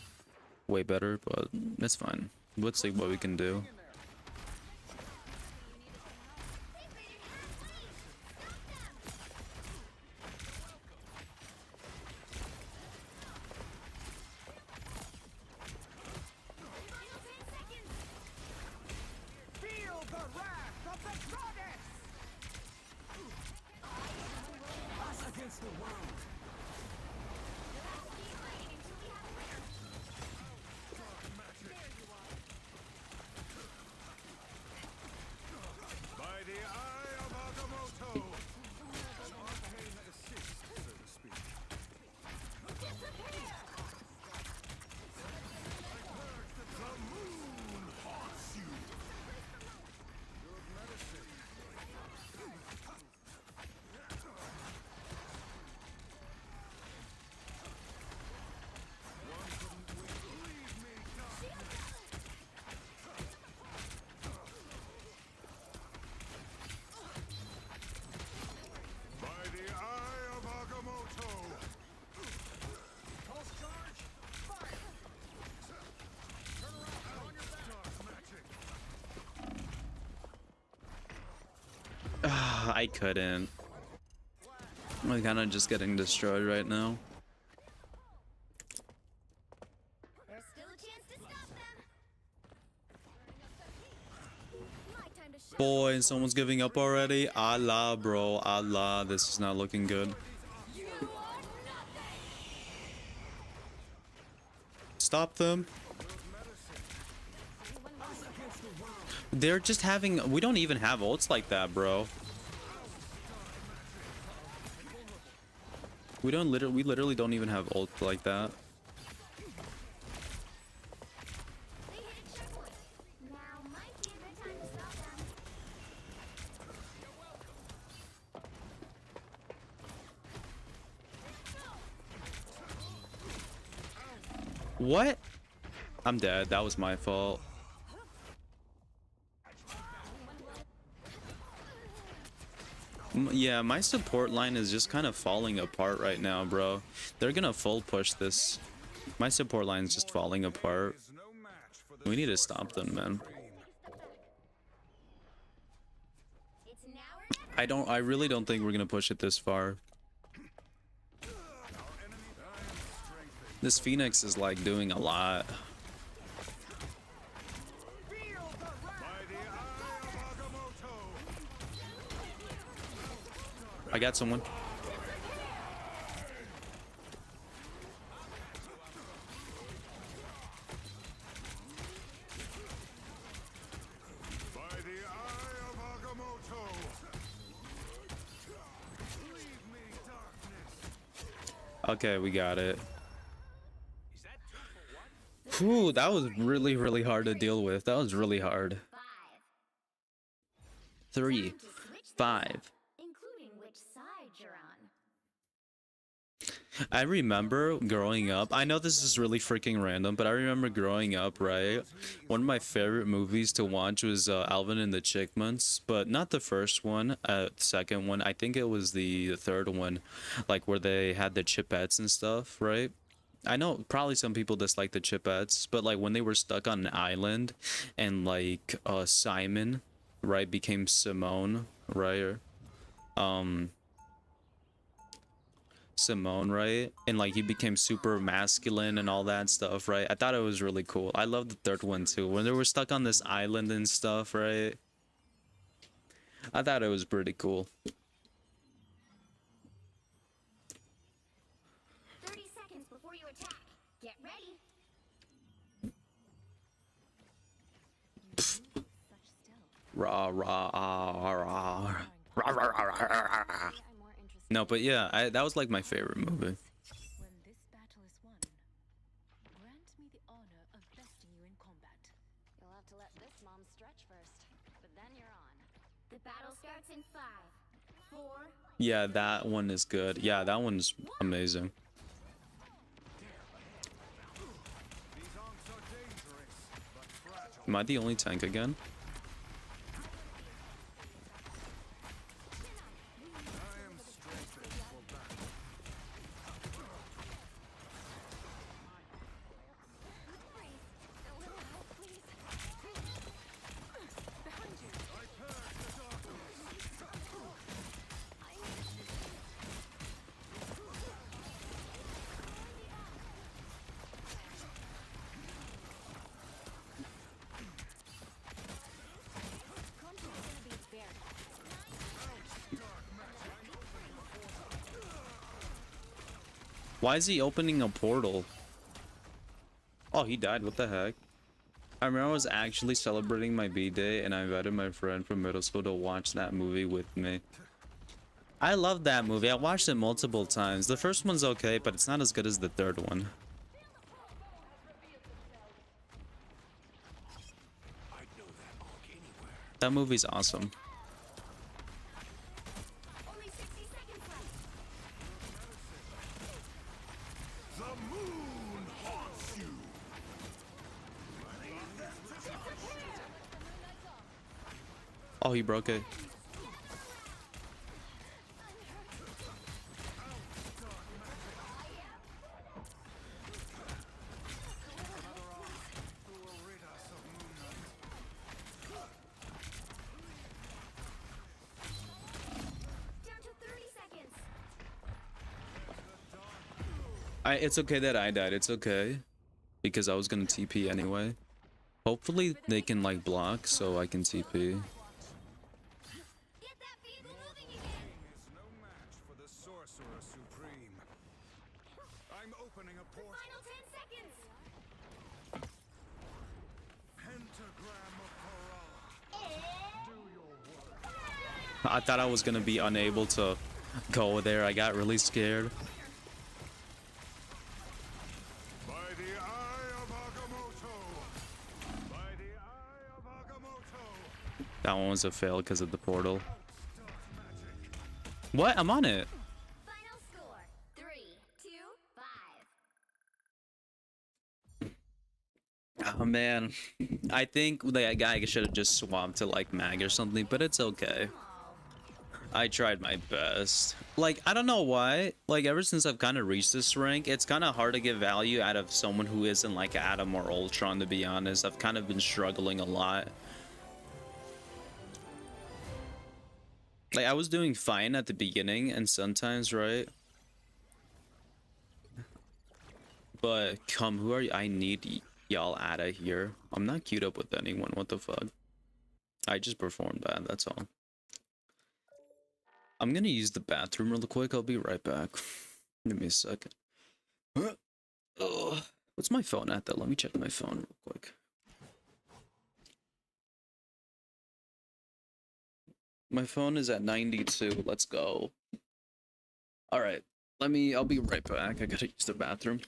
way better, but it's fine. Let's see what we can do. Feel the wrath of the goddess! Us against the world. By the eye of Agamotto! An arcane assist, so to speak. The moon haunts you! Good medicine. One couldn't leave me, darkness! By the eye of Agamotto! Pulse charge, fire! Turn around on your back. Ah, I couldn't. I'm kind of just getting destroyed right now. There's still a chance to stop them. My time to shine. Boy, and someone's giving up already. Allah, bro. Allah, this is not looking good. Stop them. They're just having... We don't even have ults like that, bro. We literally don't even have ults like that. They hit a checkpoint. Now might be a good time to stop them. What? I'm dead. That was my fault. Yeah, my support line is just kind of falling apart right now, bro. They're gonna full push this. My support line is just falling apart. Is no match for the We need to stop them, man. It's now or never. I really don't think we're gonna push it this far. This Phoenix is like doing a lot. By the eye of Agamotto! I got someone. By the eye of Agamotto! Leave me, darkness! Okay, we got it. Whew, that was really, really hard to deal with. That was really hard. 5. 3, Time to switch things 5. up, including which side you're on. I remember growing up, I know this is really freaking random, but I remember growing up, right? One of my favorite movies to watch was Alvin and the Chipmunks, but not the first one, the second one. I think it was the third one, like where they had the Chipettes and stuff, right? I know probably some people dislike the Chipettes, but like when they were stuck on an island and like Simon, right, became Simone, right? um Simone, right? And like he became super masculine and all that stuff, right? I thought it was really cool. I love the third one too. When they were stuck on this island and stuff, right? I thought it was pretty cool. 30 seconds before you attack. Get ready. Such stealth. Rah rah ah, rah. Rah, rah, rah, rah, rah, rah. I'm more interested. No, but yeah, that was like my favorite movie. When this battle is won, grant me the honor of besting you in combat. You'll have to let this mom stretch first, but then you're on. The battle starts in 5, 4. Yeah, that one is good. Yeah, that one's amazing. These aren't so dangerous, but fragile. Am I the only tank again? I am strengthened for battle. A little help, please. Behind you. I purge the darkness. Control's gonna be spared. Why is he opening a portal? Oh, he died. What the heck? I remember I was actually celebrating my B-Day and I invited my friend from middle school to watch that movie with me. I love that movie. I watched it multiple times. The first one's okay, but it's not as good as the third one. I'd know that arc anywhere. That movie's awesome. Only 60 seconds left. The moon haunts you. Oh, he broke it. Who will rid us of Moon Knight? Down to 30 seconds. It's okay that I died. It's okay. Because I was gonna TP anyway. Hopefully they can like block so I can TP. Get that vehicle moving again. Is no match for the Sorcerer Supreme. I'm opening a portal. Final 10 seconds. Pentagram of Parala. Do your work. I thought I was gonna be unable to go there. I got really scared. By the eye of Agamotto. By the eye of Agamotto. That one was a fail because of the portal. Dark magic. What? I'm on it. Final score 3, 2, 5. Oh man. I think that guy should have just swapped to like mag or something, but it's okay. I tried my best. Like, I don't know why. Like, ever since I've kind of reached this rank, it's kind of hard to get value out of someone who isn't like Adam or Ultron, to be honest. I've kind of been struggling a lot. Like, I was doing fine at the beginning, and sometimes, right? But, who are you? I need y'all out of here. I'm not queued up with anyone. What the fuck? I just performed bad, that's all. I'm gonna use the bathroom real quick. I'll be right back. Give me a second. Ugh. What's my phone at though? Let me check my phone real quick. My phone is at 92. Let's go. All right. I'll be right back. I gotta use the bathroom.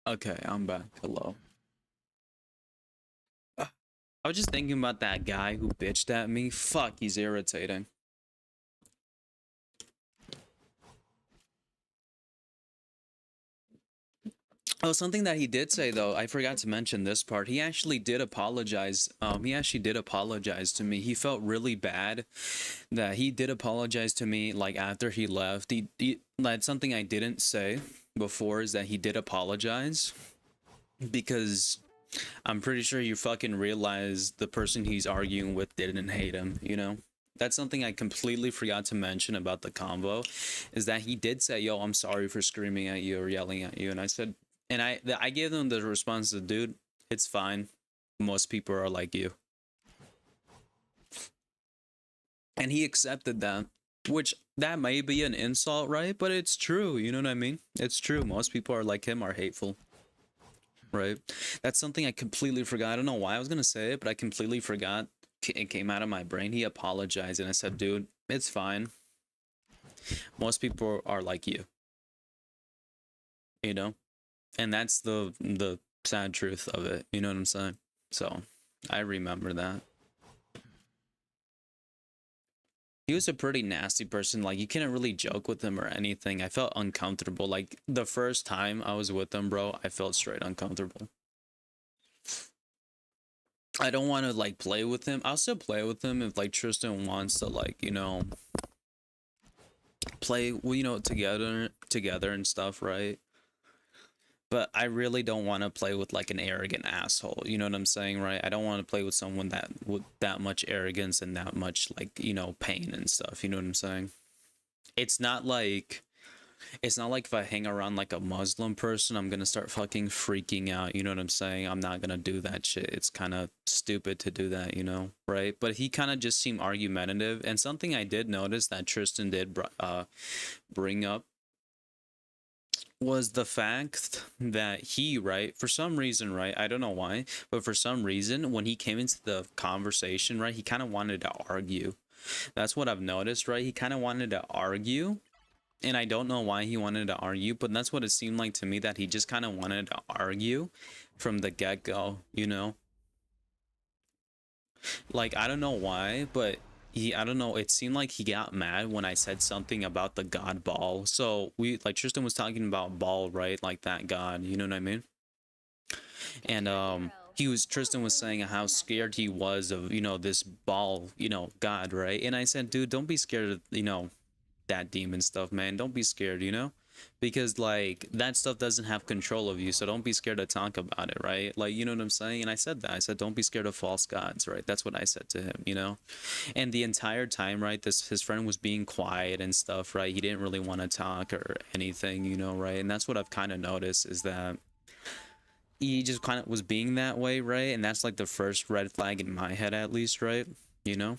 Okay, I'm back. Hello. I was just thinking about that guy who bitched at me. Fuck, he's irritating. Oh, something that he did say though, I forgot to mention this part. He actually did apologize. He actually did apologize to me. He felt really bad that he did apologize to me like after he left. That's something I didn't say before, is that he did apologize, because I'm pretty sure you fucking realize the person he's arguing with didn't hate him, you know? That's something I completely forgot to mention about the convo, is that he did say, yo, I'm sorry for screaming at you or yelling at you. And I said, and I gave them the response of, dude, it's fine. Most people are like you. And he accepted that, which that may be an insult, right? But it's true, you know what I mean? It's true. Most people are like him, are hateful. Right? That's something I completely forgot. I don't know why I was gonna say it, but I completely forgot. It came out of my brain. He apologized, and I said, dude, it's fine. Most people are like you. You know? And that's the sad truth of it. You know what I'm saying? So, I remember that. He was a pretty nasty person. Like, you couldn't really joke with him or anything. I felt uncomfortable. Like, the first time I was with him, bro, I felt straight uncomfortable. I don't want to, like, play with him. I'll still play with him if, like, Tristan wants to, like, you know, play, you know, together and stuff, right? But I really don't want to play with like an arrogant asshole. You know what I'm saying, right? I don't want to play with someone that with that much arrogance and that much, like, you know, pain and stuff. You know what I'm saying? It's not like if I hang around like a Muslim person, I'm gonna start fucking freaking out. You know what I'm saying? I'm not gonna do that shit. It's kind of stupid to do that, you know, right? But he kind of just seemed argumentative, and something I did notice that Tristan did bring up was the fact that he, right, for some reason, right, I don't know why, but for some reason, when he came into the conversation, right, he kind of wanted to argue. That's what I've noticed, right? He kind of wanted to argue, and I don't know why he wanted to argue, but that's what it seemed like to me, that he just kind of wanted to argue from the get-go, you know? Like, I don't know why, but I don't know, it seemed like he got mad when I said something about the god Baal. So like Tristan was talking about Baal, right? Like that god, you know what I mean? And Tristan was saying how scared he was of, you know, this Baal, you know, god, right? And I said, dude, don't be scared of, you know, that demon stuff, man. Don't be scared, you know? Because like that stuff doesn't have control of you, so don't be scared to talk about it, right? Like, you know what I'm saying? And I said that. I said, don't be scared of false gods, right? That's what I said to him, you know? And the entire time, right, his friend was being quiet and stuff, right? He didn't really want to talk or anything, you know, right? And that's what I've kind of noticed, is that he just kind of was being that way, right? And that's like the first red flag in my head, at least, right? You know?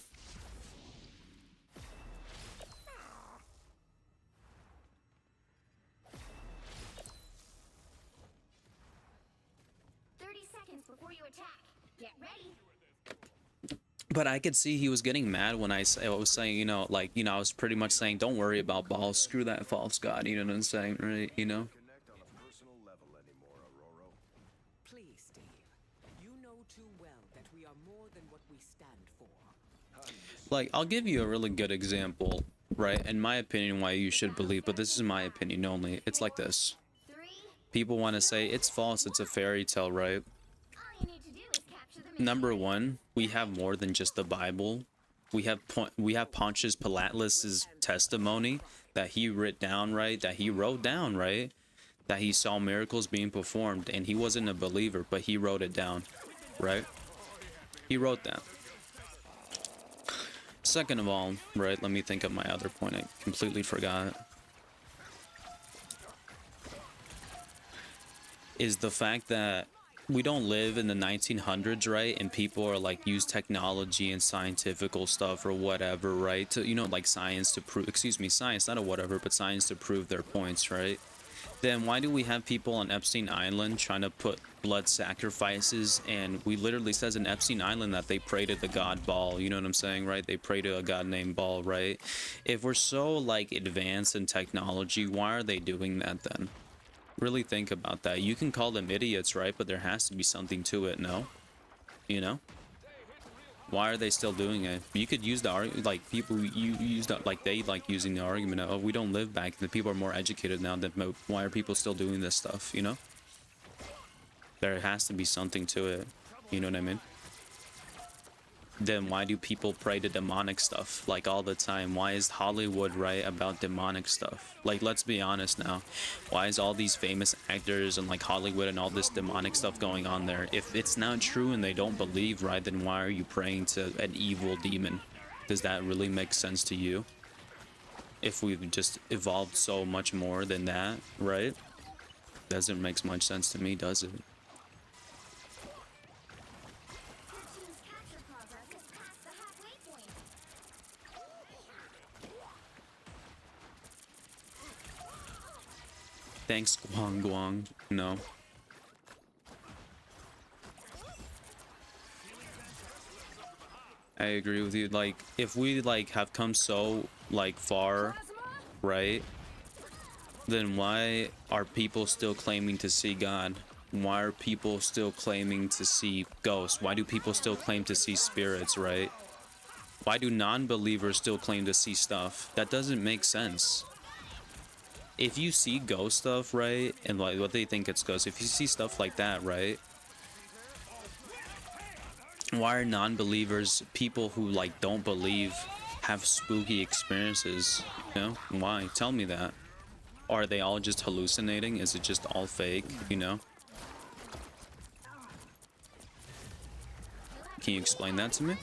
30 seconds before you attack. Get ready. But I could see he was getting mad when I was saying, you know, like, you know, I was pretty much saying, don't worry about Baal, screw that false god, you know what I'm saying, right? You know? Connect on a personal level anymore, Aurora. Please, Steve. You know too well that we are more than what we stand for. Like, I'll give you a really good example, right? In my opinion, why you should believe, but this is my opinion only. It's like this. People want to say it's false, it's a fairy tale, right? Number one, we have more than just the Bible. We have Pontius Pilatus's testimony that he wrote down, right? That he wrote down, right? That he saw miracles being performed, and he wasn't a believer, but he wrote it down, right? He wrote that. Second of all, right, let me think of my other point. I completely forgot. Is the fact that we don't live in the 1900s, right? And people are like, use technology and scientifical stuff or whatever, right? To, you know, like science to prove, science, not a whatever, but science to prove their points, right? Then why do we have people on Epstein Island trying to put blood sacrifices? And we literally says in Epstein Island that they pray to the god Baal, you know what I'm saying, right? They pray to a god named Baal, right? If we're so like advanced in technology, why are they doing that then? Really think about that. You can call them idiots, right? But there has to be something to it, no? You know? Why are they still doing it? You could use the argument, like people you use that, like they like using the argument of, oh, we don't live back, the people are more educated now, then why are people still doing this stuff, you know? There has to be something to it, you know what I mean? Then why do people pray to demonic stuff like all the time? Why is Hollywood right about demonic stuff? Like, let's be honest now. Why is all these famous actors and like Hollywood and all this demonic stuff going on there? If it's not true and they don't believe, right, then why are you praying to an evil demon? Does that really make sense to you? If we've just evolved so much more than that, right? Doesn't make much sense to me, does it? Thanks, Guang Guang. No. I agree with you. Like, if we like have come so like far, right? Then why are people still claiming to see God? Why are people still claiming to see ghosts? Why do people still claim to see spirits, right? Why do non-believers still claim to see stuff? That doesn't make sense. If you see ghost stuff, right, and like what they think it's ghosts, if you see stuff like that, right, why are non-believers, people who like don't believe, have spooky experiences, you know? Why? Tell me that. Are they all just hallucinating? Is it just all fake, you know? Can you explain that to me?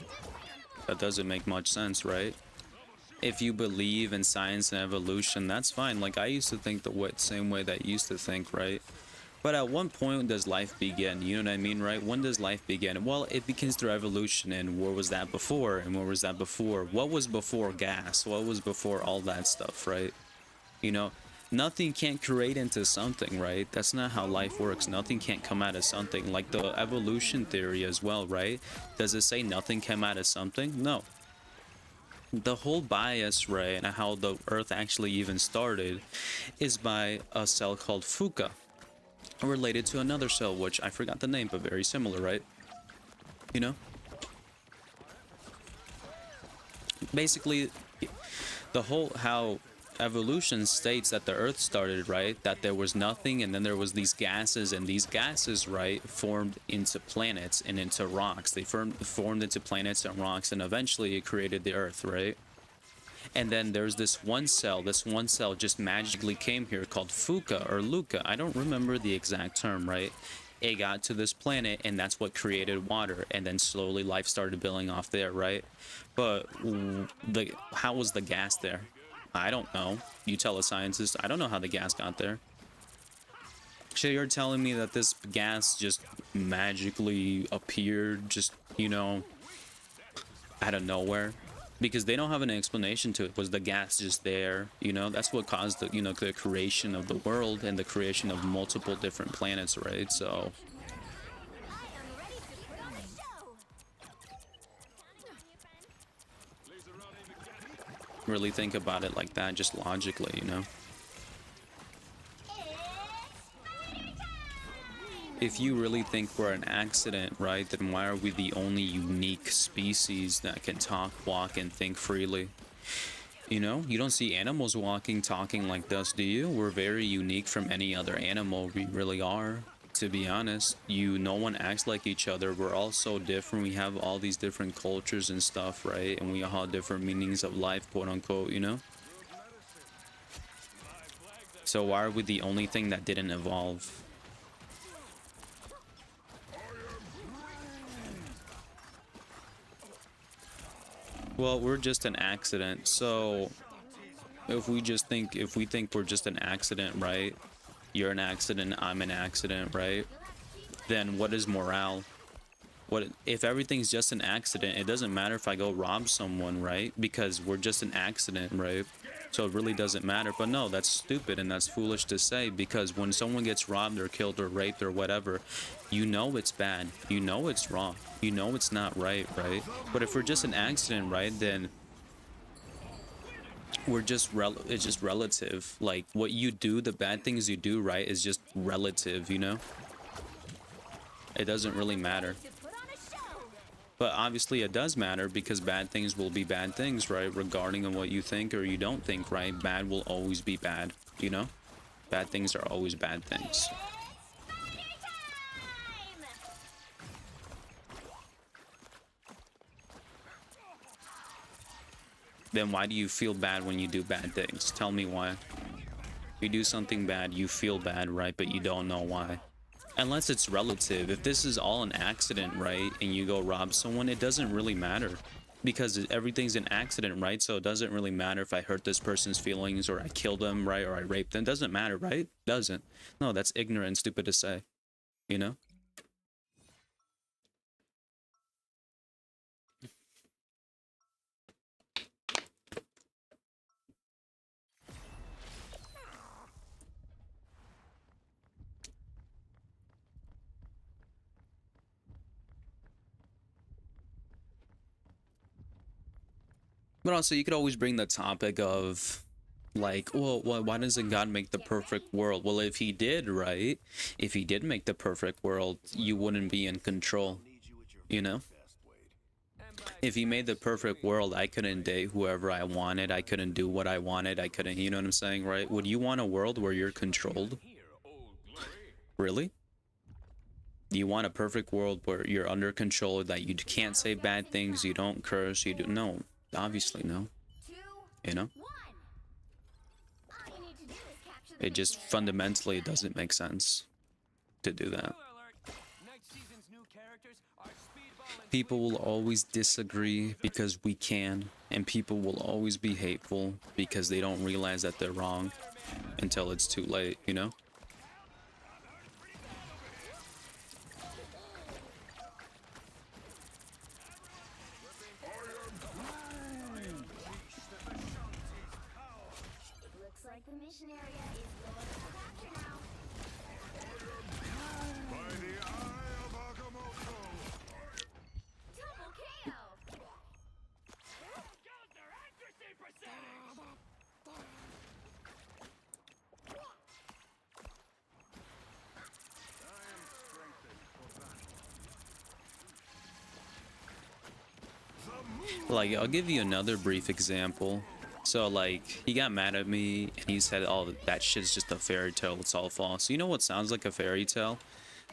That doesn't make much sense, right? If you believe in science and evolution, that's fine. Like, I used to think the same way that you used to think, right? But at what point does life begin? You know what I mean, right? When does life begin? Well, it begins through evolution, and where was that before? And where was that before? What was before gas? What was before all that stuff, right? You know, nothing can't create into something, right? That's not how life works. Nothing can't come out of something. Like the evolution theory as well, right? Does it say nothing came out of something? No. The whole bias, right, and how the earth actually even started is by a cell called Fuca, related to another cell, which I forgot the name, but very similar, right? You know? Basically, the whole, how evolution states that the earth started, right, that there was nothing, and then there was these gases, and these gases, right, formed into planets and into rocks. They formed into planets and rocks, and eventually it created the earth, right? And then there's this one cell just magically came here called Fuca or Luca. I don't remember the exact term, right? It got to this planet, and that's what created water, and then slowly life started building off there, right? But how was the gas there? I don't know. You tell a scientist. I don't know how the gas got there. So you're telling me that this gas just magically appeared, just, you know, out of nowhere? Because they don't have an explanation to it. Was the gas just there? You know, that's what caused the, you know, the creation of the world and the creation of multiple different planets, right? So really think about it like that, just logically, you know? If you really think we're an accident, right, then why are we the only unique species that can talk, walk, and think freely? You know, you don't see animals walking, talking like us, do you? We're very unique from any other animal. We really are, to be honest. No one acts like each other. We're all so different. We have all these different cultures and stuff, right? And we all have different meanings of life, quote unquote, you know? So why are we the only thing that didn't evolve? Well, we're just an accident. So if we think we're just an accident, right? You're an accident, I'm an accident, right? Then what is morale? What if everything's just an accident? It doesn't matter if I go rob someone, right? Because we're just an accident, right? So it really doesn't matter. But no, that's stupid and that's foolish to say, because when someone gets robbed or killed or raped or whatever, you know it's bad. You know it's wrong. You know it's not right, right? But if we're just an accident, right, then it's just relative. Like what you do, the bad things you do, right, is just relative, you know? It doesn't really matter. But obviously it does matter because bad things will be bad things, right? Regarding on what you think or you don't think, right? Bad will always be bad, you know? Bad things are always bad things. Then why do you feel bad when you do bad things? Tell me why. You do something bad, you feel bad, right? But you don't know why. Unless it's relative. If this is all an accident, right? And you go rob someone, it doesn't really matter. Because everything's an accident, right? So it doesn't really matter if I hurt this person's feelings or I killed them, right? Or I raped them. It doesn't matter, right? Doesn't. No, that's ignorant and stupid to say. You know? But also, you could always bring the topic of, like, well, why doesn't God make the perfect world? Well, if he did, right? If he did make the perfect world, you wouldn't be in control, you know? If he made the perfect world, I couldn't date whoever I wanted. I couldn't do what I wanted. I couldn't, you know what I'm saying, right? Would you want a world where you're controlled? Really? You want a perfect world where you're under control, that you can't say bad things, you don't curse, you do... No. Obviously, no. You know? It just fundamentally doesn't make sense to do that. People will always disagree because we can, and people will always be hateful because they don't realize that they're wrong until it's too late, you know? The mission area is yours to capture now. By the eye of Agamotto! Double KO! Their accuracy percentage! Like, I'll give you another brief example. So, like, he got mad at me, and he said, oh, that shit's just a fairy tale, it's all false. You know what sounds like a fairy tale?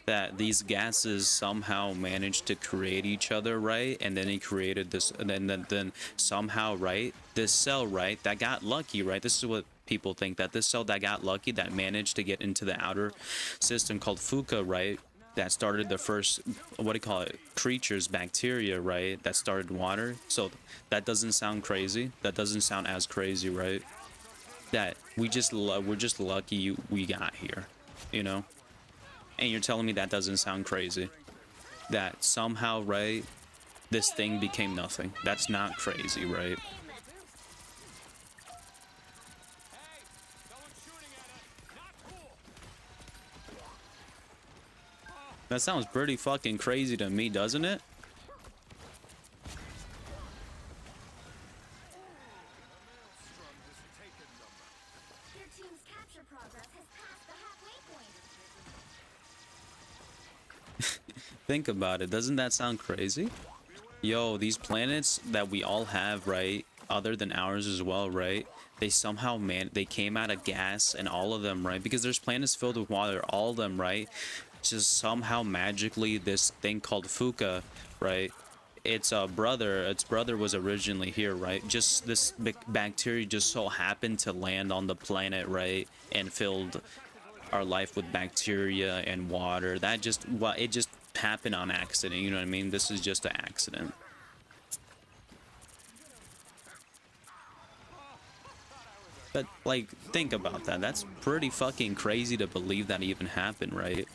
That these gases somehow managed to create each other, right? And then he created this, and then somehow, right? This cell, right? That got lucky, right? This is what people think, that this cell that got lucky, that managed to get into the outer system called Fuka, right? That started the first, what do you call it, creatures, bacteria, right? That started water. So that doesn't sound crazy. That doesn't sound as crazy, right? That we're just lucky we got here, you know? And you're telling me that doesn't sound crazy? That somehow, right, this thing became nothing. That's not crazy, right? That sounds pretty fucking crazy to me, doesn't it? Your team's capture progress has passed the halfway point. Think about it. Doesn't that sound crazy? Yo, these planets that we all have, right? Other than ours as well, right? They somehow, they came out of gas, and all of them, right? Because there's planets filled with water, all of them, right? Just somehow magically this thing called Fuka, right? Its brother was originally here, right? Just this bacteria just so happened to land on the planet, right? And filled our life with bacteria and water. That just, it just happened on accident, you know what I mean? This is just an accident. But, like, think about that. That's pretty fucking crazy to believe that even happened, right?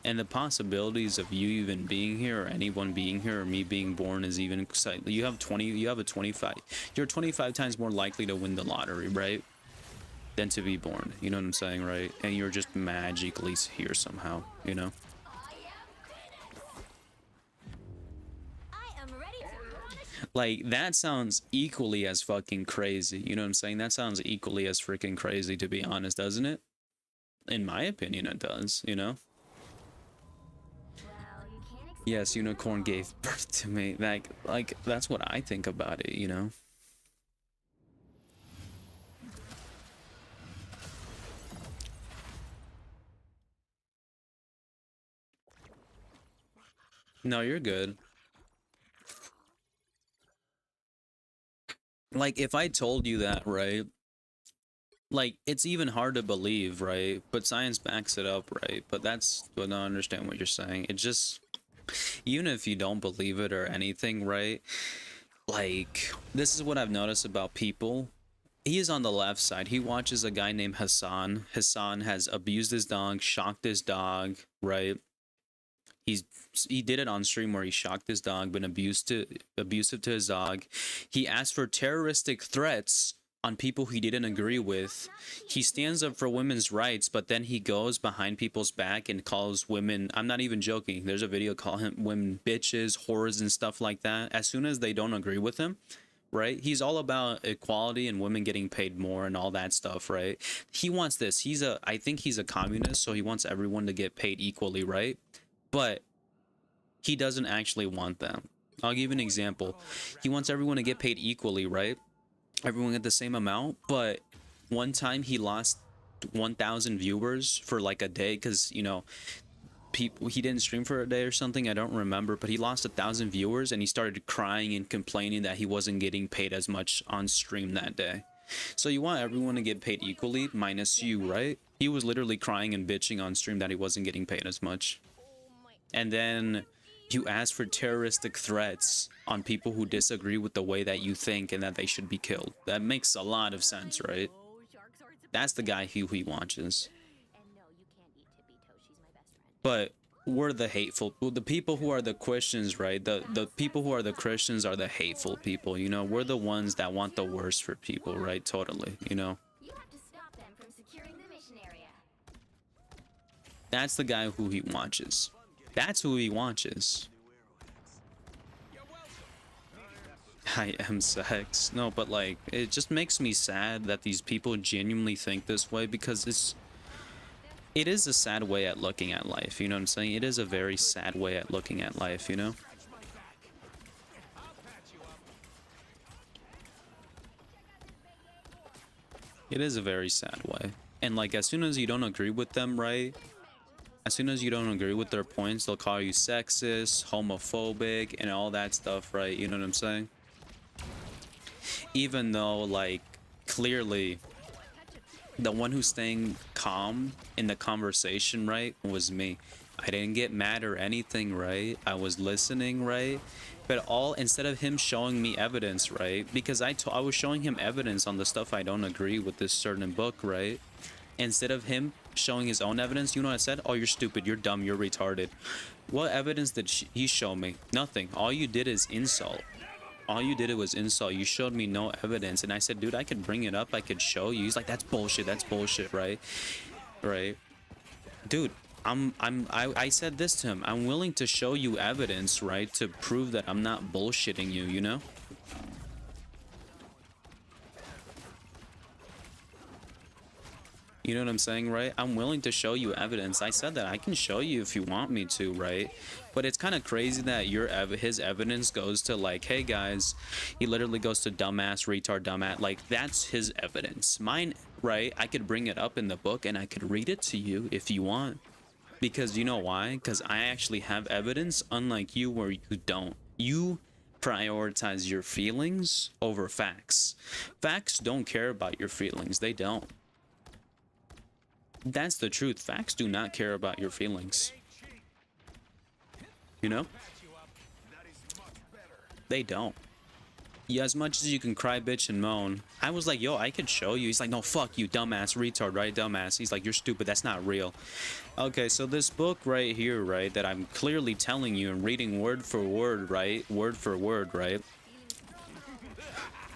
And the possibilities of you even being here, or anyone being here, or me being born is even exciting. You're 25 times more likely to win the lottery, right? Than to be born. You know what I'm saying, right? And you're just magically here somehow, you know? I am ready to put on a Like, that sounds equally as fucking crazy. You know what I'm saying? That sounds equally as freaking crazy, to be honest, doesn't it? In my opinion, it does, you know? Yes, unicorn gave birth to me. Like that's what I think about it, you know? No, you're good. Like, if I told you that, right? Like, it's even hard to believe, right? But science backs it up, right? But that's, I don't understand what you're saying. It just, even if you don't believe it or anything, right? Like, this is what I've noticed about people. He is on the left side. He watches a guy named Hassan. Hassan has abused his dog, shocked his dog, right? He did it on stream where he shocked his dog, been abusive to his dog. He asked for terroristic threats on people he didn't agree with. He stands up for women's rights, but then he goes behind people's back and calls women, I'm not even joking, there's a video calling women bitches, whores, and stuff like that. As soon as they don't agree with him, right? He's all about equality and women getting paid more and all that stuff, right? He wants this. I think he's a communist, so he wants everyone to get paid equally, right? But he doesn't actually want them. I'll give you an example. He wants everyone to get paid equally, right? Everyone get the same amount, but one time he lost 1,000 viewers for like a day because, you know, he didn't stream for a day or something, I don't remember, but he lost 1,000 viewers and he started crying and complaining that he wasn't getting paid as much on stream that day. So you want everyone to get paid equally minus you, right? He was literally crying and bitching on stream that he wasn't getting paid as much. And then you ask for terroristic threats on people who disagree with the way that you think and that they should be killed. That makes a lot of sense, right? That's the guy who he watches. But we're the hateful, the people who are the Christians, right? The people who are the Christians are the hateful people, you know? We're the ones that want the worst for people, right? Totally, you know? That's the guy who he watches. That's who he watches. I am sex. No, but like, it just makes me sad that these people genuinely think this way, because it is a sad way at looking at life, you know what I'm saying? It is a very sad way at looking at life, you know? It is a very sad way. And like, as soon as you don't agree with them, right? As soon as you don't agree with their points, they'll call you sexist, homophobic, and all that stuff, right? You know what I'm saying? Even though, like, clearly, the one who's staying calm in the conversation, right, was me. I didn't get mad or anything, right? I was listening, right? But instead of him showing me evidence, right? Because I was showing him evidence on the stuff I don't agree with this certain book, right? Instead of him showing his own evidence, you know what I said? Oh, you're stupid, you're dumb, you're retarded. What evidence did he show me? Nothing. All you did is insult. All you did was insult. You showed me no evidence. And I said, dude, I could bring it up, I could show you. He's like, that's bullshit, right? Right? Dude, I said this to him. I'm willing to show you evidence, right, to prove that I'm not bullshitting you, you know? You know what I'm saying, right? I'm willing to show you evidence. I said that I can show you if you want me to, right? But it's kind of crazy that his evidence goes to like, hey guys, he literally goes to dumbass, retard, dumbass. Like, that's his evidence. Mine, right? I could bring it up in the book and I could read it to you if you want. Because you know why? Because I actually have evidence, unlike you where you don't. You prioritize your feelings over facts. Facts don't care about your feelings. They don't. That's the truth. Facts do not care about your feelings. You know? They don't. Yeah, as much as you can cry, bitch, and moan. I was like, yo, I could show you. He's like, no, fuck you, dumbass, retard, right? Dumbass. He's like, you're stupid. That's not real. Okay, so this book right here, right, that I'm clearly telling you and reading word for word, right? Word for word, right?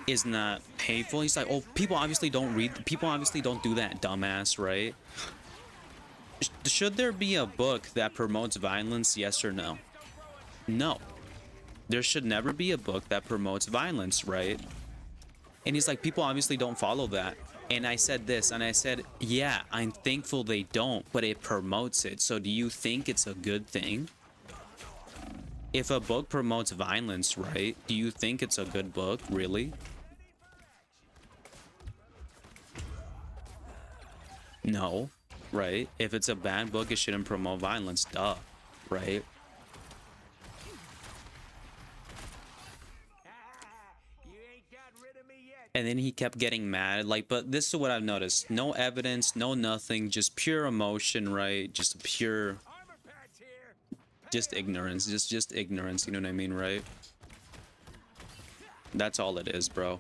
Is not hateful. He's like, oh, people obviously don't read. People obviously don't do that, dumbass, right? Should there be a book that promotes violence? Yes or no? No. There should never be a book that promotes violence, right? And he's like, people obviously don't follow that. And I said this, and I said, yeah, I'm thankful they don't, but it promotes it. So do you think it's a good thing? If a book promotes violence, right? Do you think it's a good book, really? No, right? If it's a bad book, it shouldn't promote violence, duh, right? And then he kept getting mad, like, but this is what I've noticed. No evidence, no nothing, just pure emotion, right? Just pure, just ignorance, just ignorance, you know what I mean, right? That's all it is, bro.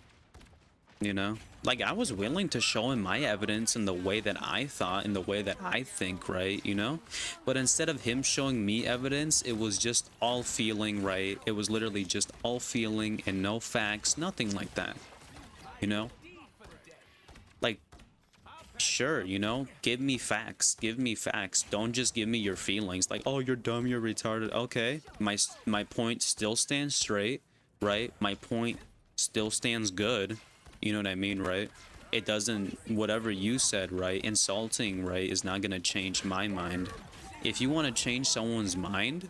You know? Like, I was willing to show him my evidence in the way that I thought, in the way that I think, right? You know? But instead of him showing me evidence, it was just all feeling, right? It was literally just all feeling and no facts, nothing like that. You know? Like, sure, you know? Give me facts. Give me facts. Don't just give me your feelings. Like, oh, you're dumb, you're retarded. Okay. My point still stands straight, right? My point still stands good. You know what I mean, right? It doesn't, whatever you said, right? Insulting, right, is not going to change my mind. If you want to change someone's mind,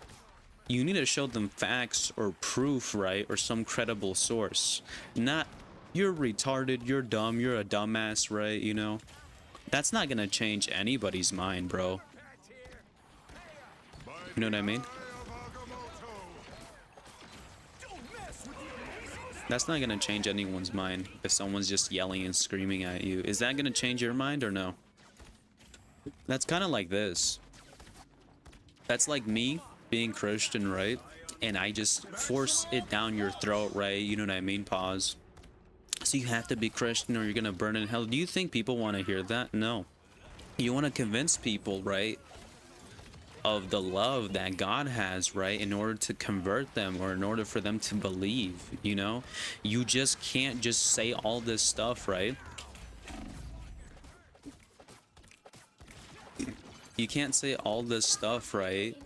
you need to show them facts or proof, right? Or some credible source. Not, you're retarded, you're dumb, you're a dumbass, right? You know? That's not going to change anybody's mind, bro. You know what I mean? That's not going to change anyone's mind if someone's just yelling and screaming at you. Is that going to change your mind or no? That's kind of like this. That's like me being Christian, right? And I just force it down your throat, right? You know what I mean? Pause. So you have to be Christian or you're going to burn in hell. Do you think people want to hear that? No. You want to convince people, right? Of the love that God has, right, in order to convert them or in order for them to believe, you know? You just can't just say all this stuff, right? You can't say all this stuff, right?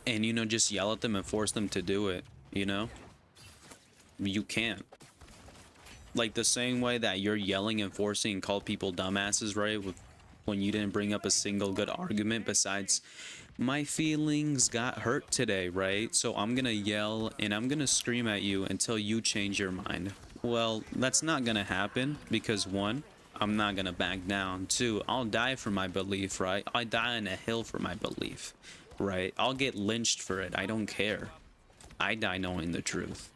And, you know, just yell at them and force them to do it, you know? You can't. Like the same way that you're yelling and forcing and call people dumbasses, right? When you didn't bring up a single good argument besides my feelings got hurt today, right? So I'm gonna yell and I'm gonna scream at you until you change your mind. Well, that's not gonna happen because one, I'm not gonna back down. Two, I'll die for my belief, right? I die in a hill for my belief, right? I'll get lynched for it. I don't care. I die knowing the truth.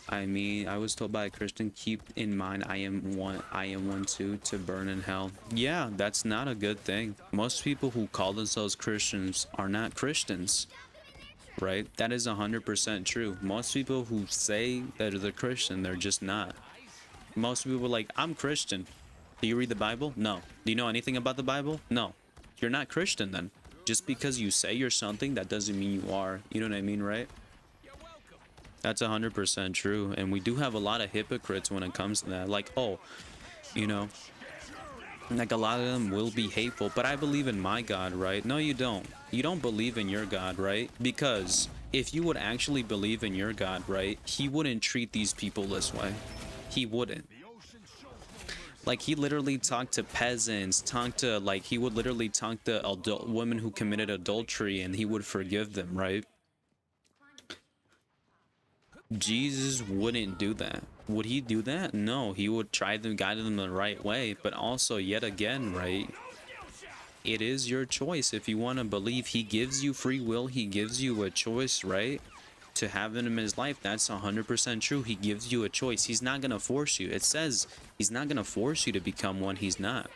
I mean, I was told by a Christian, keep in mind, I am one too, to burn in hell. Yeah, that's not a good thing. Most people who call themselves Christians are not Christians, right? That is 100% true. Most people who say that they're Christian, they're just not. Most people are like, I'm Christian. Do you read the Bible? No. Do you know anything about the Bible? No. You're not Christian then. Just because you say you're something, that doesn't mean you are. You know what I mean, right? That's 100% true. And we do have a lot of hypocrites when it comes to that. Like, oh, you know, like a lot of them will be hateful, but I believe in my God, right? No, you don't. You don't believe in your God, right? Because if you would actually believe in your God, right, he wouldn't treat these people this way. He wouldn't. Like, he literally talked to peasants, he would literally talk to adult women who committed adultery, and he would forgive them, right? Jesus wouldn't do that. Would he do that? No, he would try to guide them the right way. But also, yet again, right, it is your choice. If you want to believe, he gives you free will, he gives you a choice, right, to have him in his life. That's 100% true. He gives you a choice. He's not going to force you. It says he's not going to force you to become one. He's not.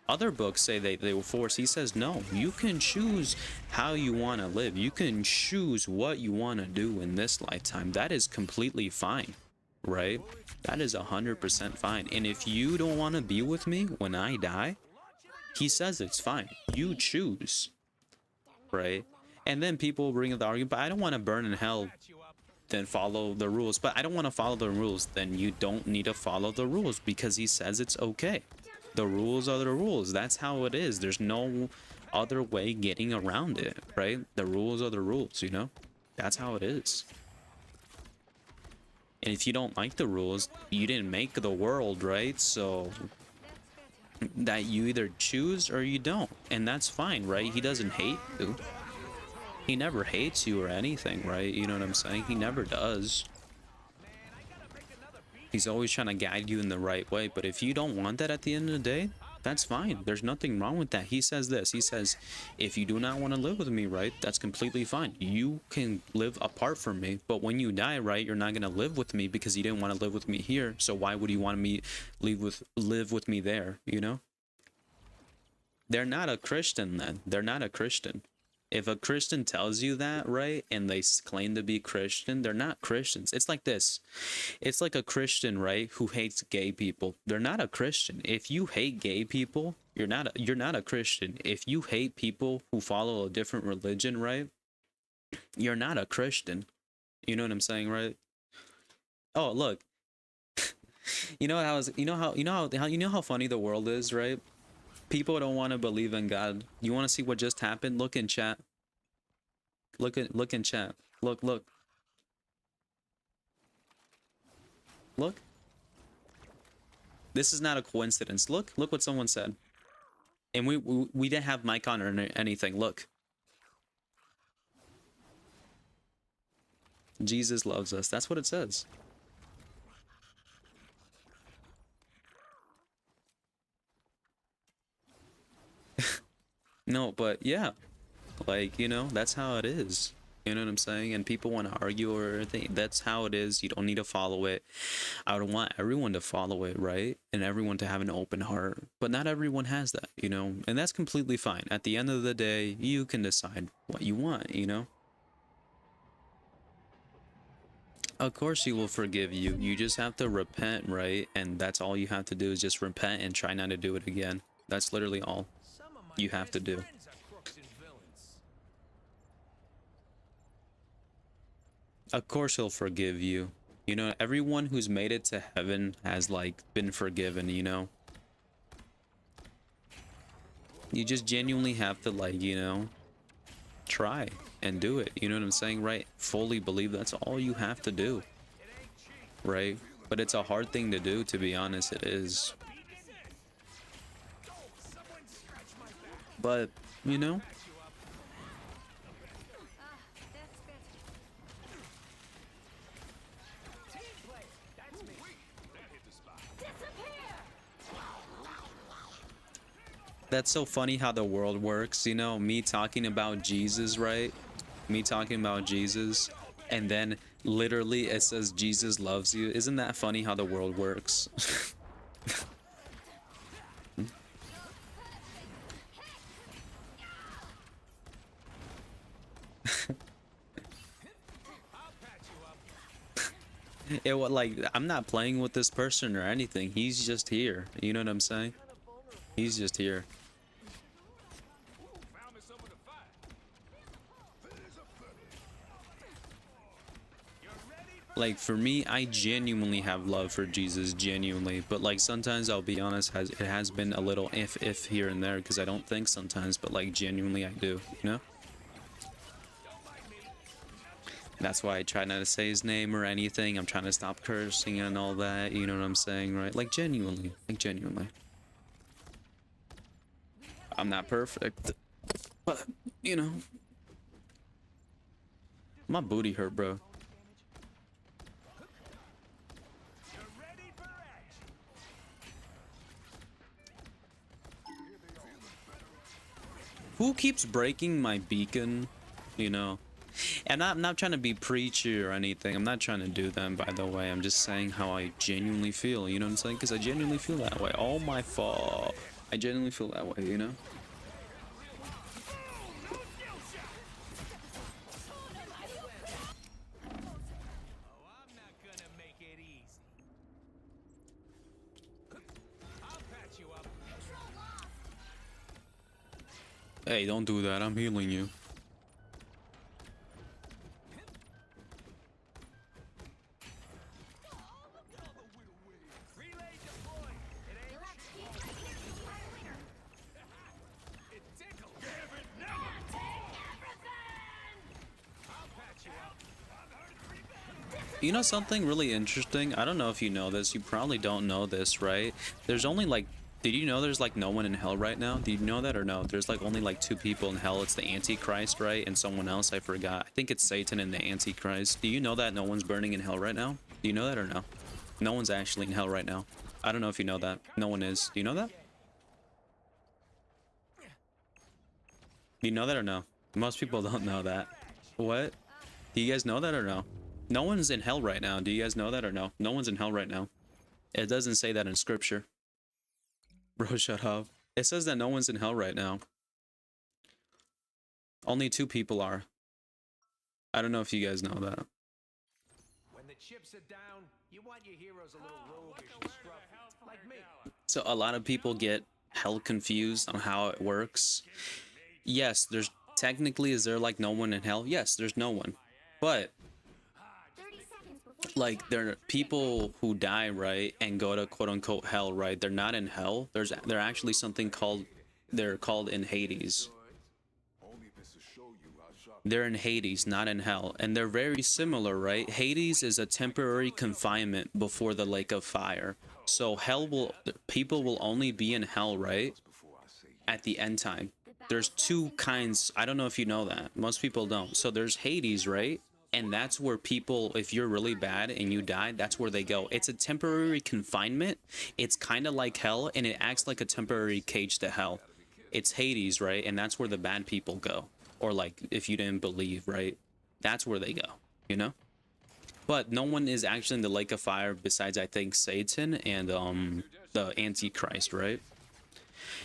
Other books say they will force. He says, no, you can choose how you want to live. You can choose what you want to do in this lifetime. That is completely fine, right? That is 100% fine. And if you don't want to be with me when I die, he says it's fine. You choose, right? And then people bring up the argument, but I don't want to burn in hell, then follow the rules. But I don't want to follow the rules. Then you don't need to follow the rules because he says it's okay. The rules are the rules. That's how it is. There's no other way getting around it, right? The rules are the rules, you know? That's how it is. And if you don't like the rules, you didn't make the world, right? So that you either choose or you don't, and that's fine, right? He doesn't hate you. He never hates you or anything, right? You know what I'm saying? He never does. He's always trying to guide you in the right way. But if you don't want that at the end of the day, that's fine. There's nothing wrong with that. He says this. He says, if you do not want to live with me, right, that's completely fine. You can live apart from me. But when you die, right, you're not going to live with me because you didn't want to live with me here. So why would you want me live with me there, you know? They're not a Christian then. They're not a Christian. If a Christian tells you that, right, and they claim to be Christian, they're not Christians. It's like this. It's like a Christian, right, who hates gay people. They're not a Christian. If you hate gay people, you're not a Christian. If you hate people who follow a different religion, right, you're not a Christian. You know what I'm saying, right? Oh, look. You know how funny the world is, right? People don't want to believe in God. You want to see what just happened? Look in chat. Look in chat. Look. Look. This is not a coincidence. Look what someone said. And we didn't have mic on or anything. Look. Jesus loves us. That's what it says. No, but yeah, like, you know, that's how it is. You know what I'm saying? And people want to argue or anything. That's how it is. You don't need to follow it. I would want everyone to follow it, right? And everyone to have an open heart. But not everyone has that, you know? And that's completely fine. At the end of the day, you can decide what you want, you know? Of course he will forgive you. You just have to repent, right? And that's all you have to do is just repent and try not to do it again. That's literally all you have to do. Of course he'll forgive you. You know, everyone who's made it to heaven has, like, been forgiven, you know? You just genuinely have to, like, you know, try and do it. You know what I'm saying, right? Fully believe. That's all you have to do, right? But it's a hard thing to do, to be honest. It is. But, you know, that's so funny how the world works, you know, me talking about Jesus, right? Me talking about Jesus, and then literally it says Jesus loves you. Isn't that funny how the world works? It was like, I'm not playing with this person or anything. He's just here. You know what I'm saying? He's just here. Like, for me, I genuinely have love for Jesus, genuinely. But, like, sometimes, I'll be honest, it has been a little if here and there, because I don't think sometimes, but, like, genuinely I do, you know? That's why I try not to say his name or anything. I'm trying to stop cursing and all that, you know what I'm saying, right? Like, genuinely. Like, genuinely. I'm not perfect, but, you know. My booty hurt, bro. Who keeps breaking my beacon? You know, and I'm not trying to be preachy or anything. I'm not trying to do that, by the way. I'm just saying how I genuinely feel. You know what I'm saying? Because I genuinely feel that way. Oh my fault. I genuinely feel that way, you know? Hey, don't do that. I'm healing you. you know something really interesting? I don't know if you know this. You probably don't know this, right? There's only like, did you know there's like no one in hell right now? Did you know that or no? There's like only like 2 people in hell. It's the Antichrist, right? And someone else, I forgot. I think it's Satan and the Antichrist. Do you know that no one's burning in hell right now? Do you know that or no? No one's actually in hell right now. I don't know if you know that. No one is. Do you know that? Do you know that or no? Most people don't know that. What? Do you guys know that or no? No one's in hell right now. Do you guys know that or no? No one's in hell right now. It doesn't say that in scripture. Bro, shut up. It says that no one's in hell right now. Only 2 people are. I don't know if you guys know that. When the chips are down, you want your heroes a little roguish and scruffy, like me. So a lot of people get hell confused on how it works. Yes, there's technically, is there like no one in hell? Yes, there's no one. But like there are people who die, right, and go to quote unquote hell, right? They're not in hell. They're actually something called, they're called in Hades. They're in Hades, not in hell, and they're very similar, right? Hades is a temporary confinement before the lake of fire. So people will only be in hell, right, at the end time. There's 2 kinds. I don't know if you know that. Most people don't. So there's Hades, right? And that's where people, if you're really bad and you die, that's where they go. It's a temporary confinement. It's kind of like hell, and it acts like a temporary cage to hell. It's Hades, right? And that's where the bad people go. Or like, if you didn't believe, right? That's where they go, you know? But no one is actually in the lake of fire besides, I think, Satan and the Antichrist, right?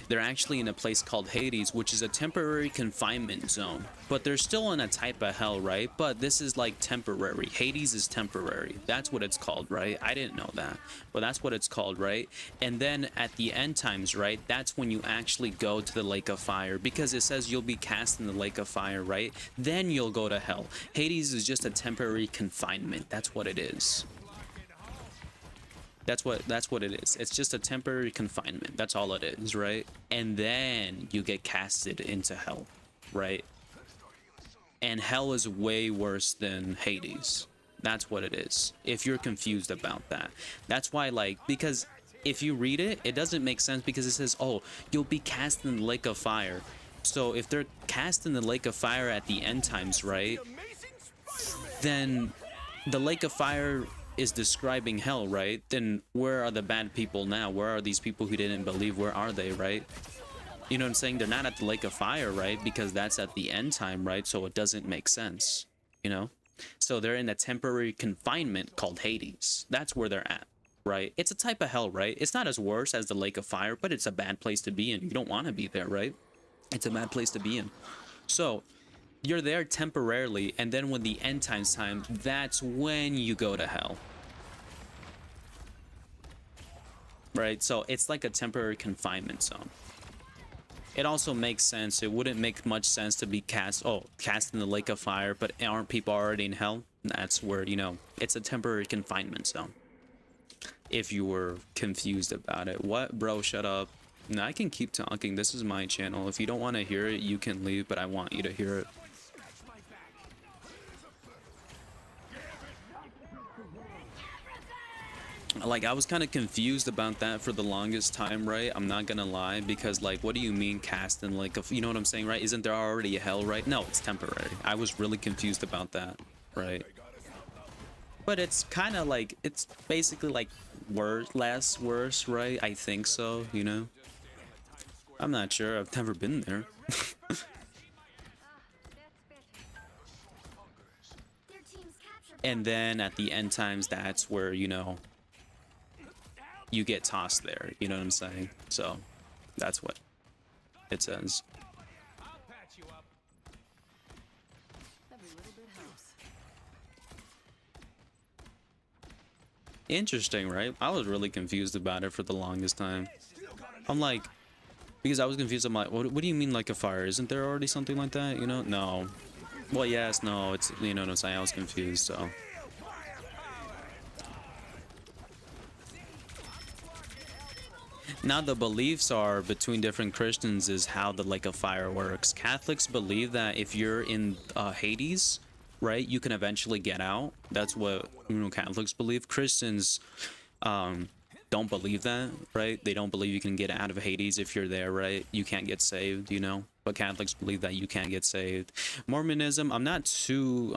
They're actually in a place called Hades, which is a temporary confinement zone. But they're still in a type of hell, right? But this is like temporary. Hades is temporary. That's what it's called, right? I didn't know that. But that's what it's called, right? And then at the end times, right? That's when you actually go to the lake of fire. Because it says you'll be cast in the lake of fire, right? Then you'll go to hell. Hades is just a temporary confinement. That's what it is. That's what it is. It's just a temporary confinement. That's all it is, right? And then you get casted into hell, right? And hell is way worse than Hades. That's what it is. If you're confused about that. That's why, like, because if you read it, it doesn't make sense because it says, oh, you'll be cast in the lake of fire. So if they're cast in the lake of fire at the end times, right? Then the lake of fire is describing hell, right? Then where are the bad people now? Where are these people who didn't believe? Where are they, right? You know what I'm saying? They're not at the lake of fire, right? Because that's at the end time, right? So it doesn't make sense, you know? So they're in a temporary confinement called Hades. That's where they're at, right? It's a type of hell, right? It's not as worse as the lake of fire, but it's a bad place to be in. You don't want to be there, right? It's a bad place to be in. So you're there temporarily, and then when the end times time, that's when you go to hell. Right? So it's like a temporary confinement zone. It also makes sense. It wouldn't make much sense to be cast in the lake of fire, but aren't people already in hell? That's where, you know, it's a temporary confinement zone. If you were confused about it. What? Bro, shut up. No, I can keep talking. This is my channel. If you don't want to hear it, you can leave, but I want you to hear it. Like, I was kind of confused about that for the longest time, right? I'm not gonna lie, because, like, what do you mean cast in, like, you know what I'm saying, right? Isn't there already a hell, right? No, it's temporary. I was really confused about that, right? But it's kind of like, it's basically like less worse, right? I think so, you know? I'm not sure. I've never been there. And then at the end times, that's where, you know, you get tossed there, you know what I'm saying? So that's what it says. Interesting, right? I was really confused about it for the longest time. I'm like, because I was confused. I'm like, what do you mean like a fire? Isn't there already something like that? You know? No. Well, yes, no, it's, you know what I'm saying? I was confused, so. Now the beliefs are between different Christians is how the lake of fire works. Catholics believe that if you're in Hades, right, you can eventually get out. That's what, you know, Catholics believe. Christians don't believe that, right? They don't believe you can get out of Hades if you're there, right? You can't get saved, you know, but Catholics believe that you can get saved. Mormonism, I'm not too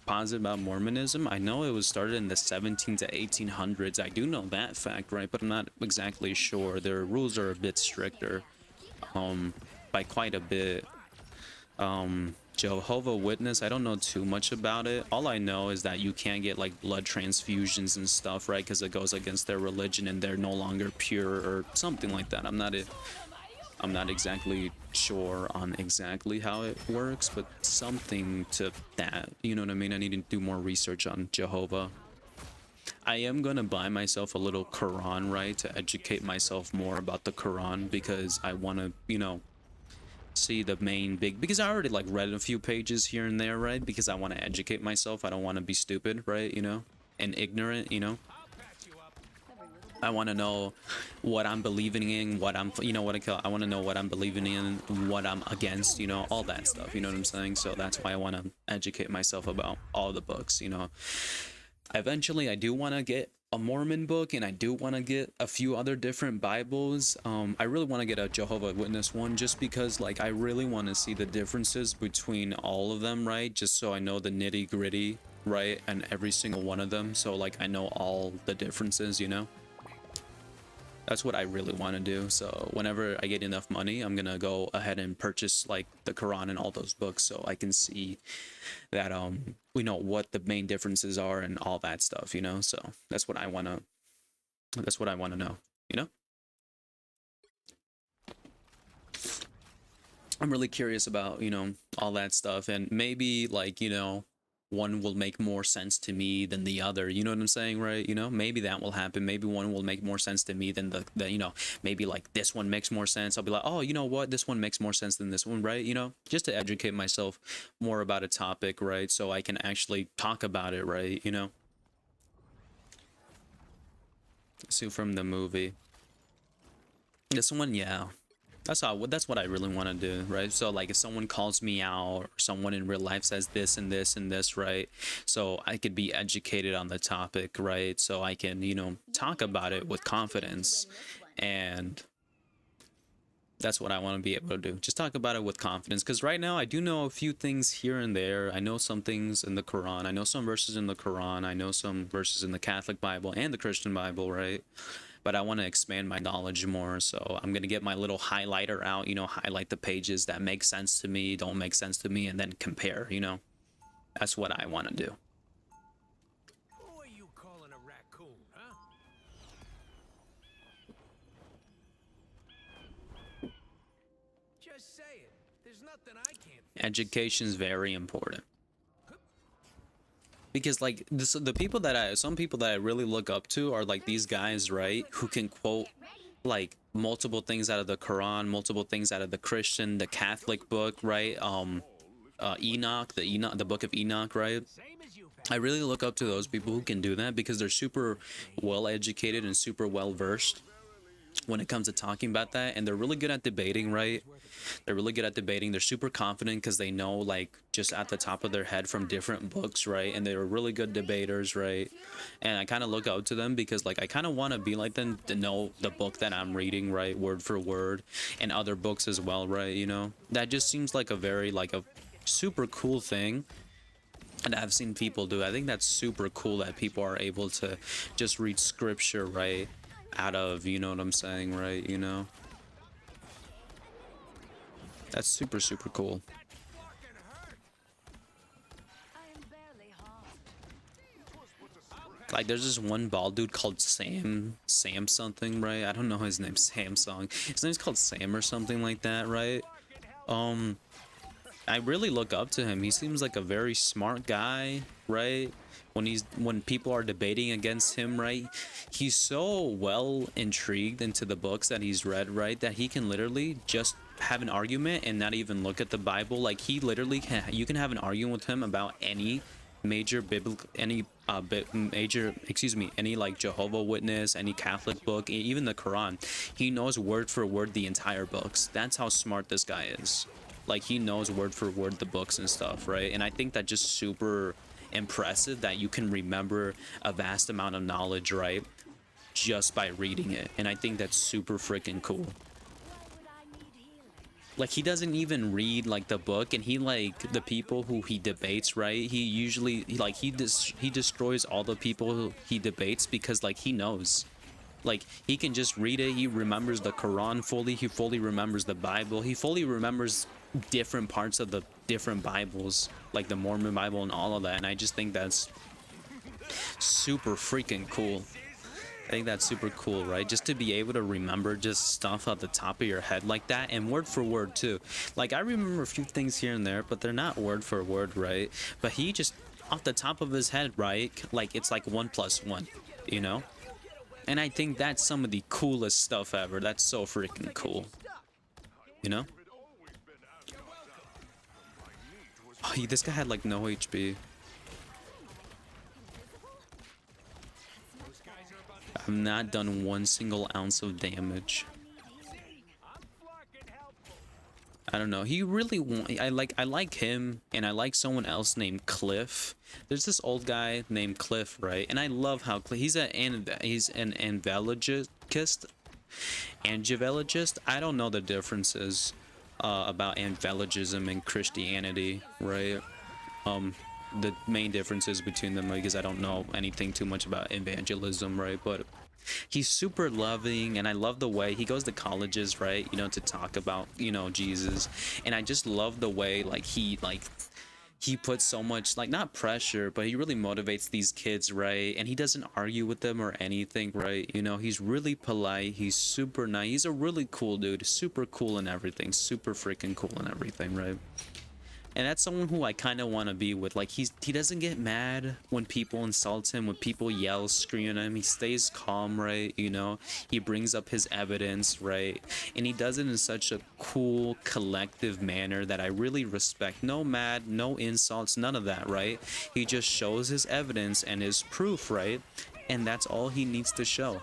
positive about Mormonism. I know it was started in the 17 to 1800s. I do know that fact, right? But I'm not exactly sure. Their rules are a bit stricter, by quite a bit. Jehovah Witness, I don't know too much about it. All I know is that you can't get like blood transfusions and stuff, right? Because it goes against their religion and they're no longer pure or something like that. I'm not exactly sure on exactly how it works, but something to that. You know what I mean? I need to do more research on Jehovah. I am gonna buy myself a little Quran, right, to educate myself more about the Quran, because I want to, you know, see the main big, because I already like read a few pages here and there, right? Because I want to educate myself. I don't want to be stupid, right? You know, and ignorant, you know. I want to know what I'm believing in, what I'm, you know, I want to know what I'm believing in, what I'm against, you know, all that stuff, you know what I'm saying? So that's why I want to educate myself about all the books, you know. Eventually I do want to get a Mormon book, and I do want to get a few other different Bibles. I really want to get a Jehovah Witness one, just because like I really want to see the differences between all of them, right? Just so I know the nitty gritty, right? And every single one of them, so like I know all the differences, you know. That's what I really want to do. So whenever I get enough money, I'm gonna go ahead and purchase like the Quran and all those books, so I can see that we know what the main differences are and all that stuff, you know. So that's what I want to know, you know. I'm really curious about, you know, all that stuff, and maybe like, you know, one will make more sense to me than the other, you know what I'm saying, right? You know, maybe that will happen. Maybe one will make more sense to me than the you know, maybe like this one makes more sense. I'll be like, oh, you know what, this one makes more sense than this one, right? You know, just to educate myself more about a topic, right? So I can actually talk about it, right? You know. So from the movie, this one, yeah. That's what I really want to do, right? So like if someone calls me out, or someone in real life says this and this and this, right? So I could be educated on the topic, right? So I can, you know, talk about it with confidence. And that's what I want to be able to do. Just talk about it with confidence. Because right now I do know a few things here and there. I know some things in the Quran. I know some verses in the Quran. I know some verses in the Catholic Bible and the Christian Bible, right? But I want to expand my knowledge more, so I'm going to get my little highlighter out, you know, highlight the pages that make sense to me, don't make sense to me, and then compare, you know. That's what I want to do. Who are you calling a raccoon, huh? Just say it. There's nothing I can't fix. Education's very important. Because like the people that some people that I really look up to are like these guys, right, who can quote like multiple things out of the Quran, multiple things out of the Christian, the Catholic book, right? Enoch, the book of Enoch, right? I really look up to those people who can do that, because they're super well educated and super well versed when it comes to talking about that, and they're really good at debating, right? They're really good at debating. They're super confident because they know like just at the top of their head from different books, right? And they're really good debaters, right? And I kind of look up to them because like I kind of want to be like them, to know the book that I'm reading, right, word for word, and other books as well, right? You know, that just seems like a very like a super cool thing. And I've seen people do. I think that's super cool that people are able to just read scripture, right, out of, you know what I'm saying, right? You know, that's super cool. Like there's this one bald dude called Sam something, right? I don't know his name. Samsung. His name's called Sam or something like that, right? I really look up to him. He seems like a very smart guy, right? When people are debating against him, right, he's so well intrigued into the books that he's read, right, that he can literally just have an argument and not even look at the Bible. Like he literally can, you can have an argument with him about any major biblical, any like Jehovah Witness, any Catholic book, even the Quran. He knows word for word the entire books. That's how smart this guy is. Like he knows word for word the books and stuff, right? And I think that just super impressive that you can remember a vast amount of knowledge, right? Just by reading it. And I think that's super freaking cool. Like he doesn't even read like the book, and he like the people who he debates, right? He usually he destroys all the people who he debates because like he knows. Like he can just read it, he remembers the Quran fully, he fully remembers the Bible, he fully remembers different parts of the different Bibles, like the Mormon Bible and all of that. And I just think that's super freaking cool. I think that's super cool, right? Just to be able to remember just stuff at the top of your head like that, and word for word too. Like I remember a few things here and there, but they're not word for word, right? But he just off the top of his head, right? Like it's like 1 + 1, you know? And I think that's some of the coolest stuff ever. That's so freaking cool, you know? Oh, this guy had like no HP. I've not done 1 single ounce of damage. I don't know. He really I like him, and I like someone else named Cliff. There's this old guy named Cliff, right? And I love how he's an angelologist. I don't know the differences about angelogism and Christianity, right? The main differences between them, because I don't know anything too much about evangelism, right? But he's super loving, and I love the way he goes to colleges, right? You know, to talk about, you know, Jesus. And I just love the way he puts so much, like, not pressure, but he really motivates these kids, right? And he doesn't argue with them or anything, right? You know, he's really polite, he's super nice, he's a really cool dude, super cool and everything, super freaking cool and everything, right? And that's someone who I kind of want to be with. Like he doesn't get mad when people insult him, when people yell, scream at him. He stays calm, right? You know, he brings up his evidence, right? And he does it in such a cool, collective manner that I really respect. No mad, no insults, none of that, right? He just shows his evidence and his proof, right? And that's all he needs to show.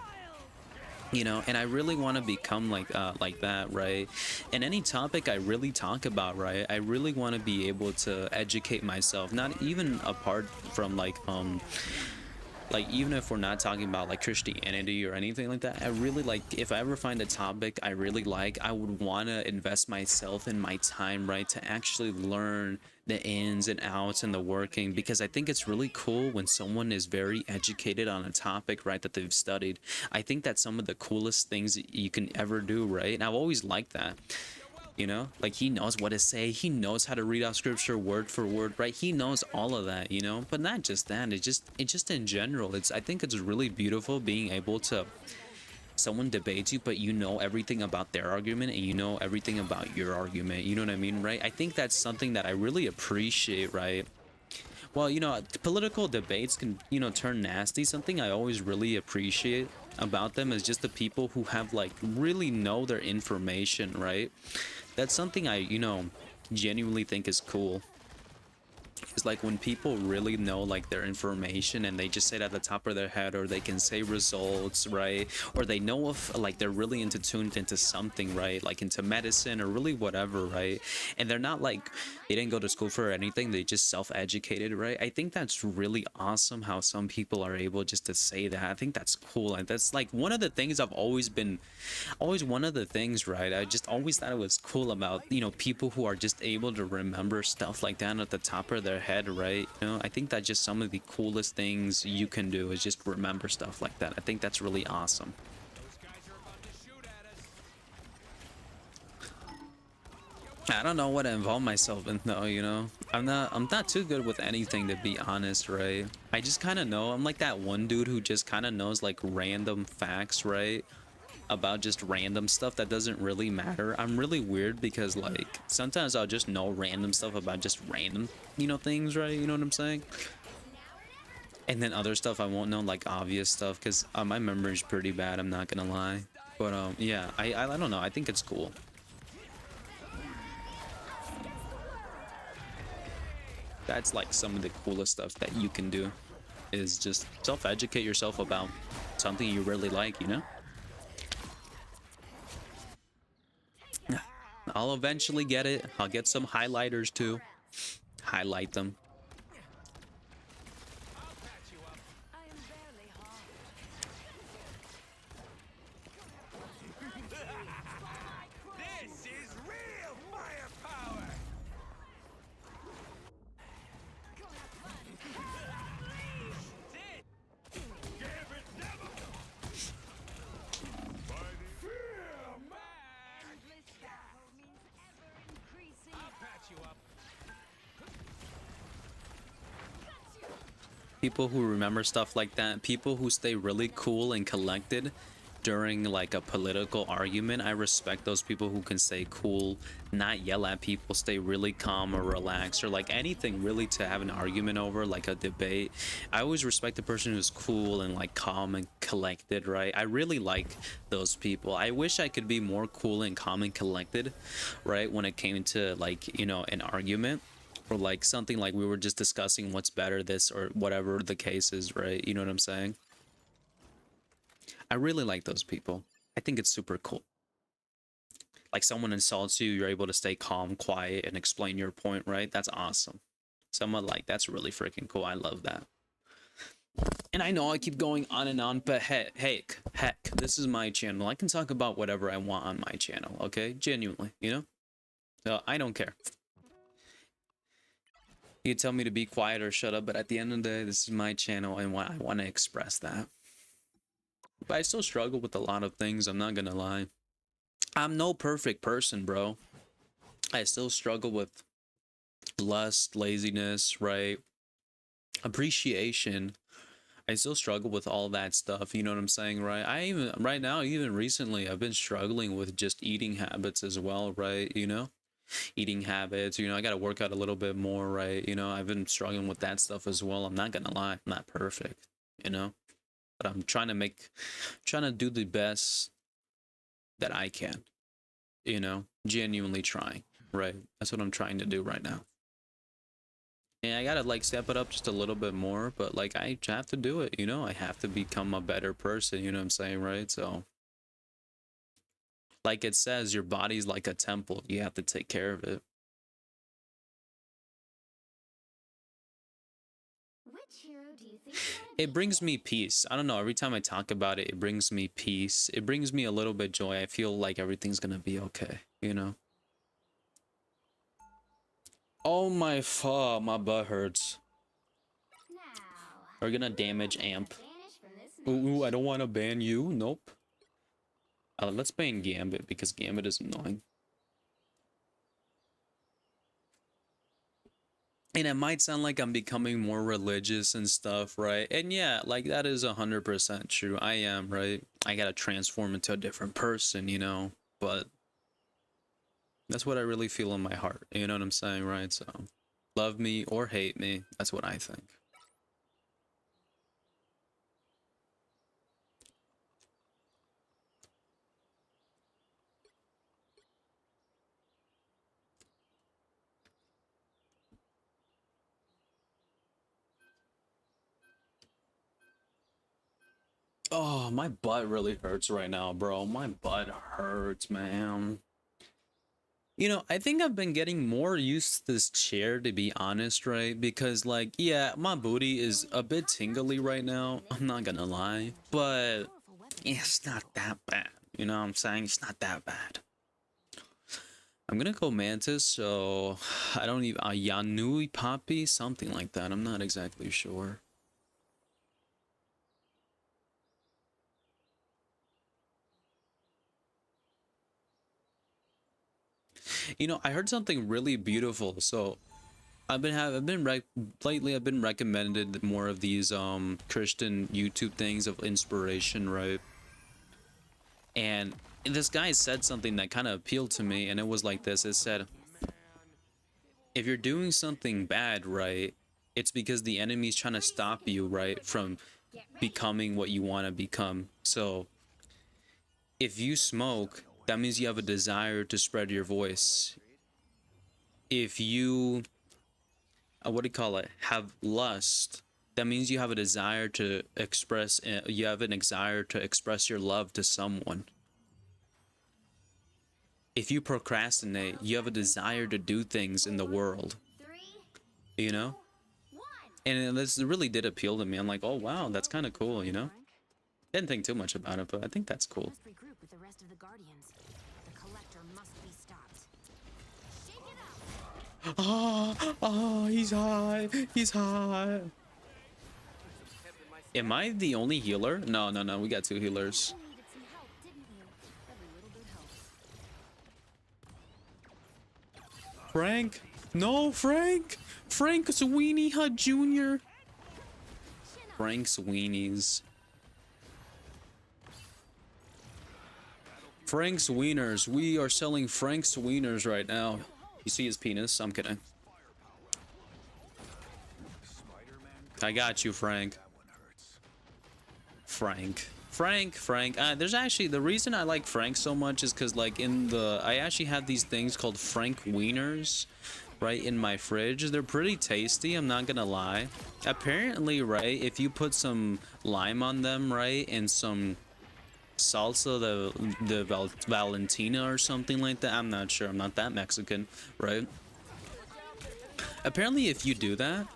You know, and I really want to become like that, right? And any topic I really talk about, right, I really want to be able to educate myself, not even apart from like even if we're not talking about like Christianity or anything like that. I really like, if I ever find a topic I really like, I would want to invest myself and my time, right, to actually learn the ins and outs and the working, because I think it's really cool when someone is very educated on a topic, right, that they've studied. I think that's some of the coolest things that you can ever do, right? And I've always liked that. You know, like he knows what to say, he knows how to read out scripture word for word, right? He knows all of that, you know. But not just that, it just in general, I think it's really beautiful being able to, someone debates you, but you know everything about their argument and you know everything about your argument, you know what I mean, right? I think that's something that I really appreciate, right? Well, you know, political debates can, you know, turn nasty. Something I always really appreciate about them is just the people who have like really know their information, right? That's something I, you know, genuinely think is cool. It's like when people really know like their information and they just say it at the top of their head, or they can say results, right? Or they know if like they're really tuned into something, right? Like into medicine or really whatever, right? And they're not like, they didn't go to school for anything, they just self-educated, right? I think that's really awesome how some people are able just to say that. I think that's cool. And that's like one of the things I've always one of the things, right? I just always thought it was cool about, you know, people who are just able to remember stuff like that at the top of their head, right? You know, I think that's just some of the coolest things you can do is just remember stuff like that. I think that's really awesome. I don't know what I involve myself in though, you know. I'm not too good with anything, to be honest, right? I just kind of know. I'm like that one dude who just kind of knows like random facts, right? About just random stuff that doesn't really matter. I'm really weird because like sometimes I'll just know random stuff about just random, you know, things, right? You know what I'm saying? And then other stuff I won't know, like obvious stuff, because my memory is pretty bad, I'm not gonna lie. But yeah, I don't know, I think it's cool. That's like some of the coolest stuff that you can do, is just self-educate yourself about something you really like, you know? I'll eventually get it. I'll get some highlighters too. Highlight them. I am barely harmed. This is real firepower! People who remember stuff like that, people who stay really cool and collected during like a political argument. I respect those people who can stay cool, not yell at people, stay really calm or relaxed, or like anything really to have an argument over, like a debate. I always respect the person who's cool and like calm and collected, right? I really like those people. I wish I could be more cool and calm and collected, right, when it came to like, you know, an argument, or like something like we were just discussing what's better, this or whatever the case is, right? You know what I'm saying? I really like those people. I think it's super cool. Like someone insults you, you're able to stay calm, quiet, and explain your point, right? That's awesome. Someone like that's really freaking cool. I love that. And I know I keep going on and on, but heck, this is my channel. I can talk about whatever I want on my channel, okay? Genuinely, you know? So I don't care. You tell me to be quiet or shut up, but at the end of the day, this is my channel and I want to express that. But I still struggle with a lot of things, I'm not gonna lie. I'm no perfect person, bro. I still struggle with lust, laziness, right? Appreciation. I still struggle with all that stuff, you know what I'm saying, right? Right now, even recently, I've been struggling with just eating habits as well, right? You know? Eating habits, you know, I got to work out a little bit more, right? You know, I've been struggling with that stuff as well. I'm not gonna lie, I'm not perfect, you know, but I'm trying to do the best that I can, you know, genuinely trying, right? That's what I'm trying to do right now. And I gotta like step it up just a little bit more, but like I have to do it, you know, I have to become a better person, you know what I'm saying, right? So like it says, your body's like a temple. You have to take care of it. Which hero do you think you wanna It brings me peace. I don't know. Every time I talk about it, it brings me peace. It brings me a little bit joy. I feel like everything's gonna be okay, you know? Oh my butt hurts. Now, We're gonna damage amp. banish from this Ooh, I don't want to ban you. Nope. Let's ban Gambit because Gambit is annoying. And it might sound like I'm becoming more religious and stuff, right? And yeah, like that is 100% true. I am, right? I gotta transform into a different person, you know? But that's what I really feel in my heart. You know what I'm saying, right? So love me or hate me. That's what I think. Oh, my butt really hurts right now, bro. My butt hurts, man. You know, I think I've been getting more used to this chair, to be honest, right? Because, like, yeah, my booty is a bit tingly right now. I'm not gonna lie. But it's not that bad. You know what I'm saying? It's not that bad. I'm gonna go Mantis, so I don't even... Yanui Poppy? Something like that. I'm not exactly sure. You know, I heard something really beautiful. So lately I've been recommended more of these Christian YouTube things of inspiration, right? And this guy said something that kind of appealed to me, and it was like this. It said, if you're doing something bad, right, it's because the enemy's trying to stop you, right, from becoming what you want to become. So if you smoke, that means you have a desire to spread your voice. If you, what do you call it, have lust, that means you have a desire to express, you have an desire to express your love to someone. if you procrastinate, you have a desire to do things in the world, 3, you know? 1. And this really did appeal to me. I'm like, oh wow, that's kind of cool, you know? Frank, Didn't think too much about it, but I think that's cool. must regroup with the rest of the Guardians. The Collector must be stopped. Shake it up. Oh, he's hot. He's hot. Am I the only healer? No, we got 2 healers. You needed some help, didn't you? Every little bit helps. Frank? No, Frank! Frank Sweeney Hut Jr. Frank's Weenies. Frank's Wieners. We are selling Frank's Wieners right now. You see his penis? I'm kidding. I got you, Frank. Frank. There's actually, the reason I like Frank so much is because, like, I actually have these things called Frank Wieners, right, in my fridge. They're pretty tasty, I'm not gonna lie. Apparently, right, if you put some lime on them, right, and some salsa, the Valentina or something like that, I'm not sure, I'm not that Mexican, right? Apparently, if you do that,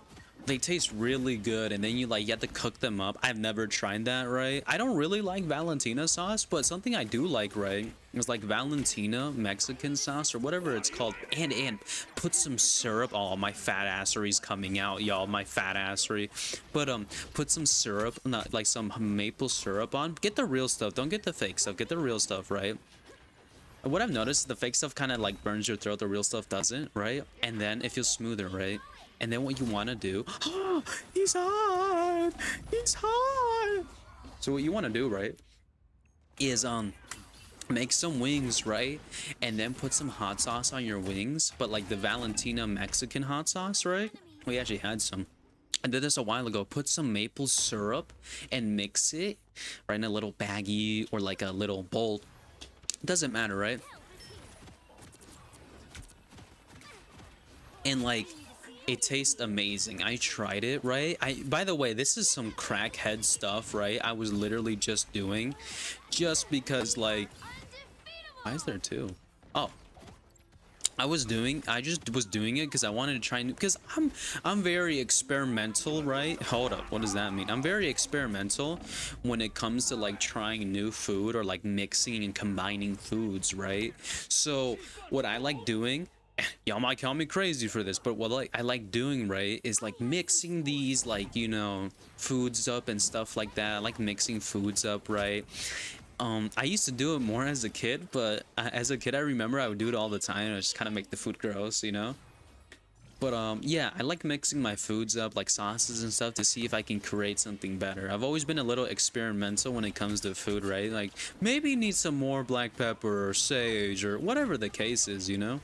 they taste really good, and then you have to cook them up. I've never tried that, right? I don't really like Valentina sauce, but something I do like, right, is like Valentina Mexican sauce or whatever it's called, and put some syrup. Oh, my fat assery's coming out, y'all, my fat assery. But put some syrup, not like some maple syrup on. Get the real stuff, don't get the fake stuff, get the real stuff, right? What I've noticed is the fake stuff kind of like burns your throat, the real stuff doesn't, right? And then it feels smoother, right? And then what you want to do, oh, he's hot, he's hot. So what you want to do, right, is make some wings, right, and then put some hot sauce on your wings, but like the Valentina Mexican hot sauce, right? We actually had some. I did this a while ago. Put some maple syrup and mix it, right, in a little baggie or like a little bowl. Doesn't matter, right? And like, it tastes amazing. I tried it, right? By the way, this is some crackhead stuff, right? I was literally just doing, just because, like, why is there 2? Oh, I just was doing it because I wanted to try new, because I'm very experimental, right? Hold up, what does that mean? I'm very experimental when it comes to like trying new food or like mixing and combining foods, right? So what I like doing, y'all might call me crazy for this, but what I like doing, right, is like mixing these, like, you know, foods up and stuff like that. I like mixing foods up, right? I used to do it more as a kid, but as a kid I remember I would do it all the time, and I just kind of make the food gross, you know? But yeah, I like mixing my foods up, like sauces and stuff, to see if I can create something better. I've always been a little experimental when it comes to food, right? Like, maybe need some more black pepper or sage or whatever the case is, you know?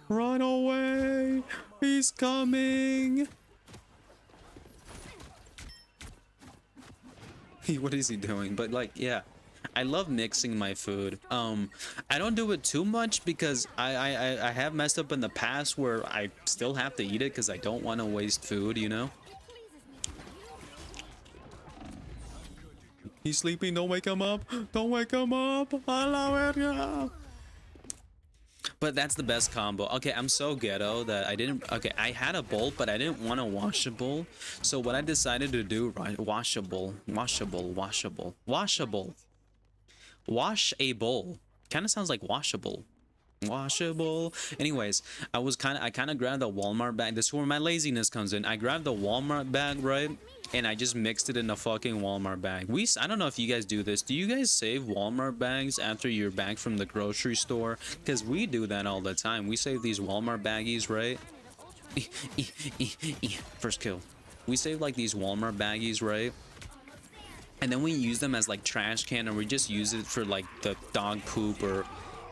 Run away! He's coming! What is he doing? But like, yeah, I love mixing my food. I don't do it too much because I have messed up in the past where I still have to eat it because I don't want to waste food, you know? He's sleeping. Don't wake him up. Don't wake him up. I love it. But that's the best combo. Okay, I'm so ghetto that I didn't... Okay, I had a bowl, but I didn't want to wash a bowl. So what I decided to do, right? Wash a bowl. Wash a bowl. Wash a bowl. Wash a bowl. Kind of sounds like washable. Washable. Anyways, I kind of grabbed the Walmart bag. This is where my laziness comes in. I grabbed the Walmart bag, right? And I just mixed it in a fucking Walmart bag. I don't know if you guys do this. Do you guys save Walmart bags after you're back from the grocery store? Because we do that all the time. We save these Walmart baggies, right? First kill. We save like these Walmart baggies, right? And then we use them as like trash can, or we just use it for like the dog poop or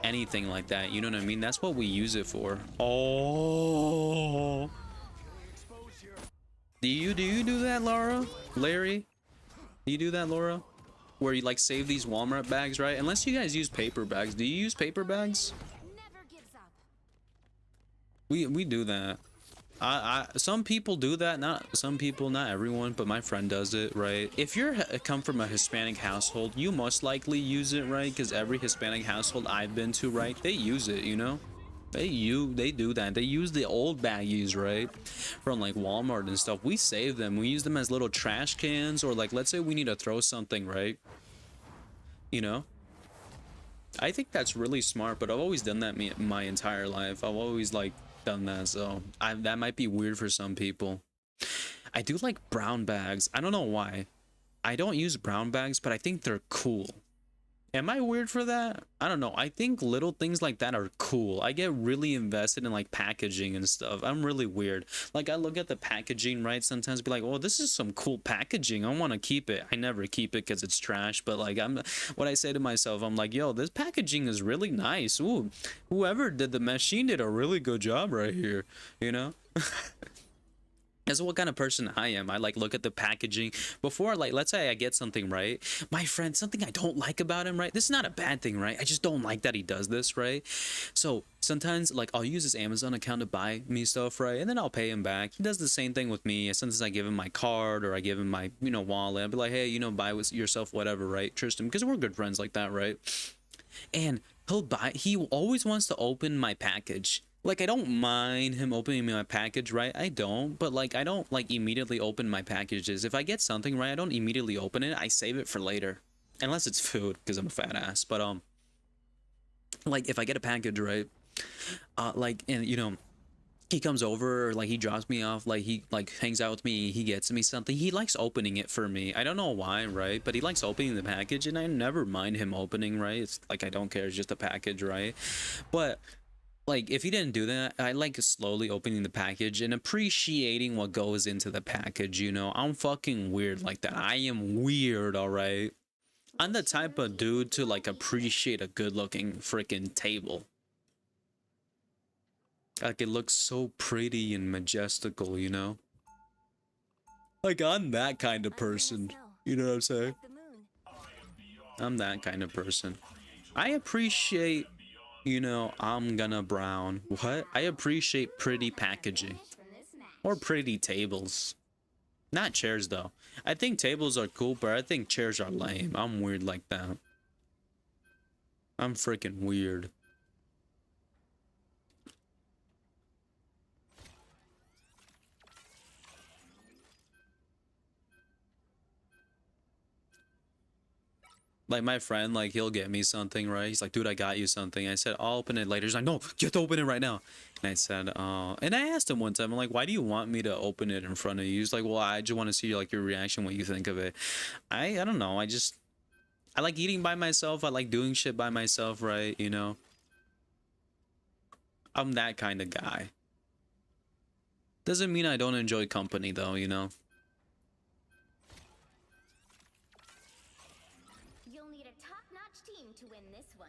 anything like that. You know what I mean? That's what we use it for. Oh. Do you do that, Laura? Larry? Do you do that, Laura? Where you like save these Walmart bags, right? Unless you guys use paper bags. Do you use paper bags? Never gives up. We do that. Some people do that, not some people, not everyone, but my friend does it, right? If you're come from a Hispanic household, you most likely use it, right? Because every Hispanic household I've been to, right, they use it, you know? They do that. They use the old baggies, right, from like Walmart and stuff. We save them. We use them as little trash cans, or like, let's say we need to throw something, right? You know, I think that's really smart. But I've always done that my entire life. I've always like done that, so that might be weird for some people. I do like brown bags. I don't know why. I don't use brown bags, but I think they're cool. Am I weird for that? I don't know. I think little things like that are cool. I get really invested in like packaging and stuff. I'm really weird. Like I look at the packaging, right? Sometimes be like, oh, this is some cool packaging. I want to keep it. I never keep it because it's trash. But like what I say to myself, I'm like, yo, this packaging is really nice. Ooh, whoever did the machine did a really good job right here. You know? That's what kind of person I am. I like look at the packaging before, like, let's say I get something, right? My friend, something I don't like about him, right? This is not a bad thing, right? I just don't like that he does this, right? So sometimes, like, I'll use his Amazon account to buy me stuff, right? And then I'll pay him back. He does the same thing with me. Sometimes I give him my card or I give him my, you know, wallet. I'll be like, hey, you know, buy with yourself, whatever, right? Tristan, because we're good friends like that, right? And he always wants to open my package. Like, I don't mind him opening my package, right? I don't, but like, I don't like immediately open my packages. If I get something, right, I don't immediately open it. I save it for later, unless it's food, because I'm a fat ass. But like if I get a package, right, like, and you know, he comes over, or like he drops me off, like he like hangs out with me, he gets me something, he likes opening it for me. I don't know why, right? But he likes opening the package, and I never mind him opening, right? It's like I don't care, it's just a package, right? But like if he didn't do that, I like slowly opening the package and appreciating what goes into the package, you know? I'm fucking weird like that. I am weird, all right? I'm the type of dude to like appreciate a good looking freaking table. Like it looks so pretty and majestical, you know? Like I'm that kind of person. You know what I'm saying? I'm that kind of person. I appreciate, you know, I'm gonna brown. What? I appreciate pretty packaging. Or pretty tables. Not chairs though. I think tables are cool, but I think chairs are lame. I'm weird like that. I'm freaking weird. Like my friend, like he'll get me something, right? He's like, dude, I got you something. I said, I'll open it later. He's like, no, you have to open it right now. And I said, oh, and I asked him one time, I'm like, why do you want me to open it in front of you? He's like, well, I just want to see like your reaction, what you think of it. I don't know. I like eating by myself. I like doing shit by myself, right? You know, I'm that kind of guy. Doesn't mean I don't enjoy company though, you know? To win this one.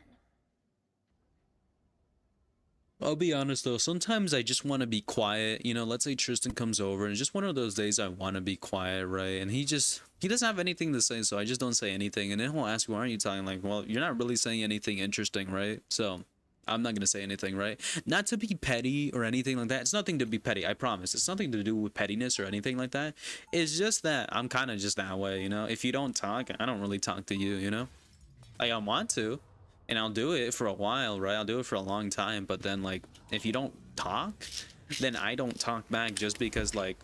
I'll be honest though, sometimes I just want to be quiet, you know. Let's say Tristan comes over and it's just one of those days I want to be quiet, right? And he doesn't have anything to say, so I just don't say anything. And then he'll ask, why aren't you talking? Like, well, you're not really saying anything interesting, right? So I'm not gonna say anything, right? Not to be petty or anything like that. It's nothing to be petty, I promise. It's nothing to do with pettiness or anything like that. It's just that I'm kind of just that way, you know. If you don't talk, I don't really talk to you, you know. Like I want to, and I'll do it for a while, right? I'll do it for a long time, but then like if you don't talk, then I don't talk back, just because like,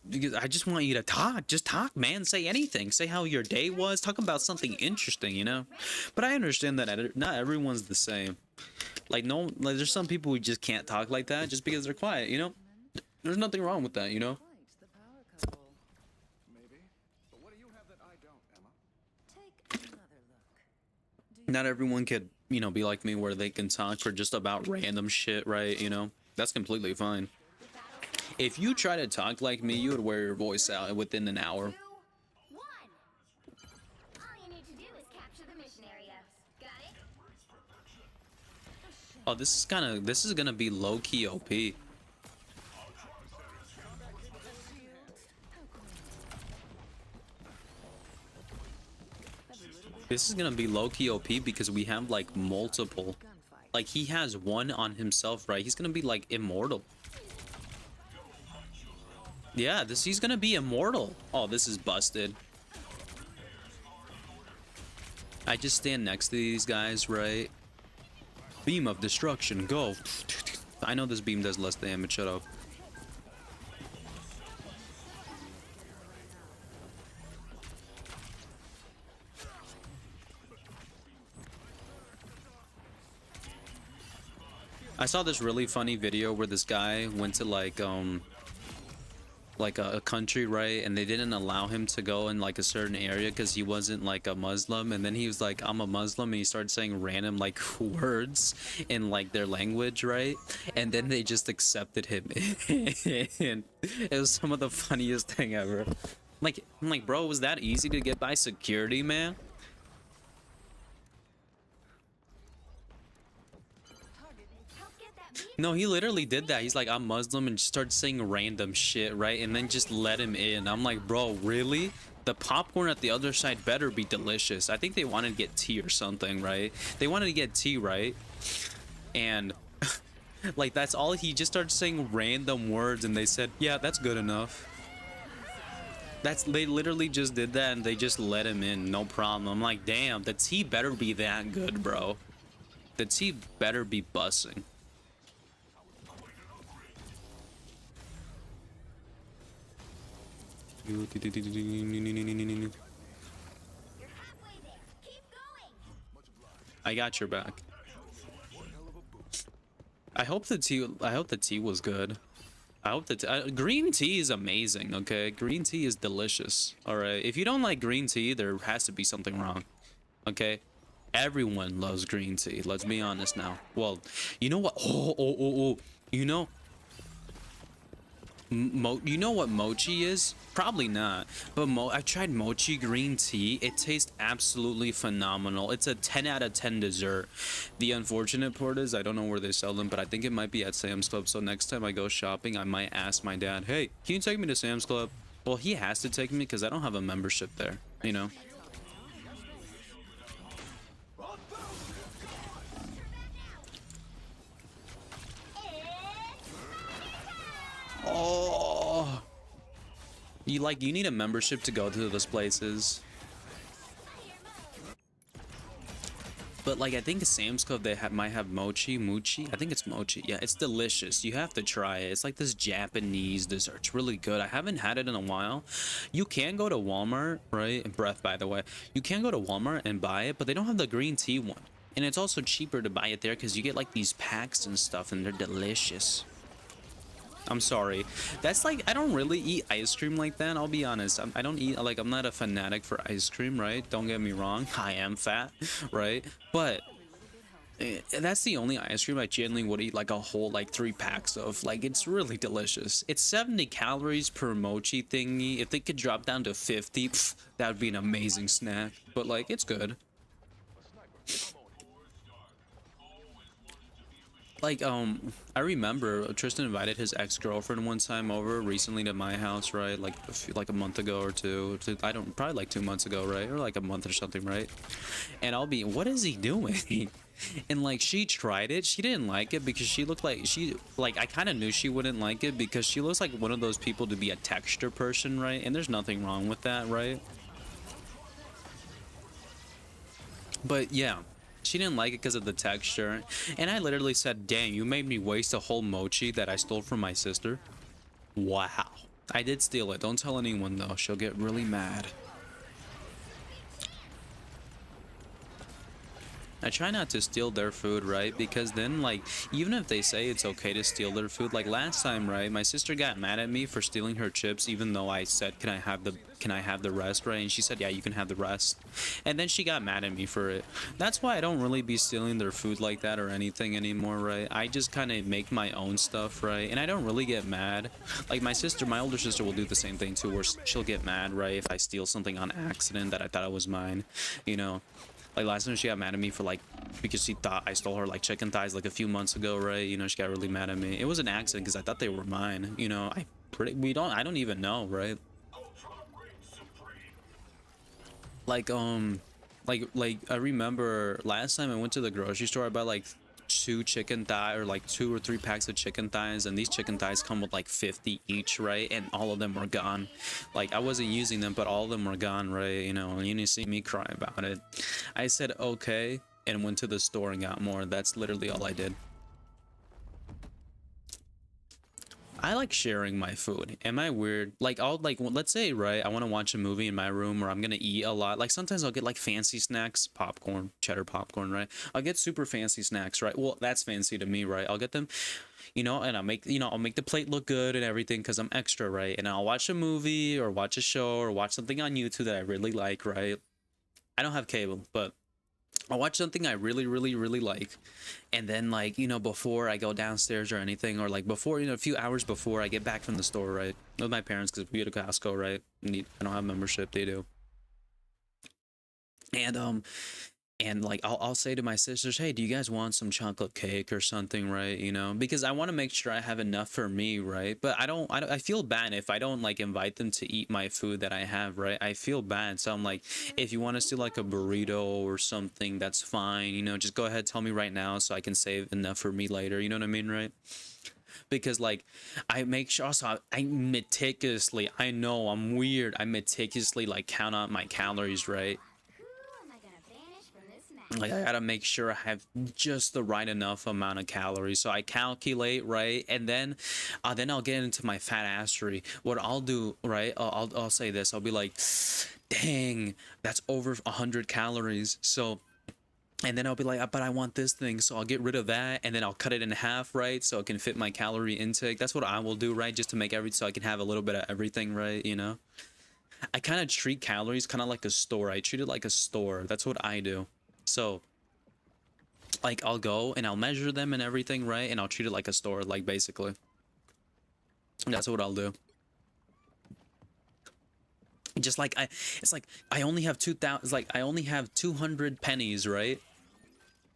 because I just want you to talk. Just talk, man. Say anything. Say how your day was. Talk about something interesting, you know? But I understand that not everyone's the same. Like like there's some people who just can't talk like that just because they're quiet, you know? There's nothing wrong with that, you know? Not everyone could, you know, be like me where they can talk for just about random shit, right? You know, that's completely fine. If you try to talk like me, you would wear your voice out within an hour. 2, 1. All you need to do is capture the mission area. Got it? Oh, this is gonna be low-key OP. This is gonna be low-key OP because we have like multiple Like, he has one on himself, right? He's gonna be like immortal. Yeah, he's gonna be immortal. Oh, this is busted. I just stand next to these guys, right? Beam of destruction, go. I know this beam does less damage, shut up. I saw this really funny video where this guy went to like a country, right, and they didn't allow him to go in like a certain area because he wasn't like a Muslim, and then he was like, I'm a Muslim, and he started saying random like words in like their language, right, and then they just accepted him. And it was some of the funniest thing ever. Like, I'm like, bro, was that easy to get by security, man? No, he literally did that. He's like, I'm Muslim, and just started saying random shit, right? And then just let him in. I'm like, bro, really? The popcorn at the other side better be delicious. I think they wanted to get tea or something, right? They wanted to get tea, right? And like, that's all. He just started saying random words, and they said, yeah, that's good enough. They literally just did that, and they just let him in, no problem. I'm like, damn, the tea better be that good, bro. The tea better be bussing. You're halfway there. Keep going. I got your back. I hope the tea was good. I hope that green tea is amazing, okay? Green tea is delicious. All right. If you don't like green tea, there has to be something wrong. Okay? Everyone loves green tea. Let's be honest now. Well, you know what? Oh. You know you know what mochi is? Probably not. But I tried mochi green tea. It tastes absolutely phenomenal. It's a 10 out of 10 dessert. The unfortunate part is I don't know where they sell them, but I think it might be at Sam's Club. So next time I go shopping, I might ask my dad, hey, can you take me to Sam's Club? Well, he has to take me because I don't have a membership there, you know? Oh, you need a membership to go to those places. But like, I think Sam's Club, they might have mochi. I think it's mochi. Yeah, it's delicious. You have to try it. It's like this Japanese dessert. It's really good. I haven't had it in a while. You can go to Walmart, right? Breath, by the way. You can go to Walmart and buy it, but they don't have the green tea one. And it's also cheaper to buy it there because you get like these packs and stuff, and they're delicious. I'm sorry. That's like, I don't really eat ice cream like that. I'll be honest. I don't eat, like, I'm not a fanatic for ice cream, right? Don't get me wrong. I am fat, right? But that's the only ice cream I genuinely would eat like a whole, like 3 packs of. Like, it's really delicious. It's 70 calories per mochi thingy. If they could drop down to 50, that would be an amazing snack. But like, it's good. Like, I remember Tristan invited his ex-girlfriend one time over recently to my house, right? Like a month ago or two. Probably like 2 months ago, right? Or like a month or something, right? And I'll be, what is he doing? And like, she tried it. She didn't like it because she looked like, I kind of knew she wouldn't like it because she looks like one of those people to be a texture person, right? And there's nothing wrong with that, right? But yeah. She didn't like it because of the texture. And I literally said, dang, you made me waste a whole mochi that I stole from my sister. Wow. I did steal it. Don't tell anyone, though. She'll get really mad. I try not to steal their food, right? Because then, like, even if they say it's okay to steal their food, like last time, right? My sister got mad at me for stealing her chips, even though I said, can I have the rest, right? And she said, yeah, you can have the rest. And then she got mad at me for it. That's why I don't really be stealing their food like that or anything anymore, right? I just kind of make my own stuff, right? And I don't really get mad. Like my older sister will do the same thing too, where she'll get mad, right? If I steal something on accident that I thought it was mine, you know? Like last time she got mad at me for like, because she thought I stole her like chicken thighs like a few months ago, right? You know, she got really mad at me. It was an accident because I thought they were mine, you know? I don't even know, right? Like I remember last time I went to the grocery store, I bought like 2 chicken thigh or like 2 or 3 packs of chicken thighs, and these chicken thighs come with like 50 each, right? And all of them were gone. Like I wasn't using them, but all of them were gone, right? You know, and you didn't see me cry about it. I said okay and went to the store and got more. That's literally all I did. I like sharing my food. Am I weird? Like I'll like, let's say, right, I want to watch a movie in my room, or I'm gonna eat a lot. Like sometimes I'll get like fancy snacks, popcorn, cheddar popcorn, right? I'll get super fancy snacks, right? Well, that's fancy to me, right? I'll get them, you know, and I'll make, you know, I'll make the plate look good and everything because I'm extra, right? And I'll watch a movie or watch a show or watch something on YouTube that I really like, right? I don't have cable, but I'll watch something I really like, and then, like, you know, before I go downstairs or anything, or like before, you know, a few hours before I get back from the store, right, with my parents, because we go to Costco, right? I don't have membership, they do. And like I'll say to my sisters, hey, do you guys want some chocolate cake or something, right? You know, because I want to make sure I have enough for me, right? But I feel bad if I don't like invite them to eat my food that I have, right? I feel bad. So I'm like, if you want us to like a burrito or something, that's fine, you know, just go ahead, tell me right now so I can save enough for me later, you know what I mean, right? Because like I make sure, also I meticulously, I know I'm weird, I meticulously like count out my calories, right? Like I gotta make sure I have just the right enough amount of calories, so I calculate, right? And then I'll get into my fat assery. What I'll do, right, I'll say this, I'll be like, dang, that's over 100 calories. So, and then I'll be like, but I want this thing, so I'll get rid of that, and then I'll cut it in half, right, so it can fit my calorie intake. That's what I will do, right, just to make so I can have a little bit of everything, right? You know, I kind of treat calories kind of like a store. I treat it like a store. That's what I do. So like I'll go and I'll measure them and everything, right? And I'll treat it like a store, like basically. That's what I'll do. Just like it's like I only have 2,000, it's like I only have 200 pennies, right?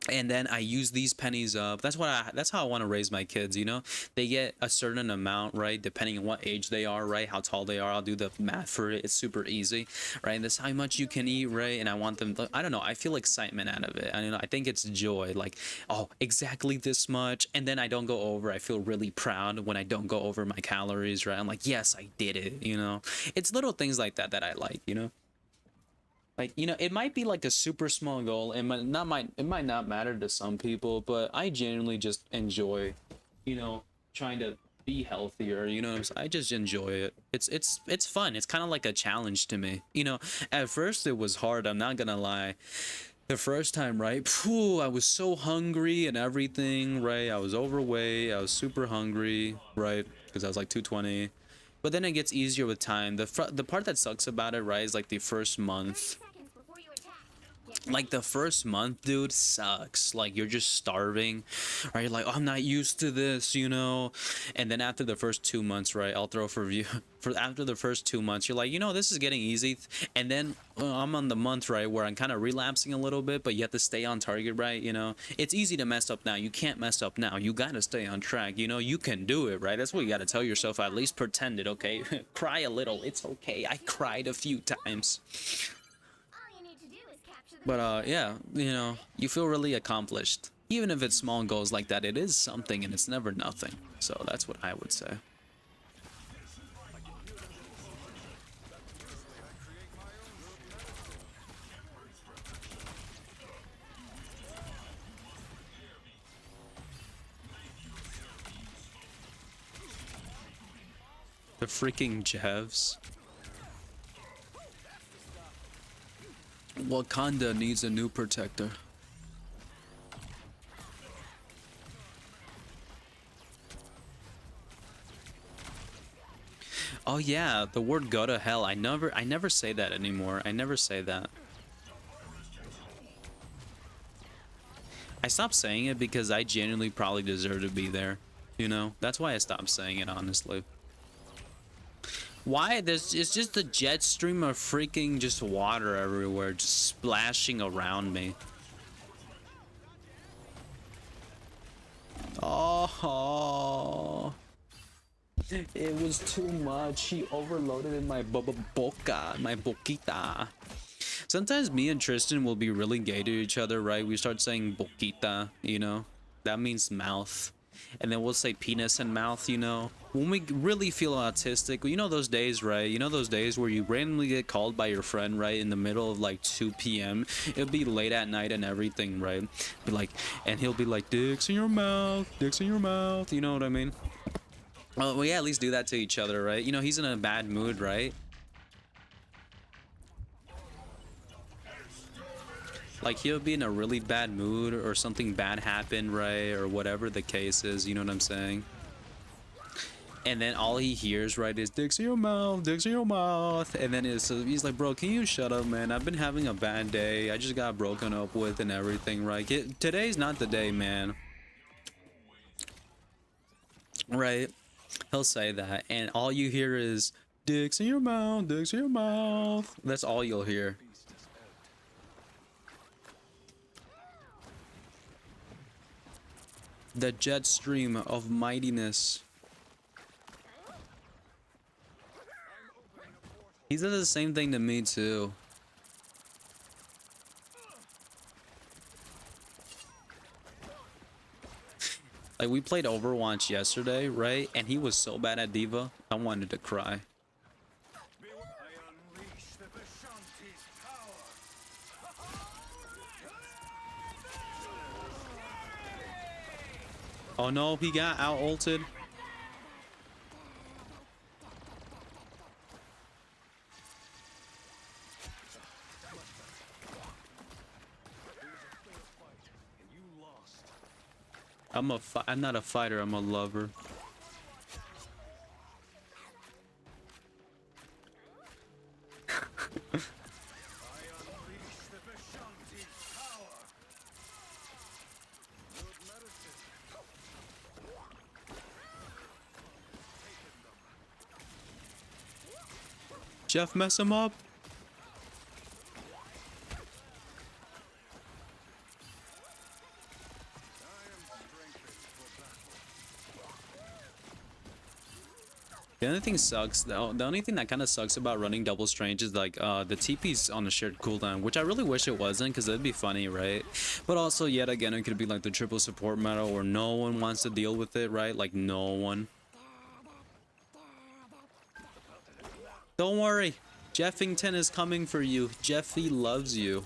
And then I use these pennies up. That's how I want to raise my kids, you know? They get a certain amount, right? Depending on what age they are, right? How tall they are. I'll do the math for it. It's super easy, right? That's how much you can eat, right? And I want them, I don't know, I feel excitement out of it. I think it's joy, like, oh, exactly this much. And then I don't go over. I feel really proud when I don't go over my calories, right? I'm like, yes, I did it, you know? It's little things like that I like, you know? Like, you know, it might be like a super small goal. It might not matter to some people, but I genuinely just enjoy, you know, trying to be healthier, you know. I just enjoy it. It's fun. It's kind of like a challenge to me, you know. At first it was hard, I'm not gonna lie. The first time, right, I was so hungry and everything, right? I was overweight, I was super hungry, right, because I was like 220. But then it gets easier with time. The part that sucks about it, right, is like the first month. Like the first month, dude, sucks. Like you're just starving, right? You're like, oh, I'm not used to this, you know. And then after the first 2 months, right, I'll throw for review. After the first 2 months, you're like, you know, this is getting easy. And then I'm on the month, right, where I'm kind of relapsing a little bit, but you have to stay on target, right? You know, it's easy to mess up now. You can't mess up now. You gotta stay on track. You know, you can do it, right? That's what you gotta tell yourself. At least pretend it, okay? Cry a little. It's okay. I cried a few times. But yeah, you know, you feel really accomplished. Even if it's small goals like that, it is something and it's never nothing. So that's what I would say. The freaking Jevs. Wakanda needs a new protector. Oh yeah, the word go to hell. I never say that anymore. I never say that. I stopped saying it because I genuinely probably deserve to be there. You know? That's why I stopped saying it, honestly. Why? It's just a jet stream of freaking just water everywhere, just splashing around me. Oh, it was too much. He overloaded in my boca, my boquita. Sometimes me and Tristan will be really gay to each other, right? We start saying boquita, you know? That means mouth. And then we'll say penis and mouth, you know. When we really feel autistic, you know those days, right? You know those days where you randomly get called by your friend, right? In the middle of like 2 p.m. It'll be late at night and everything, right? Be like, and he'll be like, dicks in your mouth, dicks in your mouth. You know what I mean? Well, yeah, at least do that to each other, right? You know, he's in a bad mood, right? Like, he'll be in a really bad mood or something bad happened, right? Or whatever the case is, you know what I'm saying? And then all he hears, right, is dicks in your mouth, dicks in your mouth. And then he's like, bro, can you shut up, man? I've been having a bad day. I just got broken up with and everything, right? Today's not the day, man. Right? He'll say that. And all you hear is dicks in your mouth, dicks in your mouth. That's all you'll hear. The jet stream of mightiness. He said the same thing to me too. Like, we played Overwatch yesterday, right? And he was so bad at D.Va, I wanted to cry. Oh no, he got out-ulted. I'm not a fighter, I'm a lover. Jeff, mess him up. The only thing sucks, though, the only thing that kind of sucks about running double strange is like the TP's on a shared cooldown, which I really wish it wasn't, because it'd be funny, right? But also, yet again, it could be like the triple support meta where no one wants to deal with it, right? Like, no one. Don't worry, Jeffington is coming for you. Jeffy loves you.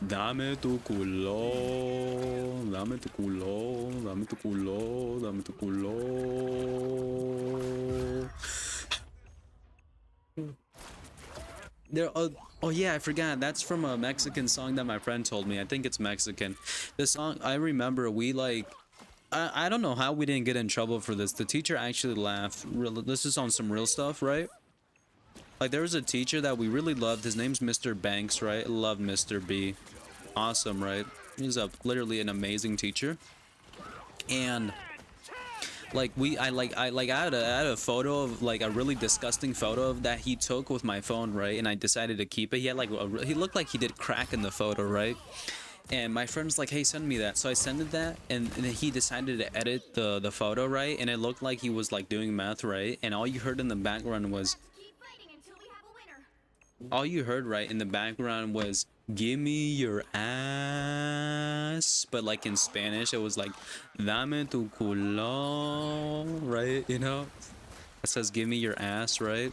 Dame tu culo, dame tu culo, dame tu culo, dame tu culo. There, oh yeah, I forgot. That's from a Mexican song that my friend told me. I think it's Mexican. The song, I remember, we like, I don't know how we didn't get in trouble for this. The teacher actually laughed. This is on some real stuff, right? Like, there was a teacher that we really loved. His name's Mr. Banks, right? Loved Mr. B. Awesome, right? He's literally an amazing teacher. And like I had a photo of like a really disgusting photo of that he took with my phone, right? And I decided to keep it. He had like he looked like he did crack in the photo, right? And my friend's like, hey, send me that. So I sent it that, and he decided to edit the photo, right? And it looked like he was like doing math, right? And all you heard in the background was, all you heard, right, in the background was, give me your ass. But like in Spanish, it was like, dame tu culo, right? You know? It says, give me your ass, right?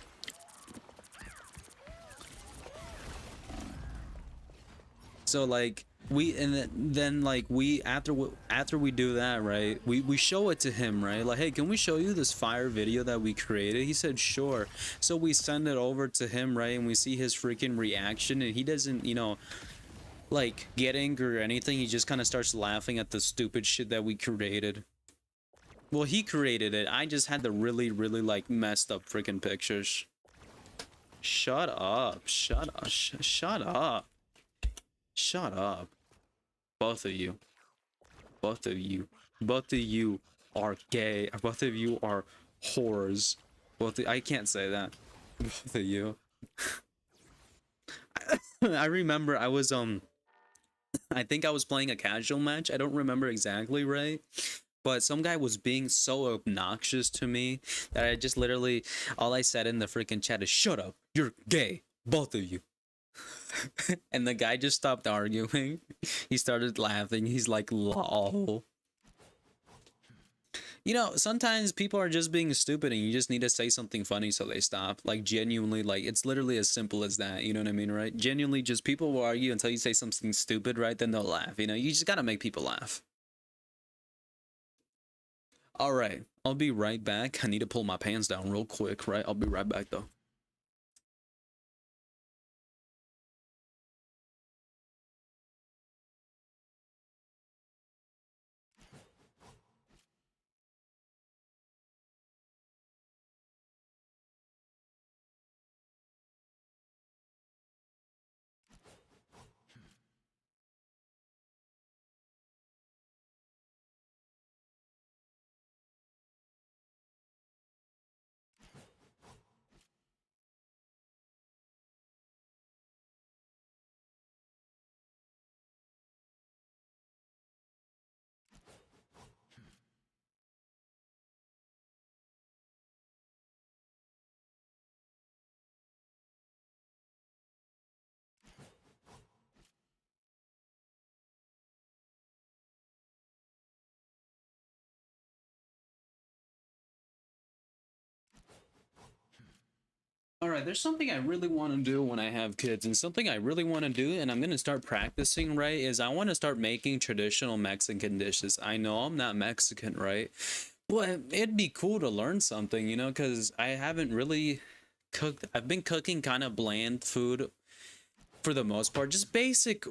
So like, then like after we do that, right, we show it to him, right? Like, hey, can we show you this fire video that we created? He said sure. So we send it over to him, right? And we see his freaking reaction, and he doesn't, you know, like get angry or anything. He just kind of starts laughing at the stupid shit that we created. Well, he created it. I just had the really like messed up freaking pictures. Shut up. Shut up. Shut up. Shut up. Both of you. Both of you. Both of you are gay. Both of you are whores. I can't say that. Both of you. I remember I was I think I was playing a casual match. I don't remember exactly, right? But some guy was being so obnoxious to me that I just literally, all I said in the freaking chat is, shut up. You're gay. Both of you. And the guy just stopped arguing. He started laughing. He's like, lol. You know, sometimes people are just being stupid and you just need to say something funny so they stop. Like, genuinely, like, it's literally as simple as that. You know what I mean, right? Genuinely, just people will argue until you say something stupid, right? Then they'll laugh. You know, you just gotta make people laugh. All right, I'll be right back. I need to pull my pants down real quick, right? I'll be right back, though. All right, there's something I really want to do when I have kids, and something I really want to do, and I'm going to start practicing, right, is I want to start making traditional Mexican dishes. I know I'm not Mexican, right? But it'd be cool to learn something, you know, because I haven't really cooked. I've been cooking kind of bland food for the most part, just basic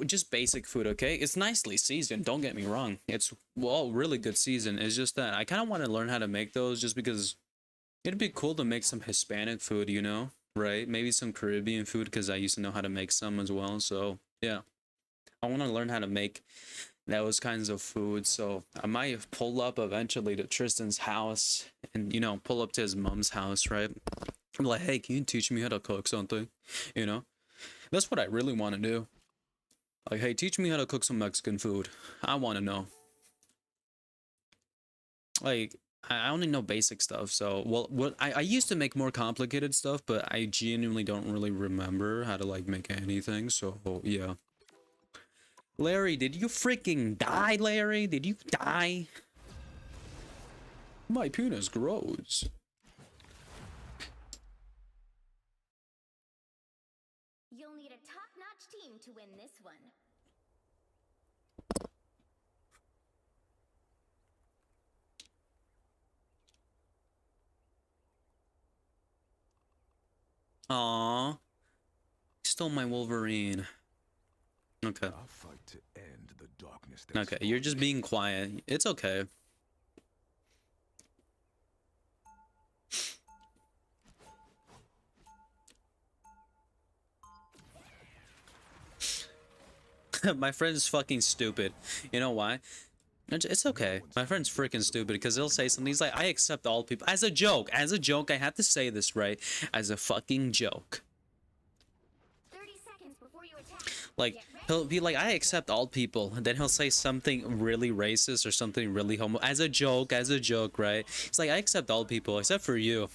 food, okay? It's nicely seasoned, don't get me wrong. It's, well, really good season. It's just that I kind of want to learn how to make those just because it'd be cool to make some Hispanic food, you know? Right, maybe some Caribbean food because I used to know how to make some as well. So yeah, I want to learn how to make those kinds of food. So I might pull up eventually to Tristan's house and, you know, pull up to his mom's house, right? I'm like, hey, can you teach me how to cook something? You know, that's what I really want to do. Like, hey, teach me how to cook some Mexican food. I want to know. Like, I only know basic stuff, so, well, what I used to make more complicated stuff, but I genuinely don't really remember how to, like, make anything, so, yeah. Larry, did you freaking die, Larry? Did you die? My penis grows. You'll need a top-notch team to win this one. Aww. Stole my Wolverine. Okay. I'll fight to end the darkness. Okay, you're just being quiet. It's okay. My friend's fucking stupid. You know why? It's okay. My friend's freaking stupid because he'll say something. He's like, I accept all people. As a joke. As a joke. I have to say this, right? As a fucking joke. 30 seconds before you attack. Like, he'll be like, I accept all people. And then he'll say something really racist or something really homo. As a joke, right? It's like, I accept all people except for you.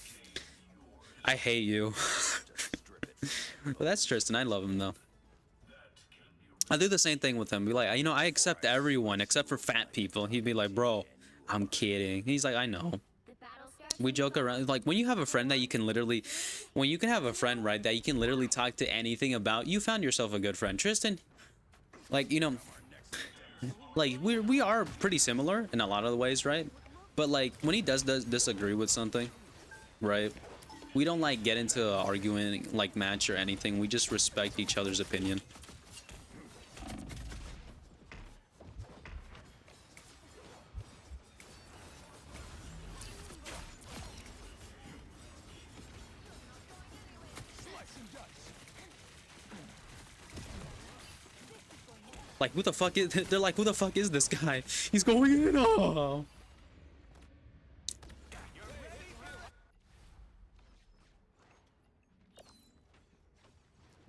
I hate you. Well, that's Tristan. I love him, though. I do the same thing with him. Be like, you know, I accept everyone except for fat people. He'd be like, bro, I'm kidding. He's like, I know. We joke around. Like, when you have a friend that you can literally, when you can have a friend, right, that you can literally talk to anything about, you found yourself a good friend. Tristan, like, you know, like, we are pretty similar in a lot of the ways, right? But, like, when he does disagree with something, right, we don't, like, get into an arguing, like, match or anything. We just respect each other's opinion. Like, who the fuck is... They're like, who the fuck is this guy? He's going in. Oh.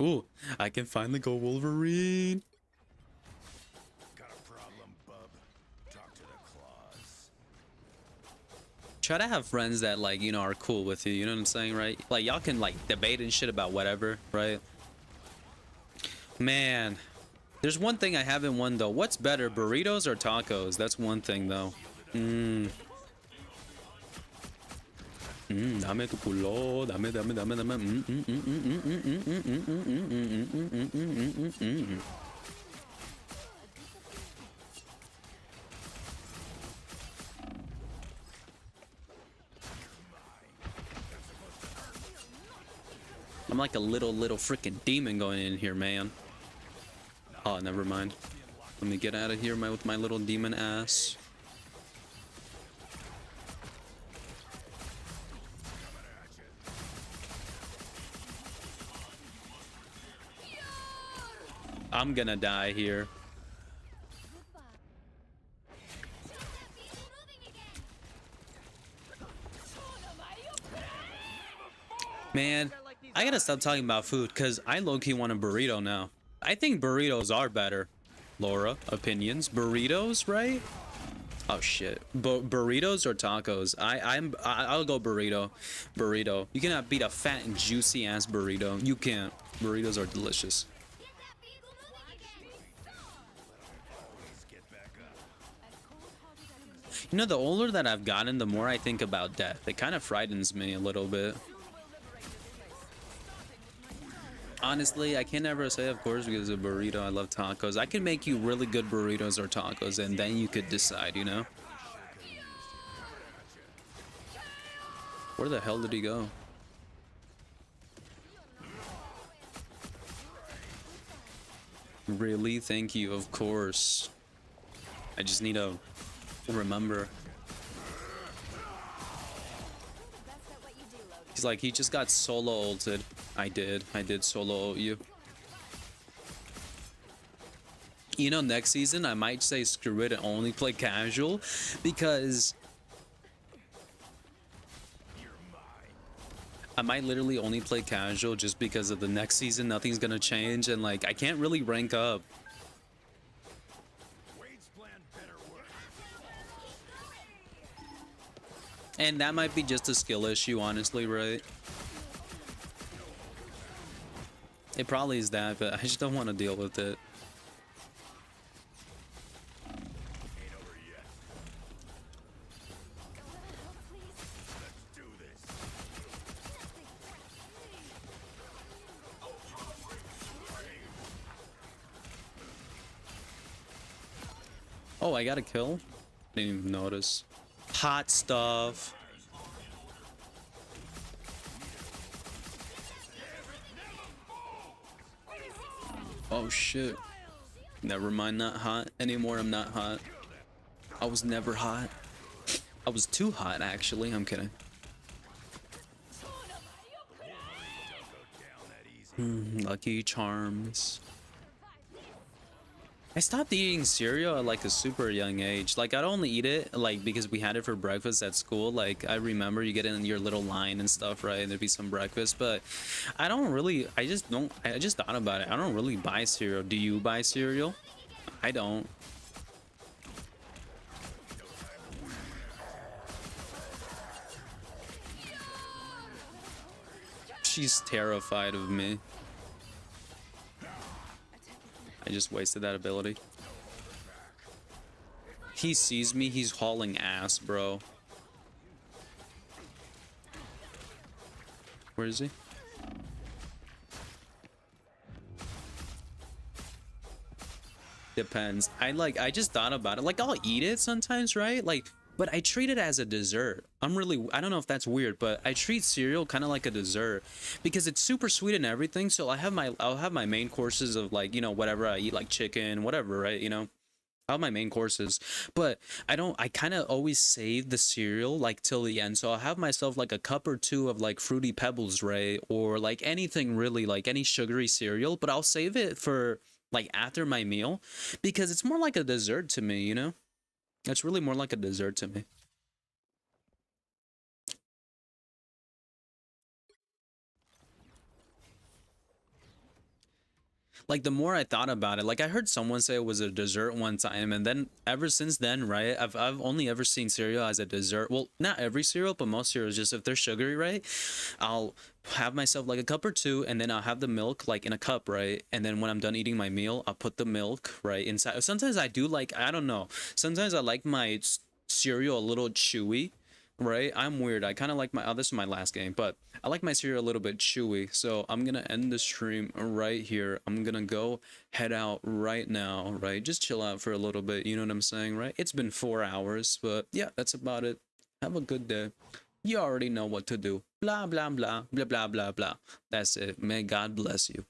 Ooh, I can finally go Wolverine. Got a problem, bub? Talk to the claws. Try to have friends that, like, you know, are cool with you. You know what I'm saying, right? Like, y'all can, like, debate and shit about whatever, right? Man, there's one thing I haven't won though. What's better, burritos or tacos? That's one thing though. Dame tu culo, dame. I'm like a little freaking demon going in here, man. Oh, never mind. Let me get out of here with my little demon ass. I'm gonna die here. Man, I gotta stop talking about food because I low-key want a burrito now. I think burritos are better. Laura, opinions? Burritos, right? Oh shit. Burritos or tacos? I'll go burrito. Burrito. You cannot beat a fat and juicy ass burrito. You can't. Burritos are delicious. You know, the older that I've gotten, the more I think about death. It kind of frightens me a little bit. Honestly, I can never say, of course, because of burrito. I love tacos. I can make you really good burritos or tacos, and then you could decide, you know? Where the hell did he go? Really? Thank you, of course. I just need to remember. He's like, he just got solo ulted. I did solo ult you. You know, next season I might say screw it and only play casual, because I might literally only play casual just because of the next season nothing's gonna change, and like I can't really rank up. And that might be just a skill issue, honestly, right? It probably is that, but I just don't want to deal with it. Oh, I got a kill? Didn't even notice. Hot stuff. Oh shit. Never mind, not hot anymore. I'm not hot. I was never hot. I was too hot, actually. I'm kidding. Lucky Charms. I stopped eating cereal at like a super young age. Like I'd only eat it like because we had it for breakfast at school. Like I remember you get in your little line and stuff, right? And there'd be some breakfast, but I just thought about it. I don't really buy cereal. Do you buy cereal? I don't. She's terrified of me. I just wasted that ability. He sees me, he's hauling ass, bro. Where is he? Depends. I just thought about it. Like, I'll eat it sometimes, right? Like, but I treat it as a dessert. I don't know if that's weird, but I treat cereal kind of like a dessert because it's super sweet and everything. So I'll have my main courses of like, you know, whatever I eat, like chicken, whatever, right? You know, I'll have my main courses, but I kind of always save the cereal like till the end. So I'll have myself like a cup or two of like Fruity Pebbles, right? Or like anything really, like any sugary cereal, but I'll save it for like after my meal because it's more like a dessert to me, you know? It's really more like a dessert to me. like the more I thought about it, like I heard someone say it was a dessert one time, and then ever since then, right, I've only ever seen cereal as a dessert. Well, not every cereal, but most cereals, just if they're sugary, right, I'll have myself like a cup or two, and then I'll have the milk like in a cup, right, and then when I'm done eating my meal, I'll put the milk right inside. Sometimes I do, like, I don't know, sometimes I like my cereal a little chewy, right? I'm weird. I kind of like my, oh, this is my last game, but I like my cereal a little bit chewy. So I'm gonna end the stream right here. I'm gonna go head out right now, right? Just chill out for a little bit, you know what I'm saying, right? It's been 4 hours, but yeah, that's about it. Have a good day. You already know what to do. Blah blah blah blah blah blah blah. That's it. May God bless you.